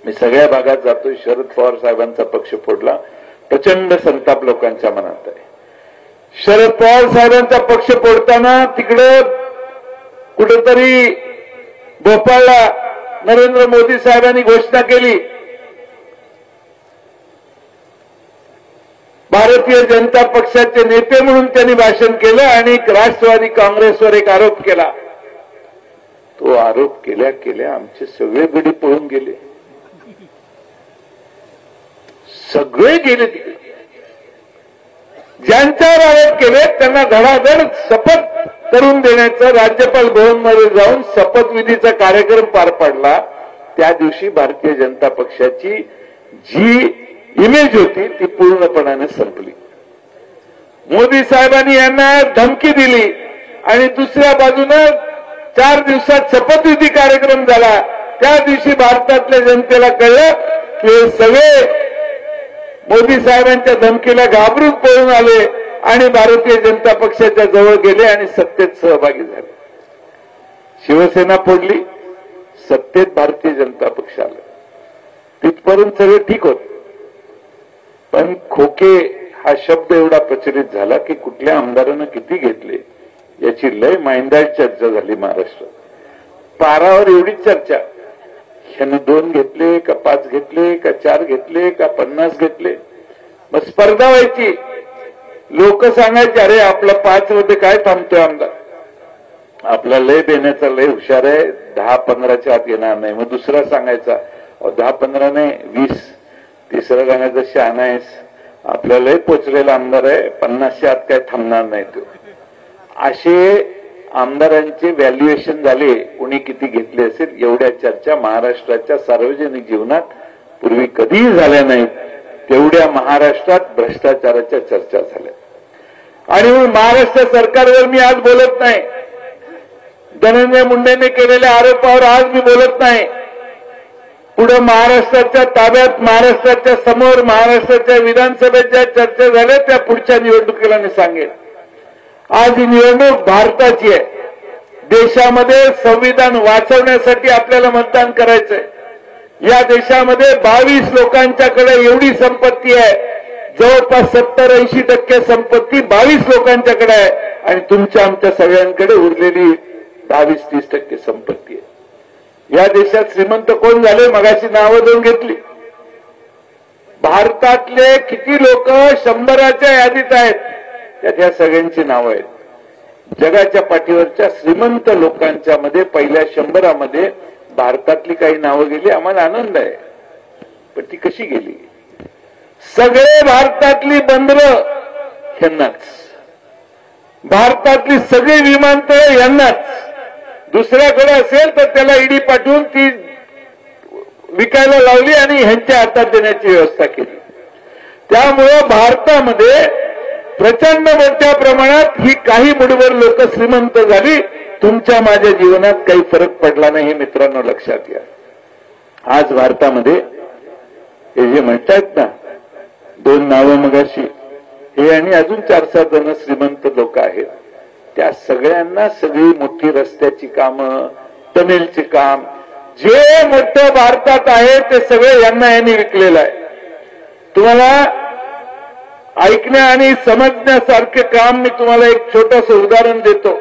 मी सगळ्या भागात जातोय. शरद पवार साहेबांचा पक्ष फोडला, प्रचंड संताप लोकांच्या मनात आहे. शरद पवार साहेबांचा पक्ष फोडताना तिकडे कुठेतरी भोपाळला नरेंद्र मोदी साहेबांनी घोषणा केली, भारतीय जनता पक्षाचे नेते म्हणून त्यांनी भाषण केलं आणि राष्ट्रवादी काँग्रेसवर एक आरोप केला. तो आरोप केल्या केल्या आमचे सगळे गडी पळून गेले, सगळे गेले तिकडे. ज्यांच्यावर आरोप केले त्यांना धडाधड शपथ करून देण्याचं राज्यपाल भवनमध्ये जाऊन शपथविधीचा कार्यक्रम पार पाडला. त्या दिवशी भारतीय जनता पक्षाची जी इमेज होती ती पूर्णपणाने संपली. मोदी साहेबांनी यांना धमकी दिली आणि दुसऱ्या बाजूनं 4 दिवसात शपथविधी कार्यक्रम झाला. त्या दिवशी भारतातल्या जनतेला कळलं की हे सगळे मोदी साहेबांच्या धमकीला घाबरून पळून आले आणि भारतीय जनता पक्षाच्या जवळ गेले आणि सत्तेत सहभागी झाले. शिवसेना फोडली, सत्तेत भारतीय जनता पक्ष आला. तिथपर्यंत सगळं ठीक होत. पण खोके हा शब्द एवढा प्रचलित झाला की कुठल्या आमदारानं किती घेतले याची लय मायंदाळ चर्चा झाली महाराष्ट्रात. पारावर एवढी चर्चा, ह्यानं 2 घेतले का 5 घेतले का 4 घेतले का 50 घेतले. मग स्पर्धा व्हायची. लोक सांगायचे अरे आपला 5 मध्ये काय थांबतोय आमदार, आपला लय देण्याचा लय हुशार आहे, 10-15च्या आत येणार नाही. मग दुसरा सांगायचा 10-15 नाही 20. तिसरा सांगायचा शहाणा आहेस, आपला लय पोचलेला आमदार आहे, 50च्या आत काय थांबणार नाही तो. असे आमदारांचे व्हॅल्युएशन झाले, कोणी किती घेतले असेल. एवढ्या चर्चा महाराष्ट्राच्या सार्वजनिक जीवनात पूर्वी कधीही झाल्या नाहीत. तेवढ्या महाराष्ट्रात भ्रष्टाचाराच्या चर्चा झाल्या. आणि महाराष्ट्र सरकारवर मी आज बोलत नाही, धनंजय मुंडेने केलेल्या आरोपावर आज मी बोलत नाही. पुढे महाराष्ट्राच्या ताब्यात, महाराष्ट्राच्या समोर, महाराष्ट्राच्या विधानसभेत ज्या चर्चा झाल्या त्या पुढच्या निवडणुकीला मी सांगेन. आज ही निवडणूक भारताची आहे. देशामध्ये संविधान वाचवण्यासाठी आपल्याला मतदान करायचंय. या देशामध्ये 22 लोकांच्याकडे एवढी संपत्ती आहे, जवळपास 70-80% संपत्ती 22 लोकांच्याकडे आहे आणि तुमच्या आमच्या सगळ्यांकडे उरलेली 22-30% संपत्ती आहे. या देशात श्रीमंत कोण झाले मगाशी नावं देऊन घेतली. भारतातले किती लोक 100च्या यादीत आहेत, त्यात ह्या सगळ्यांची नावं आहेत. जगाच्या पाठीवरच्या श्रीमंत लोकांच्या मध्ये पहिल्या 100मध्ये भारतातली काही नावं गेली. आम्हाला आनंद आहे, पण ती कशी गेली. सगळे भारतातली बंदरं यांनाच, भारतातली सगळी विमानतळं यांनाच. दुसऱ्याकडे असेल तर त्याला ईडी पाठवून ती विकायला लावली आणि ह्यांच्या हातात देण्याची व्यवस्था केली. त्यामुळं भारतामध्ये प्रचंड मोठ्या प्रमाणात ही काही मुठभर लोक श्रीमंत झाली. तुमच्या माझ्या जीवनात काही फरक पडला नाही हे मित्रांनो लक्षात घ्या. आज भारतामध्ये हे जे म्हणतात ना 2 नावं मगाशी, हे आणि अजून 4-7 जण श्रीमंत लोक आहेत. त्या सगळ्यांना सगळी मोठी रस्त्याची कामं, टनेलचे काम, जे मोठं भारतात आहे ते सगळे यांनी विकलेलं आहे. तुम्हाला ऐकण्या आणि समजण्यासारखे काम मी तुम्हाला एक छोटंसं उदाहरण देतो.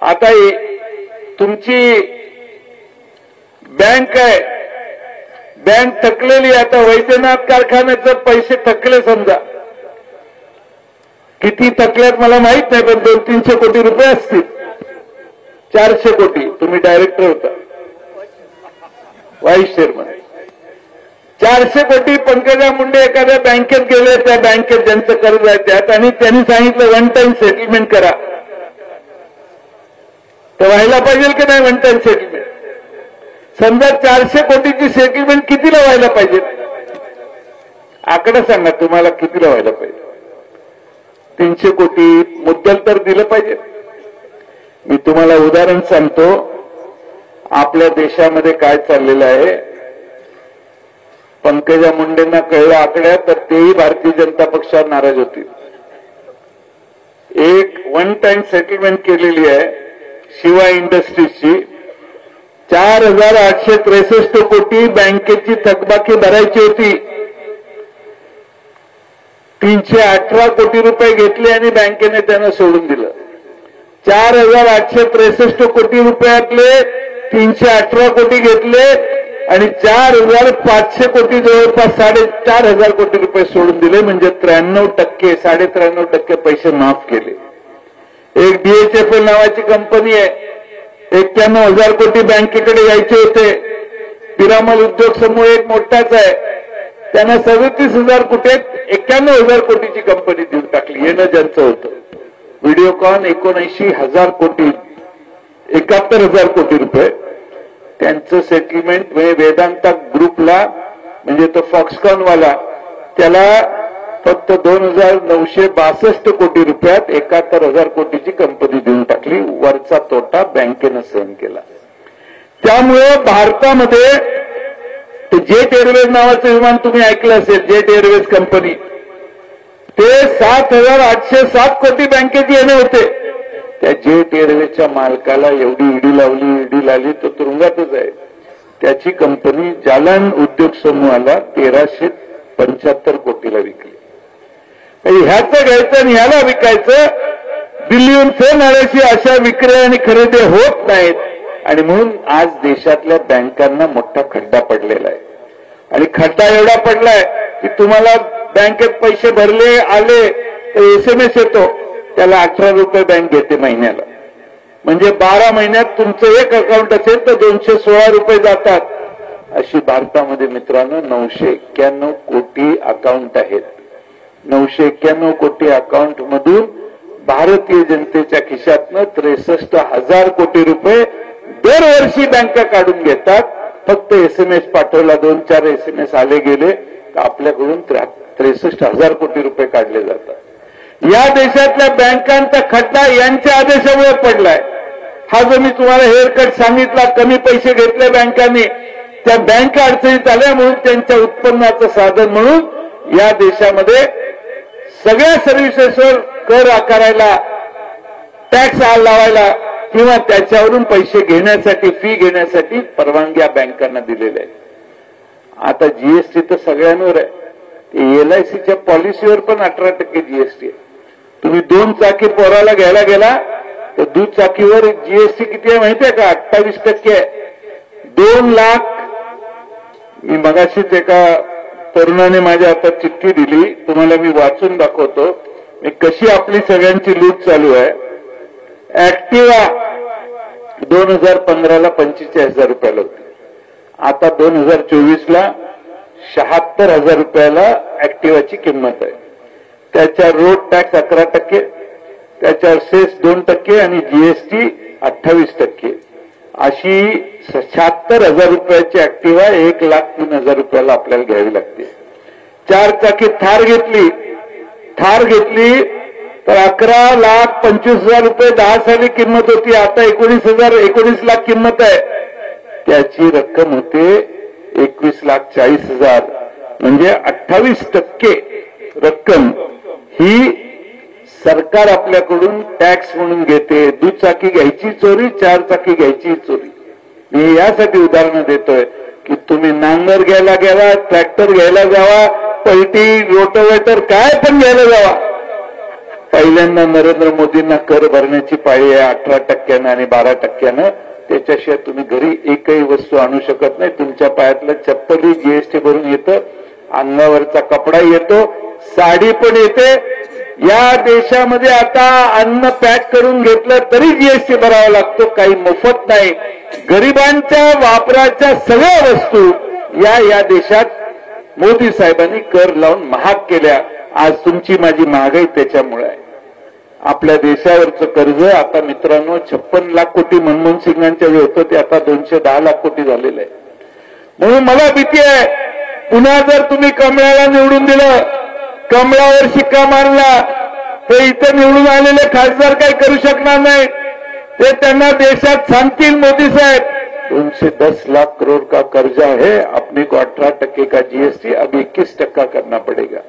आता तुमची बँक आहे, बँक थकलेली. आता वैद्यनाथ कारखान्याचे पैसे थकले समजा, किती थकल्यात मला माहित नाही, पण 200-300 कोटी रुपये असतील. 400 कोटी. तुम्ही डायरेक्टर होता, व्हाईस चेअरमन. 400 कोटी पंकजा मुंडे एखाद्या बँकेत गेले, त्या बँकेत ज्यांचं कर्ज आहे त्यात, आणि त्यांनी सांगितलं 1 टाइम सेटलमेंट करा. तर व्हायला पाहिजे की नाही 1 टाइम सेटलमेंट. समजा 400 कोटीची सेटलमेंट कितीला व्हायला पाहिजे? आकडा सांगा तुम्हाला, कितीला व्हायला पाहिजे? 300 कोटी मुद्दल तर दिलं पाहिजे. मी तुम्हाला उदाहरण सांगतो, आपल्या देशामध्ये काय चाललेलं आहे. पंकजा मुंडेंना कळलं आकड्या, तर तेही भारतीय जनता पक्षावर नाराज होतील. एक वन टाइम सेटलमेंट केलेली आहे शिवा इंडस्ट्रीजची. 4,863 कोटी बँकेची थकबाकी भरायची होती. 318 कोटी रुपये घेतले आणि बँकेने त्यांना सोडून दिलं. 4,863 कोटी रुपयातले 318 कोटी घेतले आणि 4,500 कोटी, जवळपास 4,500 कोटी रुपये सोडून दिले. म्हणजे 93%, 93% पैसे माफ केले. एक DHFL नावाची कंपनी आहे, 91,000 कोटी बँकेकडे यायचे होते. पिरामल उद्योग समूह एक मोठाच आहे, त्यांना 37,000 कोटी, 91,000 कोटीची कंपनी देऊन टाकली. येणं ज्यांचं होतं. व्हिडिओकॉन 79,000 कोटी, 71,000 कोटी रुपये त्यांचं सेटलमेंट. वेदांता ग्रुपला, म्हणजे तो फॉक्सकॉनवाला, त्याला फक्त 2,962 कोटी रुपयात 71,000 कोटीची कंपनी देऊन टाकली. वरचा तोटा बँकेनं सहन केला. त्यामुळे भारतामध्ये जेट एअरवेज नावाचं विमान तुम्ही ऐकलं असेल, जेट एअरवेज कंपनी, ते 7,807 कोटी बँकेत येणे होते. त्या जेट एअरवेजच्या मालकाला एवढी ईडी लावली तो तुरुंगातच आहे. त्याची कंपनी जालन उद्योग समूहाला 1,375 कोटीला विकली. ह्याचं घ्यायचं आणि ह्याला विकायचं. दिल्लीहून फोन आल्याशी अशा विक्री आणि खरेदी होत नाहीत. आणि म्हणून आज देशातल्या बँकांना मोठा खड्डा पडलेला आहे. आणि खड्डा एवढा पडलाय की तुम्हाला बँकेत पैसे भरले आले तर SMS येतो, त्याला 18 रुपये बँक घेते महिन्याला. म्हणजे 12 महिन्यात तुमचं एक अकाउंट असेल तर 216 रुपये जातात. अशी भारतामध्ये मित्रांनो 991 कोटी अकाउंट आहेत. 991 कोटी अकाउंट मधून भारतीय जनतेच्या खिशातनं 63,000 कोटी रुपये दरवर्षी बँका काढून घेतात. फक्त SMS पाठवला, 2-4 SMS आले गेले तर आपल्याकडून 63,000 कोटी रुपये काढले जातात. या देशातल्या बँकांचा खड्डा यांच्या आदेशामुळे पडलाय. हा जो मी तुम्हाला हेअरकट सांगितला, कमी पैसे घेतले बँकांनी, त्या बँका अडचणीत आल्या म्हणून त्यांच्या उत्पन्नाचं साधन म्हणून या देशामध्ये सगळ्या सर्व्हिसेसवर कर आकारायला, टॅक्स लावायला किंवा त्याच्यावरून पैसे घेण्यासाठी, फी घेण्यासाठी परवानग्या बँकांना दिलेल्या आहेत. आता GST तर सगळ्यांवर आहे. LICच्या पॉलिसीवर पण 18% GST आहे. तुम्ही 2 चाकी पोराला घ्यायला गेला तर दुचाकीवर GST किती आहे माहितीये का? 28% आहे. 2 लाख. मी मगाशीच एका तरुणाने माझ्या हातात चिठ्ठी दिली, तुम्हाला मी वाचून दाखवतो कशी आपली सगळ्यांची लूट चालू आहे. ऍक्टिवा 2015ला 45,000 रुपयाला होती. आता 2024ला 76,000 रुपयाला ऍक्टिवाची किंमत आहे. त्याच्या रोड टॅक्स 11%, त्याच्यावर सेस 2% आणि GST 28%. अशी 76,000 रुपयाची ऍक्टिवा 1,03,000 रुपयाला आपल्याला घ्यावी लागते. 4 चाकी थार घेतली तर 11,25,000 रुपये 10 साली किंमत होती. आता 19 लाख किंमत आहे. त्याची रक्कम होते 21,40,000. म्हणजे 28% रक्कम ही सरकार आपल्याकडून टॅक्स म्हणून घेते. दुचाकी घ्यायची चोरी, 4 चाकी घ्यायची चोरी. मी यासाठी उदाहरणं देतोय की तुम्ही नांगर घ्यायला गेला, ट्रॅक्टर घ्यायला जावा, पलटी, रोटोवेटर काय पण घ्यायला जावा, पहिल्यांदा नरेंद्र मोदींना कर भरण्याची पाळी आहे 18% आणि 12%. त्याच्याशिवाय तुम्ही घरी एकही वस्तू आणू शकत नाही. तुमच्या पायातलं चप्पलही GST भरून येतं, अंगावरचा कपडा येतो, साडी पण येते. या देशामध्ये आता अन्न पॅक करून घेतलं तरी GST भरावा लागतो, काही मोफत नाही. गरिबांच्या वापराच्या सगळ्या वस्तू या देशात मोदी साहेबांनी कर लावून महाग केल्या. आज तुमची माझी महागाई त्याच्यामुळे आहे. आपल्या देशावरचं कर्ज आता मित्रांनो 56 लाख कोटी मनमोहन सिंगांच्या वेळी होतं ते आता 210 लाख कोटी झालेलं आहे. म्हणून मला भीती आहे, पुन्हा जर तुम्ही कमळाला निवडून दिलं, कमळावर शिक्का मारला, तर इथं निवडून आलेले खासदार काही करू शकणार नाही. ते त्यांना देशात सांगतील मोदी साहेब 210 लाख करोड़ का कर्जा है, अपने को 18% का जीएसटी अब 21% करना पड़ेगा.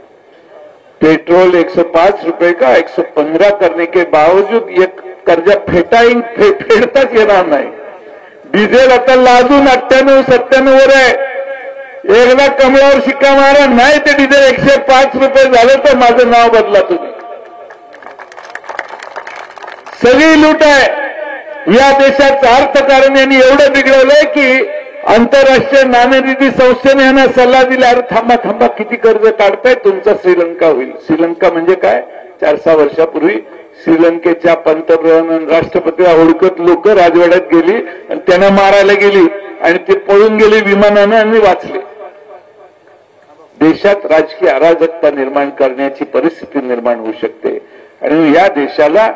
पेट्रोल 105 रुपए का 115 करने के बावजूद ये कर्जा फेडताच येणार नाही. डिझेल आता लाजून 98-97 वर आहे. एकदा कमळावर शिक्का मारा, नाही ते डिझेल 105 रुपये झालं तर माझं नाव बदला तुम्ही. सगळी लूट आहे. या देशाचं अर्थकारण यांनी एवढं बिघडवलंय की आंतरराष्ट्रीय नाणेनिधी संस्थेने यांना सल्ला दिला, अरे थांबा किती कर्ज काढताय, तुमचा श्रीलंका होईल. श्रीलंका म्हणजे काय, 4-6 वर्षापूर्वी श्रीलंकेच्या पंतप्रधान राष्ट्रपतीला ओळखत लोक राजवाड्यात गेली आणि त्यांना मारायला गेली आणि ते पळून गेले विमानानं आणि वाचले. देशात राजकीय अराजकता निर्माण करण्याची परिस्थिती निर्माण होऊ शकते आणि या देशाला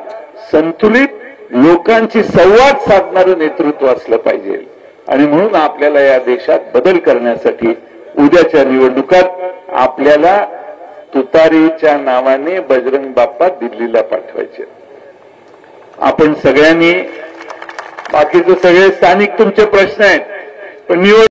संतुलित लोकांची संवाद साधणारं नेतृत्व असलं पाहिजे. आणि म्हणून आपल्याला या देशात बदल करण्यासाठी उद्याच्या निवडणुकात आपल्याला तुतारीच्या नावाने बजरंग बाप्पा दिल्लीला पाठवायचे. आपण सगळ्यांनी, बाकीचे सगळे स्थानिक तुमचे प्रश्न आहेत, पण